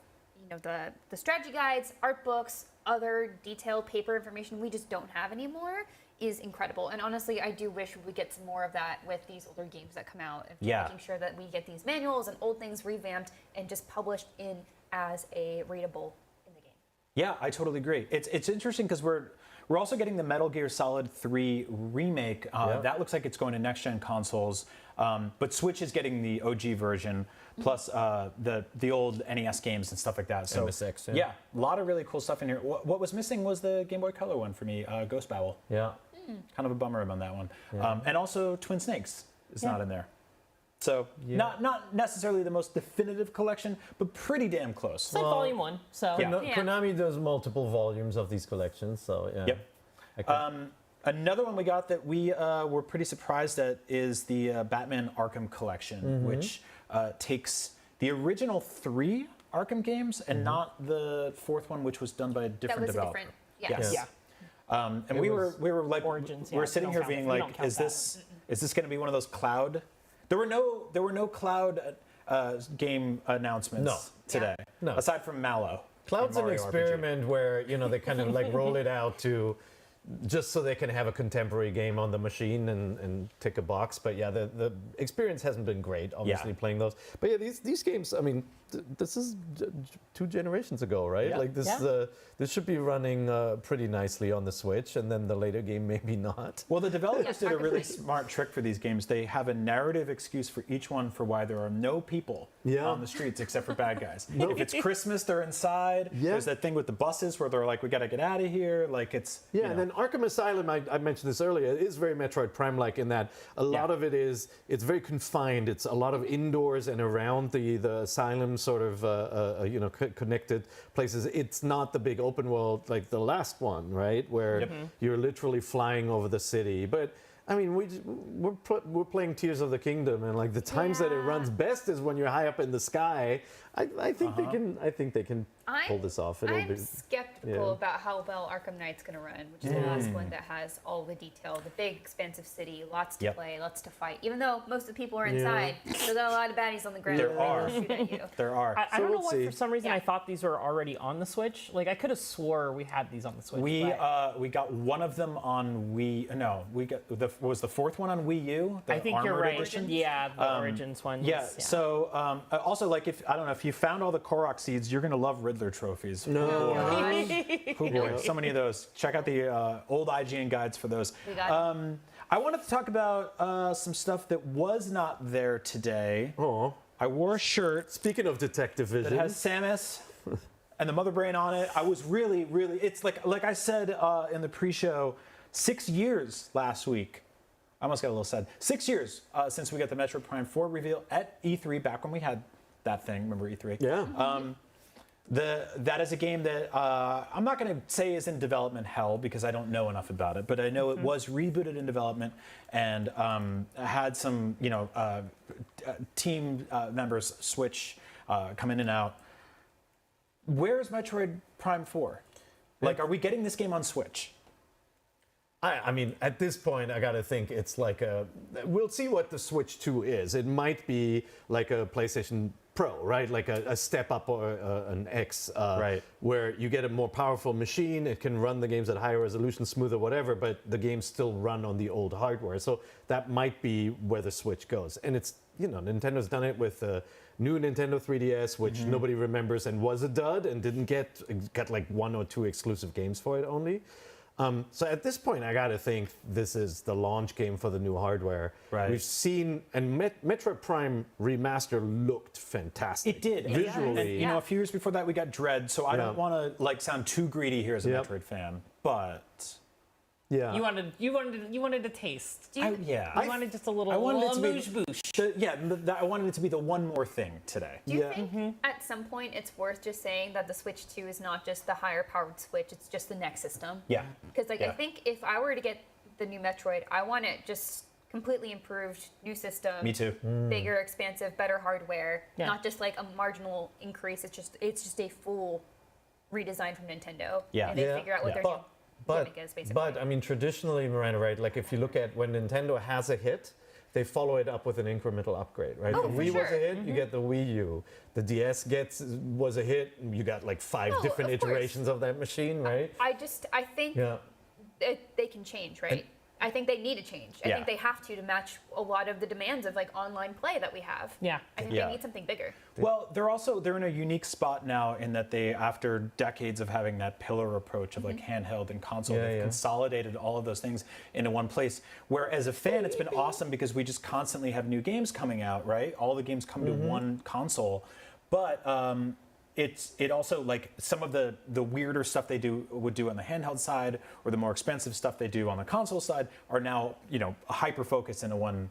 Speaker 25: the strategy guides, art books, other detailed paper information we just don't have anymore is incredible. And honestly, I do wish we would get some more of that with these older games that come out. And making sure that we get these manuals and old things revamped and just published in as a readable in the game.
Speaker 23: Yeah, I totally agree. It's interesting because we're also getting the Metal Gear Solid 3 remake. That looks like it's going to next-gen consoles. But Switch is getting the OG version, plus the old NES games and stuff like that. So
Speaker 26: MSX,
Speaker 23: a lot of really cool stuff in here. What was missing was the Game Boy Color one for me, Ghost Babel.
Speaker 26: Yeah.
Speaker 23: Kind of a bummer on that one. And also Twin Snakes is not in there. So not necessarily the most definitive collection, but pretty damn close.
Speaker 24: It's like Volume 1. So
Speaker 26: Konami does multiple volumes of these collections, so yeah.
Speaker 23: Yep. Another one we got that we were pretty surprised at is the Batman Arkham Collection, which takes the original 3 Arkham games and not the 4th one, which was done by a different developer. Yes. And we were like,
Speaker 24: Origins,
Speaker 23: we were sitting here being like, is this going to be one of those cloud? There were no cloud game announcements today, aside from Mallow.
Speaker 26: Cloud's an
Speaker 23: Mario
Speaker 26: experiment where, you know, they kind of like roll it out to just so they can have a contemporary game on the machine and tick a box. But yeah, the experience hasn't been great, obviously, playing those. But yeah, these games, I mean, this is 2 generations ago, right?
Speaker 23: Yeah.
Speaker 26: Like this should be running pretty nicely on the Switch, and then the later game maybe not.
Speaker 23: Well, the developers did a really smart trick for these games. They have a narrative excuse for each one for why there are no people on the streets except for bad guys. If it's Christmas, they're inside. There's that thing with the buses where they're like, we got to get out of here. Like it's
Speaker 26: and then Arkham Asylum, I mentioned this earlier, it is very Metroid Prime-like in that a lot of it is, it's very confined. It's a lot of indoors and around the asylum sort of, you know, connected places. It's not the big open world like the last one, right? Where you're literally flying over the city. But I mean, we're playing Tears of the Kingdom, and like the times that it runs best is when you're high up in the sky. I think they can pull this off.
Speaker 25: I'm skeptical about how well Arkham Knight's going to run, which is the last one that has all the detail, the big expansive city, lots to play, lots to fight. Even though most of the people are inside, there's a lot of baddies on the ground.
Speaker 23: There are.
Speaker 25: Shoot at you.
Speaker 23: There are.
Speaker 24: I don't know why for some reason I thought these were already on the Switch. Like I could have swore we had these on the Switch.
Speaker 23: We got one of them on Wii. No, we got was the 4th one on Wii U.
Speaker 24: I think you're right.
Speaker 23: Edition?
Speaker 24: Yeah, the Origins one.
Speaker 23: Yeah. So also, like, if I don't know if you found all the Korok seeds, you're gonna love Riddler trophies.
Speaker 26: No.
Speaker 23: Oh boy, so many of those. Check out the old IGN guides for those. I wanted to talk about some stuff that was not there today.
Speaker 26: Oh.
Speaker 23: I wore a shirt.
Speaker 26: Speaking of Detective Vision,
Speaker 23: that has Samus and the Mother Brain on it. I was really. It's like I said in the pre-show, 6 years last week. I almost got a little sad. 6 years since we got the Metroid Prime 4 reveal at E3, back when we had that thing. Remember E3?
Speaker 26: Yeah.
Speaker 23: That is a game that I'm not going to say is in development hell because I don't know enough about it, but I know it was rebooted in development and had some, you know, team members switch, come in and out. Where is Metroid Prime 4? Like, are we getting this game on Switch?
Speaker 26: I mean, at this point, I gotta think it's like we'll see what the Switch 2 is. It might be like a PlayStation Pro, right? Like a step up or an X,
Speaker 23: right?
Speaker 26: Where you get a more powerful machine. It can run the games at higher resolution, smoother, whatever, but the games still run on the old hardware. So that might be where the Switch goes. And it's, you know, Nintendo's done it with new Nintendo 3DS, which nobody remembers and was a dud and didn't get like 1 or 2 exclusive games for it only. So at this point, I gotta think this is the launch game for the new hardware.
Speaker 23: Right.
Speaker 26: We've seen, and Metroid Prime Remaster looked fantastic.
Speaker 23: It did
Speaker 26: visually.
Speaker 23: And, you know, a few years before that, we got Dread. So I don't want to like sound too greedy here as a Metroid fan, but
Speaker 26: yeah,
Speaker 24: you wanted a taste.
Speaker 23: You
Speaker 24: wanted just a little.
Speaker 23: I wanted it to
Speaker 24: be
Speaker 23: I wanted it to be the one more thing today.
Speaker 25: Do you think at some point it's worth just saying that the Switch 2 is not just the higher powered Switch, it's just the next system?
Speaker 23: Yeah.
Speaker 25: Because I think if I were to get the new Metroid, I want it just completely improved, new system.
Speaker 23: Me too.
Speaker 25: Bigger, expansive, better hardware. Yeah. Not just like a marginal increase. It's just a full redesign from Nintendo.
Speaker 23: Yeah.
Speaker 25: And they figure out what their new gimmick is, basically.
Speaker 26: But I mean, traditionally, Miranda, right? Like if you look at when Nintendo has a hit, they follow it up with an incremental upgrade, right?
Speaker 25: Oh,
Speaker 26: the Wii was a hit, you get the Wii U. The DS was a hit, you got like 5 different iterations of that machine, right?
Speaker 25: I think they can change, right? I think they need to change. I think they have to match a lot of the demands of like online play that we have.
Speaker 24: Yeah.
Speaker 25: I think they need something bigger.
Speaker 23: Well, they're in a unique spot now in that they, after decades of having that pillar approach of like handheld and console, they've consolidated all of those things into one place. Where as a fan, it's been awesome because we just constantly have new games coming out, right? All the games come to one console, but it also, like, some of the weirder stuff they would do on the handheld side or the more expensive stuff they do on the console side are now, you know, hyper focused into one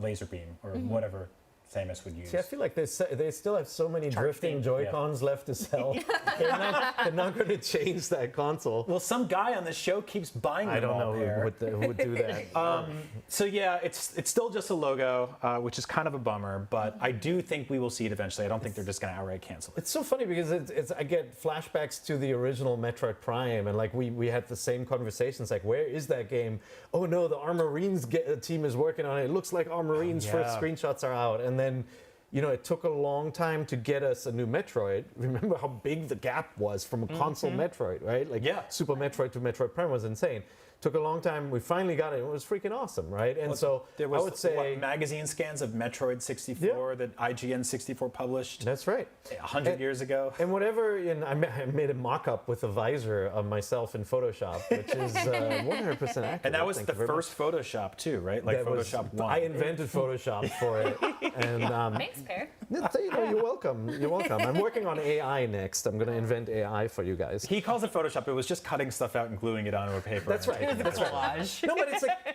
Speaker 23: laser beam or whatever Samus would use.
Speaker 26: See, I feel like they still have so many drifting Joy-Cons left to sell. they're not going to change that console.
Speaker 23: Well, some guy on this show keeps buying them.
Speaker 26: I don't know who would do that.
Speaker 23: So yeah, it's still just a logo, which is kind of a bummer, but I do think we will see it eventually. I don't think they're just going to outright cancel it.
Speaker 26: It's so funny because I get flashbacks to the original Metroid Prime, and like we had the same conversations, like, where is that game? Oh no, the Armorines team is working on it. It looks like Armorines first screenshots are out, and then it took a long time to get us a new Metroid. Remember how big the gap was from a console Metroid, right? Like Super Metroid to Metroid Prime was insane. Took a long time. We finally got it. It was freaking awesome, right? And so
Speaker 23: there was,
Speaker 26: I would say
Speaker 23: magazine scans of Metroid 64 that IGN 64 published.
Speaker 26: That's right.
Speaker 23: 100 years ago.
Speaker 26: And whatever, I made a mock-up with a visor of myself in Photoshop, which is 100% accurate.
Speaker 23: And that was the first Photoshop too, right? Like Photoshop 1.
Speaker 26: I invented Photoshop for it. And
Speaker 25: thanks, Per.
Speaker 26: You're welcome. You're welcome. I'm working on AI next. I'm going to invent AI for you guys.
Speaker 23: He calls it Photoshop. It was just cutting stuff out and gluing it onto a paper.
Speaker 26: That's right. That's right. No,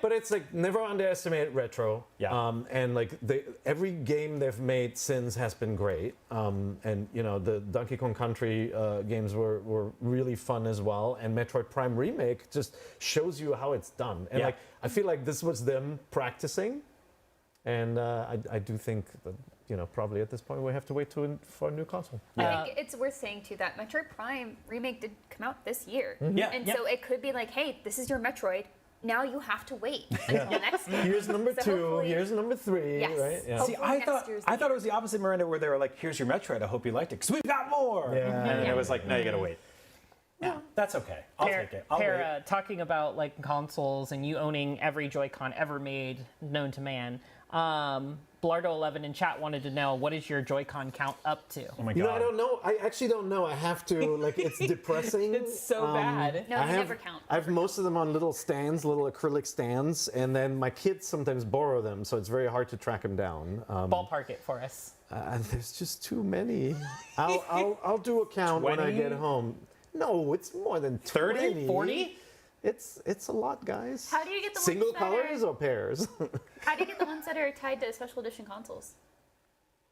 Speaker 26: but it's like never underestimate retro.
Speaker 23: Yeah.
Speaker 26: And like every game they've made since has been great. And the Donkey Kong Country games were really fun as well. And Metroid Prime Remake just shows you how it's done. And like I feel like this was them practicing. And I do think that probably at this point we have to wait for a new console.
Speaker 25: I think it's worth saying too that Metroid Prime Remake did come out this year. So it could be like, hey, this is your Metroid. Now you have to wait until next year.
Speaker 26: Here's number 2. Here's number 3.
Speaker 25: Yes.
Speaker 26: Right? Yeah.
Speaker 23: See, I thought it was the opposite, Miranda, where they were like, "Here's your Metroid. I hope you liked it, because we've got more."
Speaker 26: Yeah.
Speaker 23: And it was like, "No, you gotta wait." Yeah, that's okay. I'll take it. I'll wait.
Speaker 24: Talking about like consoles and you owning every Joy-Con ever made known to man. Blardo11 in chat wanted to know, what is your Joy-Con count up to?
Speaker 23: Oh my God.
Speaker 26: I don't know. I actually don't know. I have to, it's depressing.
Speaker 24: It's so bad.
Speaker 25: No, you never count.
Speaker 26: I have most of them on little stands, little acrylic stands, and then my kids sometimes borrow them, so it's very hard to track them down.
Speaker 24: Ballpark it for us.
Speaker 26: There's just too many. I'll do a count
Speaker 23: 20?
Speaker 26: when I get home. No, it's more than
Speaker 24: 30,
Speaker 26: 20.
Speaker 24: 40?
Speaker 26: It's a lot, guys.
Speaker 25: How do you get the
Speaker 26: single
Speaker 25: ones that
Speaker 26: colors or pairs?
Speaker 25: How do you get the ones that are tied to special edition consoles?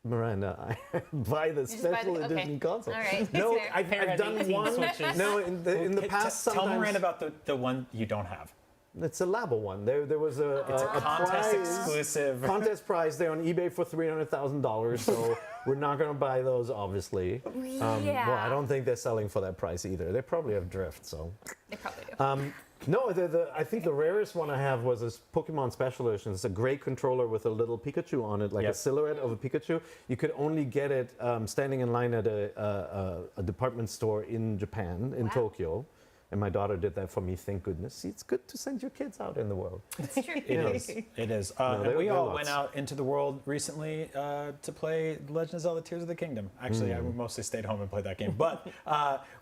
Speaker 26: Miranda, I buy the special edition console.
Speaker 25: All right.
Speaker 26: No,
Speaker 25: fair.
Speaker 26: I've done one. No, in the past,
Speaker 23: tell
Speaker 26: sometimes.
Speaker 23: Miranda about the one you don't have.
Speaker 26: It's a Labo one. There was a
Speaker 23: contest
Speaker 26: prize,
Speaker 23: exclusive
Speaker 26: contest prize there on eBay for $300,000. So we're not going to buy those, obviously. Well, I don't think they're selling for that price either. They probably have drift. So
Speaker 25: they probably do.
Speaker 26: No, I think the rarest one I have was this Pokemon Special Edition. It's a gray controller with a little Pikachu on it, like a silhouette of a Pikachu. You could only get it standing in line at a department store in Japan, in Tokyo. And my daughter did that for me, thank goodness. See, it's good to send your kids out in the world.
Speaker 25: It's true.
Speaker 23: It is. And we all went out into the world recently to play Legend of Zelda Tears of the Kingdom. Actually, I mostly stayed home and played that game. But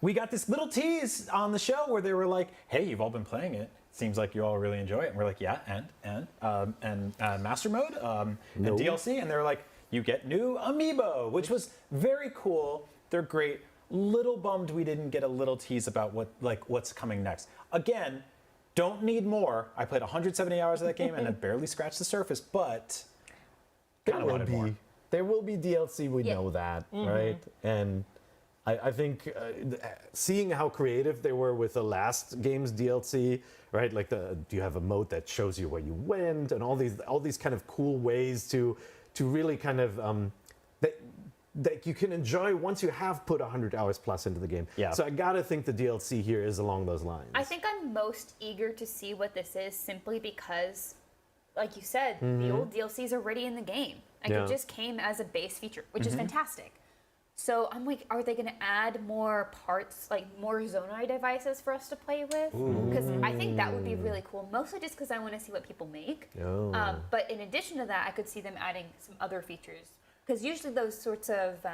Speaker 23: we got this little tease on the show where they were like, hey, you've all been playing it. Seems like you all really enjoy it. And we're like, yeah, and Master Mode and DLC. And they're like, you get new Amiibo, which was very cool. They're great. Little bummed we didn't get a little tease about what's coming next. Again, don't need more. I played 170 hours of that game and I barely scratched the surface, but kind of wanted more.
Speaker 26: There will be DLC, we know that, right? And I think seeing how creative they were with the last game's DLC, right? Like do you have a mode that shows you where you went and all these kind of cool ways to really kind of that you can enjoy once you have put 100 hours plus into the game.
Speaker 23: Yeah.
Speaker 26: So I gotta think the DLC here is along those lines.
Speaker 25: I think I'm most eager to see what this is simply because, like you said, the old DLC is already in the game. Like it just came as a base feature, which is fantastic. So I'm like, are they gonna add more parts, like more Zonai devices for us to play with? Because I think that would be really cool, mostly just because I want to see what people make. But in addition to that, I could see them adding some other features. Because usually those sorts of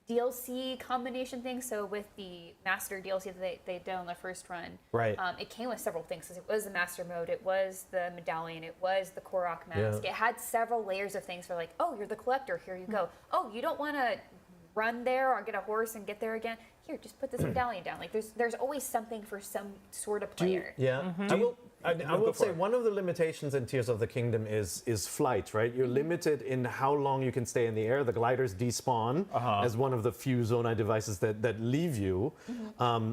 Speaker 25: DLC combination things, so with the Master DLC that they did on the first run, it came with several things. It was the Master Mode, it was the Medallion, it was the Korok Mask. It had several layers of things for like, oh, you're the collector, here you go. Oh, you don't want to run there or get a horse and get there again? Here, just put this medallion down. Like there's always something for some sort of player.
Speaker 26: I will say one of the limitations in Tears of the Kingdom is flight, right? You're limited in how long you can stay in the air. The gliders despawn as one of the few Zonai devices that leave you.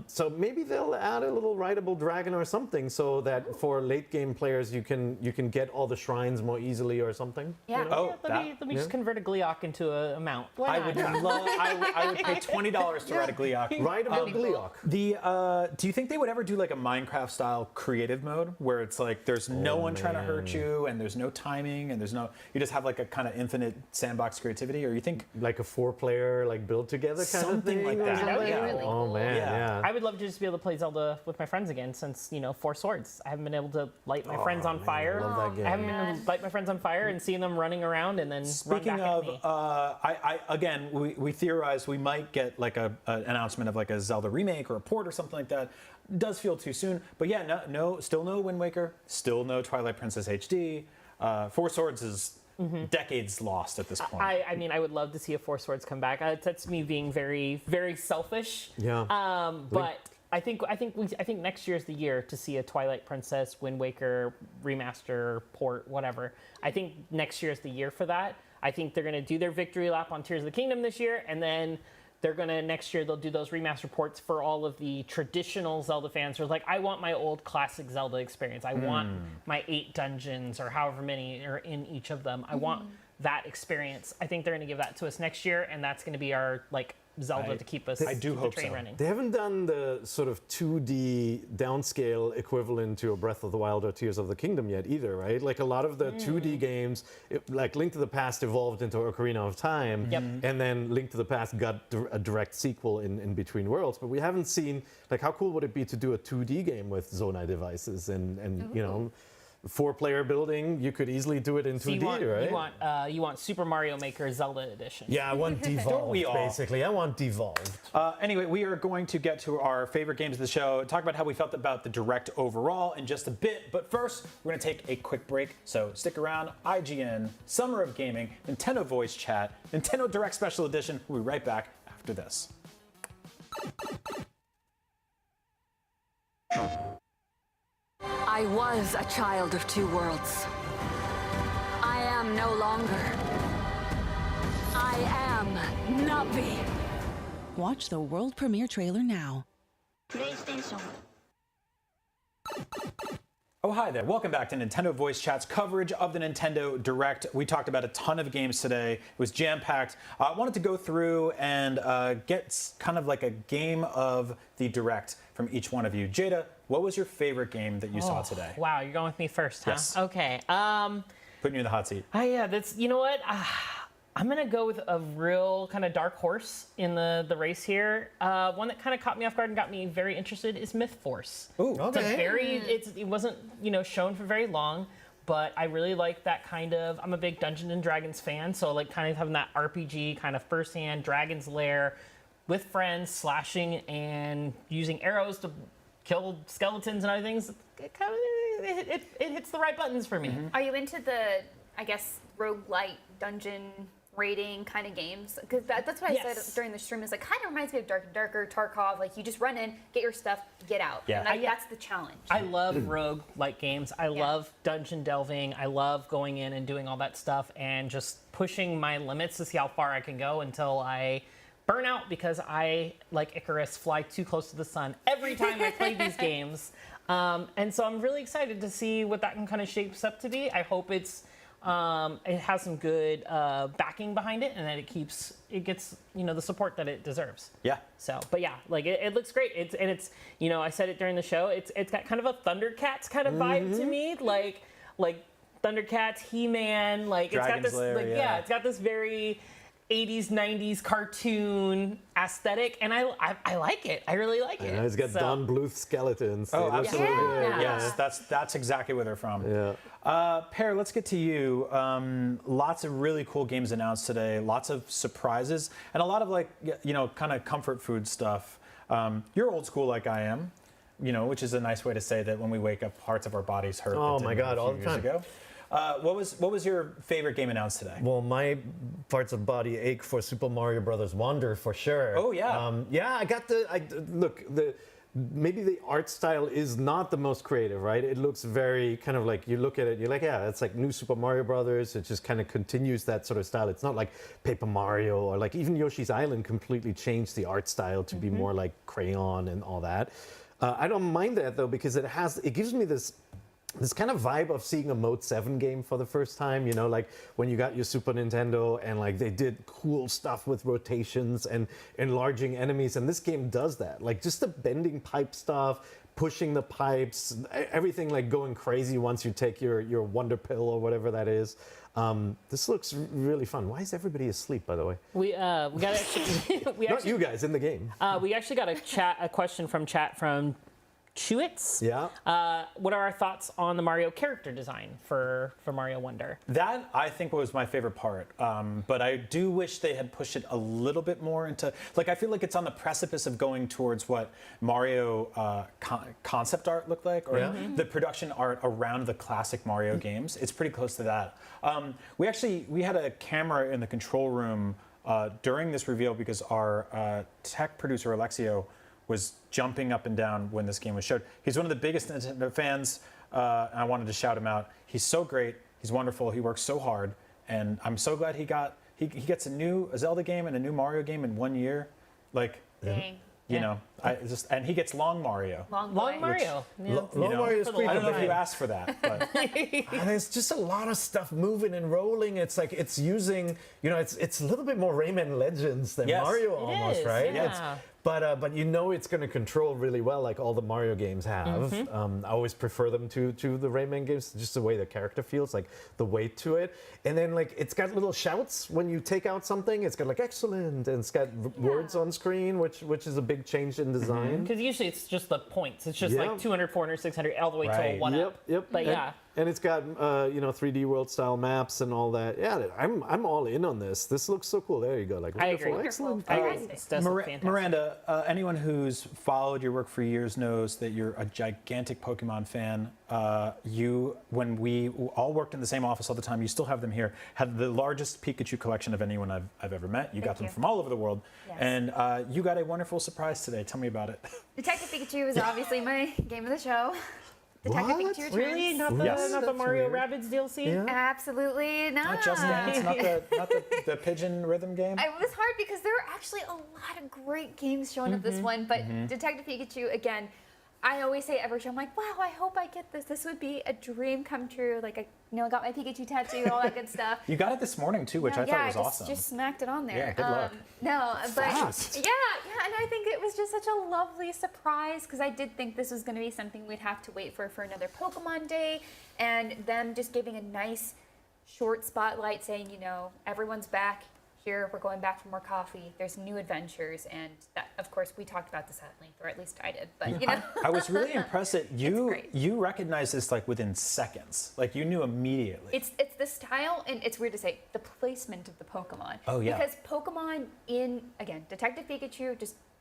Speaker 26: So maybe they'll add a little rideable dragon or something so that for late game players you can get all the shrines more easily or something.
Speaker 25: Yeah.
Speaker 24: Let me just convert a Gleeok into a mount.
Speaker 23: I would pay $20 to ride a Gleeok.
Speaker 26: Rideable Gleeok.
Speaker 23: Do you think they would ever do like a Minecraft style creative mode? where it's like there's no one trying to hurt you, and there's no timing, and you just have like a kind of infinite sandbox creativity? Or you think
Speaker 26: like a 4-player like build together kind of thing?
Speaker 23: Something like that.
Speaker 25: That would be really
Speaker 26: Oh
Speaker 25: cool.
Speaker 26: man, yeah.
Speaker 24: I would love to just be able to play Zelda with my friends again, since Four Swords. I haven't been able to light my friends on fire.
Speaker 26: I love that game.
Speaker 24: I haven't been able to light my friends on fire and seeing them running around and then
Speaker 23: Speaking
Speaker 24: run
Speaker 23: of,
Speaker 24: back at me.
Speaker 23: we theorize we might get like an announcement of like a Zelda remake or a port or something like that. Does feel too soon, but yeah, still no Wind Waker, still no Twilight Princess HD. Four Swords is decades lost at this point.
Speaker 24: I mean, I would love to see a Four Swords come back. That's me being very, very selfish.
Speaker 26: Yeah.
Speaker 24: But I think next year's the year to see a Twilight Princess, Wind Waker remaster, port, whatever. I think next year's the year for that. I think they're gonna do their victory lap on Tears of the Kingdom this year, and then next year they'll do those remaster ports for all of the traditional Zelda fans who are like, I want my old classic Zelda experience. I want my 8 dungeons or however many are in each of them. I want that experience. I think they're going to give that to us next year, and that's going to be our Zelda to keep us
Speaker 23: I do
Speaker 24: keep
Speaker 23: hope
Speaker 24: the train
Speaker 23: so.
Speaker 24: running.
Speaker 26: They haven't done the sort of 2D downscale equivalent to a Breath of the Wild or Tears of the Kingdom yet either, right? Like a lot of the 2D games, like Link to the Past evolved into Ocarina of Time, and then Link to the Past got a direct sequel in Between Worlds, but we haven't seen, like, how cool would it be to do a 2D game with Zonai devices and you know, 4-player building, you could easily do it in 2D, right?
Speaker 24: You want Super Mario Maker Zelda Edition.
Speaker 26: Yeah, I want devolved,
Speaker 23: we all?
Speaker 26: basically. I want devolved.
Speaker 23: Anyway, we are going to get to our favorite games of the show, talk about how we felt about the Direct overall in just a bit. But first, we're going to take a quick break. So stick around. IGN, Summer of Gaming, Nintendo Voice Chat, Nintendo Direct Special Edition. We'll be right back after this.
Speaker 9: I was a child of 2 worlds. I am no longer. I am Navi.
Speaker 10: Watch the world premiere trailer now.
Speaker 11: PlayStation.
Speaker 23: Oh, hi there. Welcome back to Nintendo Voice Chat's coverage of the Nintendo Direct. We talked about a ton of games today. It was jam-packed. I wanted to go through and get kind of like a game of the Direct from each one of you. Jada, what was your favorite game that you saw today?
Speaker 24: Wow, you're going with me first, huh?
Speaker 23: Yes.
Speaker 24: Okay.
Speaker 23: Putting you in the hot seat.
Speaker 24: Yeah, that's, you know what? I'm going to go with a real kind of dark horse in the race here. One that kind of caught me off guard and got me very interested is Myth Force.
Speaker 23: Ooh,
Speaker 24: okay. It wasn't, shown for very long, but I really like that kind of, I'm a big Dungeons and Dragons fan, so like kind of having that RPG kind of first-hand Dragon's Lair with friends, slashing and using arrows to kill skeletons and other things. It hits the right buttons for me.
Speaker 25: Are you into the, I guess, roguelite dungeon raiding kind of games? Because that's what I said during the stream. Is like kind of reminds me of Dark and Darker, Tarkov. Like you just run in, get your stuff, get out.
Speaker 23: Yeah.
Speaker 25: And that's the challenge.
Speaker 24: I love rogue-like games. I love dungeon delving. I love going in and doing all that stuff and just pushing my limits to see how far I can go until I burn out because I, like Icarus, fly too close to the sun every time I play these games. And so I'm really excited to see what that can kind of shapes up to be. I hope it has some good backing behind it and that it gets the support that it deserves.
Speaker 23: Yeah.
Speaker 24: So, but yeah, like it looks great. It's I said it during the show. It's got kind of a Thundercats kind of vibe to me, like Thundercats, He-Man. Like
Speaker 23: Dragon's
Speaker 24: it's got this,
Speaker 23: Lair,
Speaker 24: it's got this very 80s, 90s cartoon aesthetic, and I like it. I really like it.
Speaker 26: Yeah, it's got Don Bluth skeletons.
Speaker 23: Oh,
Speaker 26: They look so
Speaker 23: absolutely.
Speaker 26: good.
Speaker 23: Yes, that's exactly where they're from.
Speaker 26: Yeah.
Speaker 23: Per, let's get to you. Lots of really cool games announced today. Lots of surprises, and a lot of kind of comfort food stuff. You're old school like I am, which is a nice way to say that when we wake up, parts of our bodies hurt.
Speaker 26: Oh my God, all the time.
Speaker 23: Ago. What was your favorite game announced today?
Speaker 26: Well, my parts of body ache for Super Mario Brothers Wonder for sure.
Speaker 23: Oh yeah.
Speaker 26: I got maybe the art style is not the most creative, right? It looks very kind of like, you look at it, you're like, yeah, it's like new Super Mario Brothers. It just kind of continues that sort of style. It's not like Paper Mario or like even Yoshi's Island completely changed the art style to be more like crayon and all that. I don't mind that though, because it gives me this this kind of vibe of seeing a Mode 7 game for the first time, you know, like when you got your Super Nintendo and like they did cool stuff with rotations and enlarging enemies, and this game does that. Like just the bending pipe stuff, pushing the pipes, everything like going crazy once you take your Wonder Pill or whatever that is. This looks really fun. Why is everybody asleep, by the way?
Speaker 24: We got
Speaker 26: Not you guys in the game.
Speaker 24: We actually got a question from chat from Chewits.
Speaker 26: Yeah.
Speaker 24: What are our thoughts on the Mario character design for Mario Wonder?
Speaker 23: That, I think, was my favorite part. But I do wish they had pushed it a little bit more into... Like, I feel like it's on the precipice of going towards what Mario concept art looked like, or the production art around the classic Mario games. It's pretty close to that. We had a camera in the control room during this reveal because our tech producer, Alexio, was jumping up and down when this game was showed. He's one of the biggest Nintendo fans, and I wanted to shout him out. He's so great, he's wonderful, he works so hard, and I'm so glad he gets a Zelda game and a new Mario game in 1 year. Like,
Speaker 25: dang.
Speaker 23: You know, and he gets Long Mario.
Speaker 25: Long
Speaker 24: Mario.
Speaker 26: Long Mario is pretty.
Speaker 23: I don't know if you asked for that, but
Speaker 26: there's just a lot of stuff moving and rolling. It's like it's using, you know, it's a little bit more Rayman Legends than Mario almost, right?
Speaker 24: Yeah.
Speaker 26: But you know it's going to control really well, like all the Mario games have. I always prefer them to the Rayman games, just the way the character feels, like the weight to it. And then like it's got little shouts when you take out something. It's got like excellent, and it's got words on screen, which is a big change in design.
Speaker 24: Because usually it's just the points. It's just like 200, 400, 600, all the way to a 1-up.
Speaker 26: Yep.
Speaker 24: But
Speaker 26: and it's got 3D world style maps and all that. Yeah, I'm all in on this. This looks so cool. There you go. Like wonderful,
Speaker 24: I agree.
Speaker 26: excellent.
Speaker 23: Miranda, anyone who's followed your work for years knows that you're a gigantic Pokemon fan. When we all worked in the same office all the time, you still have them here, had the largest Pikachu collection of anyone I've ever met. You got them from all over the world.
Speaker 25: Yes.
Speaker 23: And you got a wonderful surprise today. Tell me about it.
Speaker 25: Detective Pikachu is obviously my game of the show. Detective Pikachu returns.
Speaker 24: Really? Not the Mario Rabbids DLC?
Speaker 25: Yeah. Absolutely not.
Speaker 23: Not Just Dance? not the pigeon rhythm game?
Speaker 25: It was hard because there were actually a lot of great games showing up this one, but Detective Pikachu, again, I always say every show, I'm like, wow, I hope I get this. This would be a dream come true. Like, I got my Pikachu tattoo, all that good stuff.
Speaker 23: You got it this morning, too, which I thought was awesome.
Speaker 25: Just smacked it on there.
Speaker 23: Yeah, good luck.
Speaker 25: No, but
Speaker 23: Fast.
Speaker 25: yeah, and I think it was just such a lovely surprise because I did think this was going to be something we'd have to wait for another Pokemon Day, and them just giving a nice short spotlight saying, everyone's back. Here, we're going back for more coffee. There's new adventures, and that, of course, we talked about this at length, or at least I did. But
Speaker 23: I was really impressed that you recognized this like within seconds. Like you knew immediately.
Speaker 25: It's the style, and it's weird to say the placement of the Pokemon.
Speaker 23: Oh yeah.
Speaker 25: Because Pokemon again, Detective Pikachu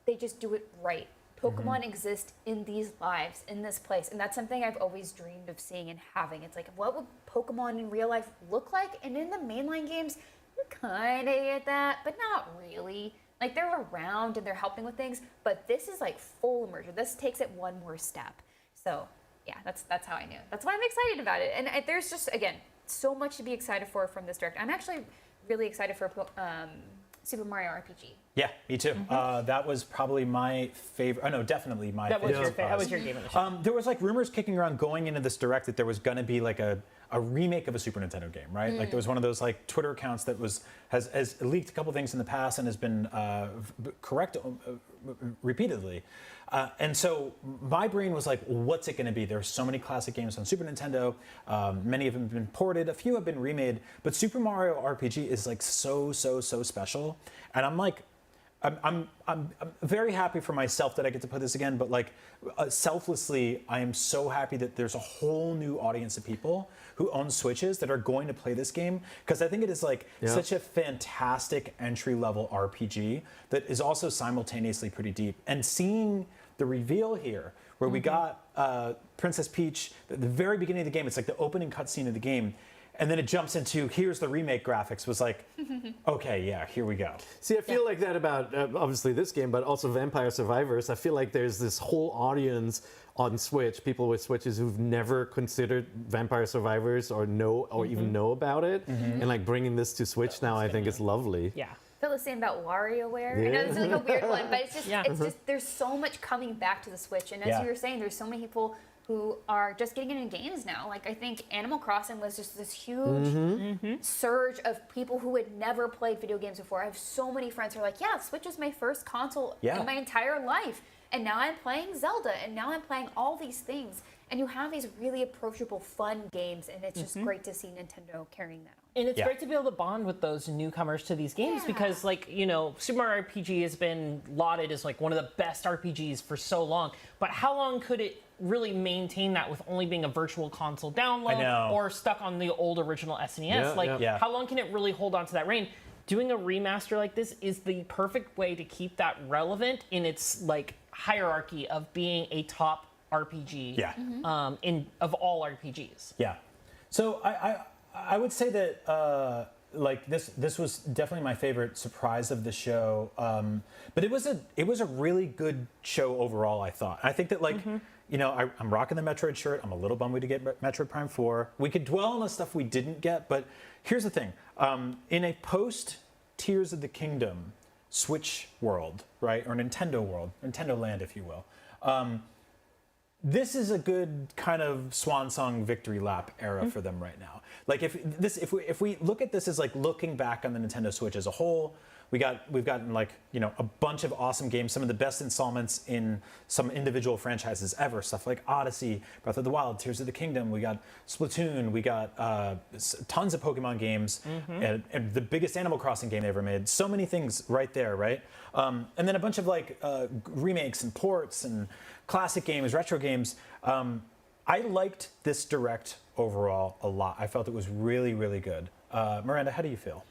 Speaker 25: they just do it right. Pokemon exist in these lives, in this place, and that's something I've always dreamed of seeing and having. It's like, what would Pokemon in real life look like? And in the mainline games, you kind of get that, but not really. Like, they're around and they're helping with things, but this is like full immersion. This takes it one more step. So, yeah, that's how I knew. That's why I'm excited about it. And there's just, again, so much to be excited for from this direct. I'm actually really excited for Super Mario RPG.
Speaker 23: Yeah, me too. That was probably my favorite. Oh no, definitely my favorite.
Speaker 24: That was your game of the show.
Speaker 23: There was like rumors kicking around going into this direct that there was going to be like a remake of a Super Nintendo game, right? Like there was one of those like Twitter accounts that has leaked a couple things in the past and has been correct repeatedly. And so my brain was like, what's it going to be? There's so many classic games on Super Nintendo. Many of them have been ported. A few have been remade. But Super Mario RPG is like so special. And I'm like, I'm very happy for myself that I get to play this again. But like selflessly, I am so happy that there's a whole new audience of people who own Switches that are going to play this game, because I think it is like such a fantastic entry-level RPG that is also simultaneously pretty deep. And seeing the reveal here, where we got Princess Peach at the very beginning of the game, it's like the opening cutscene of the game, and then it jumps into here's the remake graphics, was like, okay, yeah, here we go.
Speaker 26: See, I feel like that about obviously this game, but also Vampire Survivors. I feel like there's this whole audience on Switch, people with Switches who've never considered Vampire Survivors or even know about it, and like bringing this to Switch now, I think is lovely.
Speaker 24: Yeah.
Speaker 25: I feel the same about WarioWare. I know this is like a weird one, but it's just there's so much coming back to the Switch, and as you were saying, there's so many people who are just getting into games now. Like, I think Animal Crossing was just this huge surge of people who had never played video games before. I have so many friends who are like, yeah, Switch was my first console in my entire life. And now I'm playing Zelda, and now I'm playing all these things. And you have these really approachable, fun games, and it's just great to see Nintendo carrying that on.
Speaker 24: And it's great to be able to bond with those newcomers to these games because, like, you know, Super Mario RPG has been lauded as, like, one of the best RPGs for so long. But how long could it really maintain that with only being a virtual console download or stuck on the old original SNES? How long can it really hold on to that reign? Doing a remaster like this is the perfect way to keep that relevant in its, like, hierarchy of being a top RPG of all RPGs.
Speaker 23: Yeah. So I would say that like this was definitely my favorite surprise of the show. But it was a really good show overall, I thought. I think that like you know, I'm rocking the Metroid shirt. I'm a little bummed we didn't get Metroid Prime 4. We could dwell on the stuff we didn't get, but here's the thing. In a post Tears of the Kingdom Switch world, right? Or Nintendo world, Nintendo Land, if you will. This is a good kind of swan song victory lap era for them right now. Like if we look at this as like looking back on the Nintendo Switch as a whole, we've gotten like, you know, a bunch of awesome games, some of the best installments in some individual franchises ever, stuff like Odyssey, Breath of the Wild, Tears of the Kingdom, we got Splatoon, we got tons of Pokemon games, and the biggest Animal Crossing game they ever made. So many things right there, right? And then a bunch of like remakes and ports and classic games, retro games. I liked this Direct overall a lot. I felt it was really, really good. Miranda, how do you feel?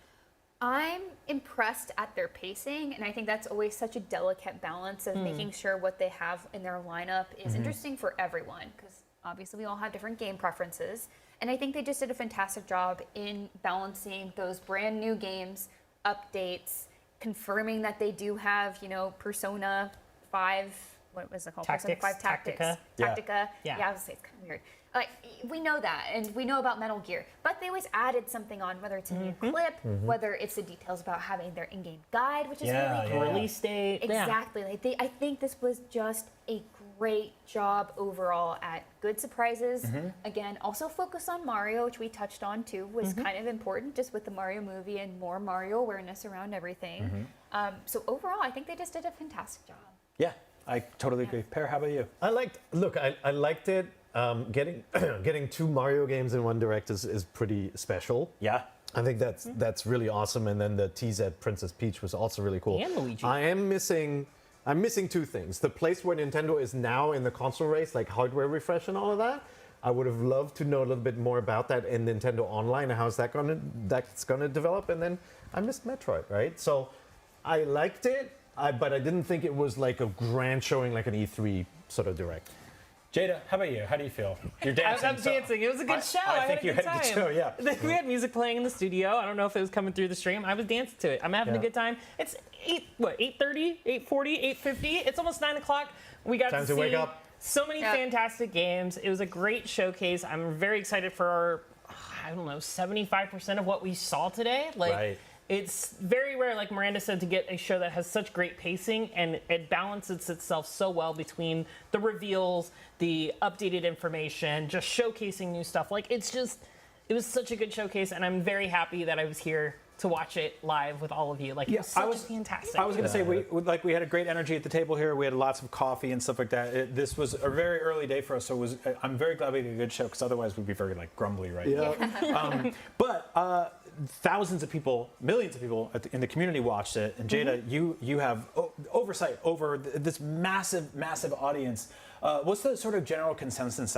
Speaker 25: I'm impressed at their pacing, and I think that's always such a delicate balance of making sure what they have in their lineup is interesting for everyone, because obviously we all have different game preferences. And I think they just did a fantastic job in balancing those brand new games, updates, confirming that they do have, you know, Persona 5, what was it called?
Speaker 24: Tactics,
Speaker 25: Persona 5 Tactica.
Speaker 24: Yeah.
Speaker 25: I was say it's kind of weird. Like, we know that, and we know about Metal Gear, but they always added something on, whether it's a new clip, whether it's the details about having their in-game guide, which is really cool.
Speaker 24: Release date.
Speaker 25: Exactly. Like I think this was just a great job overall at good surprises. Again, also focus on Mario, which we touched on too, was kind of important just with the Mario movie and more Mario awareness around everything. So overall, I think they just did a fantastic job.
Speaker 23: Yeah, I totally agree. Per, how about you?
Speaker 26: I liked it. Getting 2 Mario games in one Direct is pretty special.
Speaker 23: Yeah.
Speaker 26: I think that's really awesome. And then the tease at Princess Peach was also really cool.
Speaker 24: And Luigi.
Speaker 26: I'm missing 2 things. The place where Nintendo is now in the console race, like hardware refresh and all of that. I would have loved to know a little bit more about that in Nintendo Online and how's that's gonna develop. And then I missed Metroid, right? So I liked it, but I didn't think it was like a grand showing like an E3 sort of Direct.
Speaker 23: Jada, how about you? How do you feel? You're dancing.
Speaker 24: I'm dancing. It was a good show. I
Speaker 23: think you had a good show, yeah.
Speaker 24: We had music playing in the studio. I don't know if it was coming through the stream. I was dancing to it. I'm having a good time. It's 8:30, 8:40, 8:50. It's almost 9 o'clock. We got
Speaker 26: time
Speaker 24: to
Speaker 26: wake up.
Speaker 24: So many fantastic games. It was a great showcase. I'm very excited for, 75% of what we saw today. It's very rare, like Miranda said, to get a show that has such great pacing, and it balances itself so well between the reveals, the updated information, just showcasing new stuff. Like, it was such a good showcase, and I'm very happy that I was here to watch it live with all of you. Like, it was fantastic.
Speaker 23: I was going to say, we had a great energy at the table here. We had lots of coffee and stuff like that. This was a very early day for us, so I'm very glad we had a good show, because otherwise we'd be very grumbly right now. But thousands of people, millions of people in the community watched it. And Jada, you have oversight over this massive audience. What's the sort of general consensus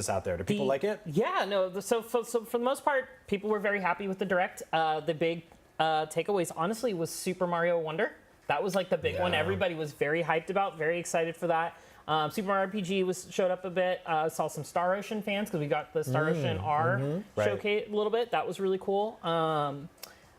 Speaker 23: out there? Do people like it?
Speaker 24: Yeah, no. So for the most part, people were very happy with the Direct. The big takeaways, honestly, was Super Mario Wonder. That was like the big one. Everybody was very hyped about, very excited for that. Super Mario RPG showed up a bit. Saw some Star Ocean fans, because we got the Star Ocean R showcase a little bit. That was really cool.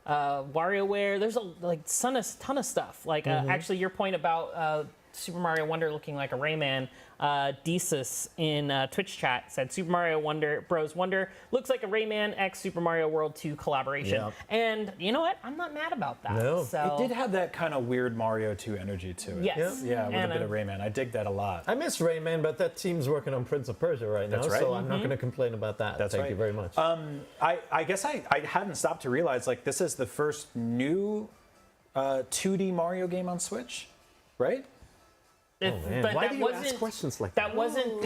Speaker 24: WarioWare. There's a ton of stuff. Like actually, your point about Super Mario Wonder looking like a Rayman. Desus in Twitch chat said Super Mario Bros. Wonder looks like a Rayman x Super Mario World 2 collaboration.
Speaker 23: Yeah.
Speaker 24: And you know what? I'm not mad about that.
Speaker 23: No.
Speaker 24: So,
Speaker 23: It did have that kind of weird Mario 2 energy to it.
Speaker 24: Yes.
Speaker 23: Yeah, with a bit of Rayman. I dig that a lot.
Speaker 26: I miss Rayman, but that team's working on Prince of Persia right now,
Speaker 23: That's right.
Speaker 26: so I'm not going to complain about that.
Speaker 23: That's
Speaker 26: Thank
Speaker 23: right.
Speaker 26: you very much.
Speaker 23: I guess I hadn't stopped to realize, like, this is the first new 2D Mario game on Switch, right?
Speaker 24: But
Speaker 26: Why
Speaker 24: that
Speaker 26: do you
Speaker 24: wasn't,
Speaker 26: ask questions like
Speaker 24: that? Wasn't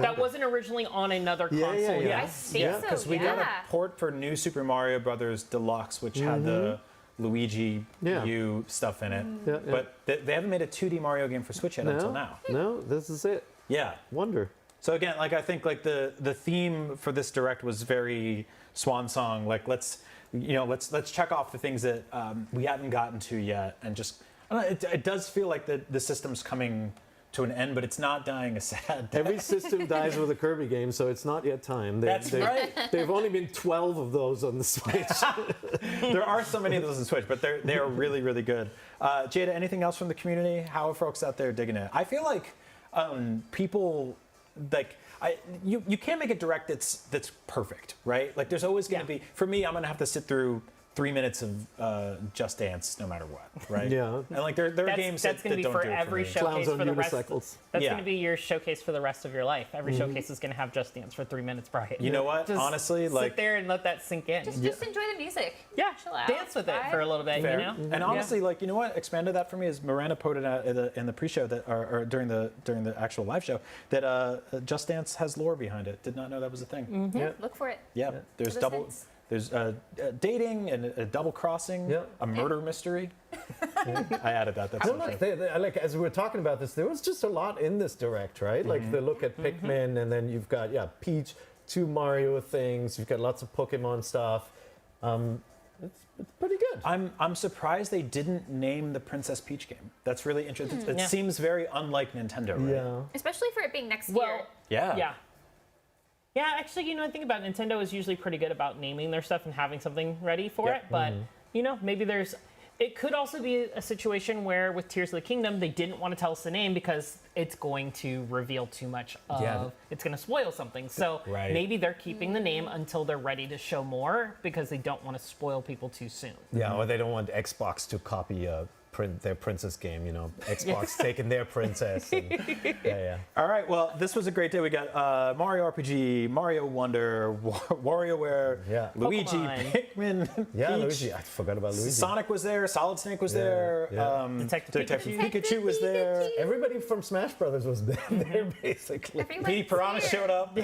Speaker 24: that wasn't originally on another console.
Speaker 26: yeah.
Speaker 24: I think so.
Speaker 23: Because we got a port for New Super Mario Brothers Deluxe, which had the Luigi U stuff in it.
Speaker 26: Yeah, yeah.
Speaker 23: But they haven't made a 2D Mario game for Switch yet until now.
Speaker 26: No, this is it.
Speaker 23: Yeah.
Speaker 26: Wonder.
Speaker 23: So again, like I think like the theme for this direct was very swan song. Like let's check off the things that we haven't gotten to yet, and just I don't know, it does feel like the system's coming to an end, but it's not dying a sad death.
Speaker 26: Every system dies with a Kirby game, so it's not yet time.
Speaker 23: That's right.
Speaker 26: There've only been 12 of those on the Switch.
Speaker 23: There are so many of those on Switch, but they are really, really good. Jada, anything else from the community? How are folks out there digging it? I feel like people like you can't make a direct that's perfect, right? Like there's always going to be. For me, I'm going to have to sit through 3 minutes of Just Dance, no matter what, right?
Speaker 26: Yeah.
Speaker 23: And like there are games
Speaker 24: that's
Speaker 23: that
Speaker 24: going to be
Speaker 23: don't
Speaker 24: for
Speaker 23: do it
Speaker 24: every
Speaker 23: for me.
Speaker 24: showcase for the rest. That's
Speaker 23: Yeah.
Speaker 24: going to be your showcase for the rest of your life. Every showcase is going to have Just Dance for 3 minutes, Brian.
Speaker 23: You know what?
Speaker 24: Just
Speaker 23: Honestly, like
Speaker 24: sit there and let that sink in.
Speaker 25: Just enjoy the music.
Speaker 24: Yeah,
Speaker 25: chill out.
Speaker 24: dance with it for a little bit.
Speaker 23: Fair.
Speaker 24: You know.
Speaker 23: And honestly, like you know what expanded that for me is Miranda put it out in the pre-show that or during the actual live show that Just Dance has lore behind it. Did not know that was a thing.
Speaker 25: Mm-hmm. Yeah. Look for it.
Speaker 23: Yeah, there's
Speaker 25: For the
Speaker 23: double.
Speaker 25: sense.
Speaker 23: There's dating and a double crossing, a murder mystery. I added that. That's
Speaker 26: like as we were talking about this, there was just a lot in this direct, right? Like the look at Pikmin, and then you've got Peach, 2 Mario things. You've got lots of Pokemon stuff. It's pretty good.
Speaker 23: I'm surprised they didn't name the Princess Peach game. That's really interesting. It seems very unlike Nintendo, right?
Speaker 26: Yeah.
Speaker 25: Especially for it being next year.
Speaker 23: Yeah.
Speaker 24: Yeah, actually, the thing about Nintendo is usually pretty good about naming their stuff and having something ready for it. But, maybe it could also be a situation where with Tears of the Kingdom, they didn't want to tell us the name because it's going to reveal too much of, it's going to spoil something. So maybe they're keeping the name until they're ready to show more because they don't want to spoil people too soon.
Speaker 26: Yeah, or they don't want Xbox to copy their princess game, Xbox taking their princess. And,
Speaker 23: All right, well, this was a great day. We got Mario RPG, Mario Wonder, WarioWare, Luigi, Pikmin, Peach.
Speaker 26: Luigi. I forgot about Luigi.
Speaker 23: Sonic was there, Solid Snake was there, Detective Pikachu was there.
Speaker 26: Everybody from Smash Brothers was there, basically.
Speaker 23: Petey Piranha showed up.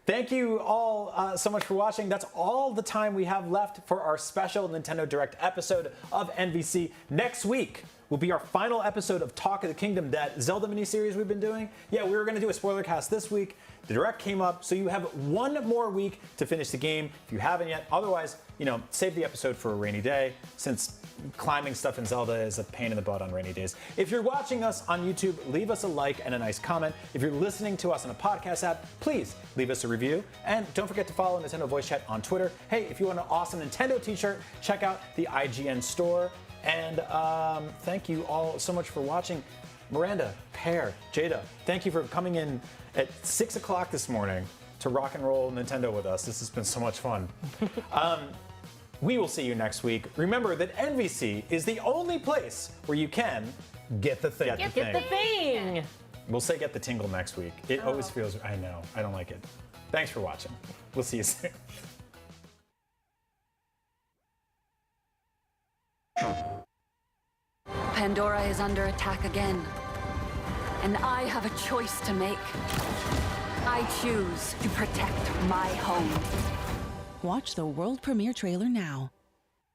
Speaker 23: Thank you all so much for watching. That's all the time we have left for our special Nintendo Direct episode of NVC. Next week will be our final episode of Talk of the Kingdom, that Zelda miniseries we've been doing. Yeah, we were going to do a spoiler cast this week. The Direct came up, so you have 1 more week to finish the game if you haven't yet. Otherwise, save the episode for a rainy day, since climbing stuff in Zelda is a pain in the butt on rainy days. If you're watching us on YouTube, leave us a like and a nice comment. If you're listening to us on a podcast app, please leave us a review. And don't forget to follow Nintendo Voice Chat on Twitter. Hey, if you want an awesome Nintendo t-shirt, check out the IGN store. And thank you all so much for watching. Miranda, Pear, Jada, thank you for coming in at 6 o'clock this morning to rock and roll Nintendo with us. This has been so much fun. We will see you next week. Remember that NVC is the only place where you can
Speaker 26: get the thing.
Speaker 24: Get the thing.
Speaker 23: We'll say get the tingle next week. It always feels, I know, I don't like it. Thanks for watching. We'll see you soon.
Speaker 9: Pandora is under attack again. And I have a choice to make. I choose to protect my home.
Speaker 10: Watch the world premiere trailer now.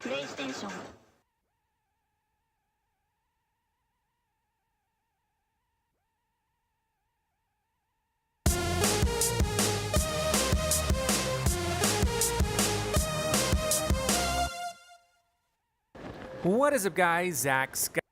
Speaker 11: PlayStation.
Speaker 8: What is up, guys? Zach Scott.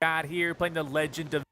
Speaker 11: Got here playing the Legend of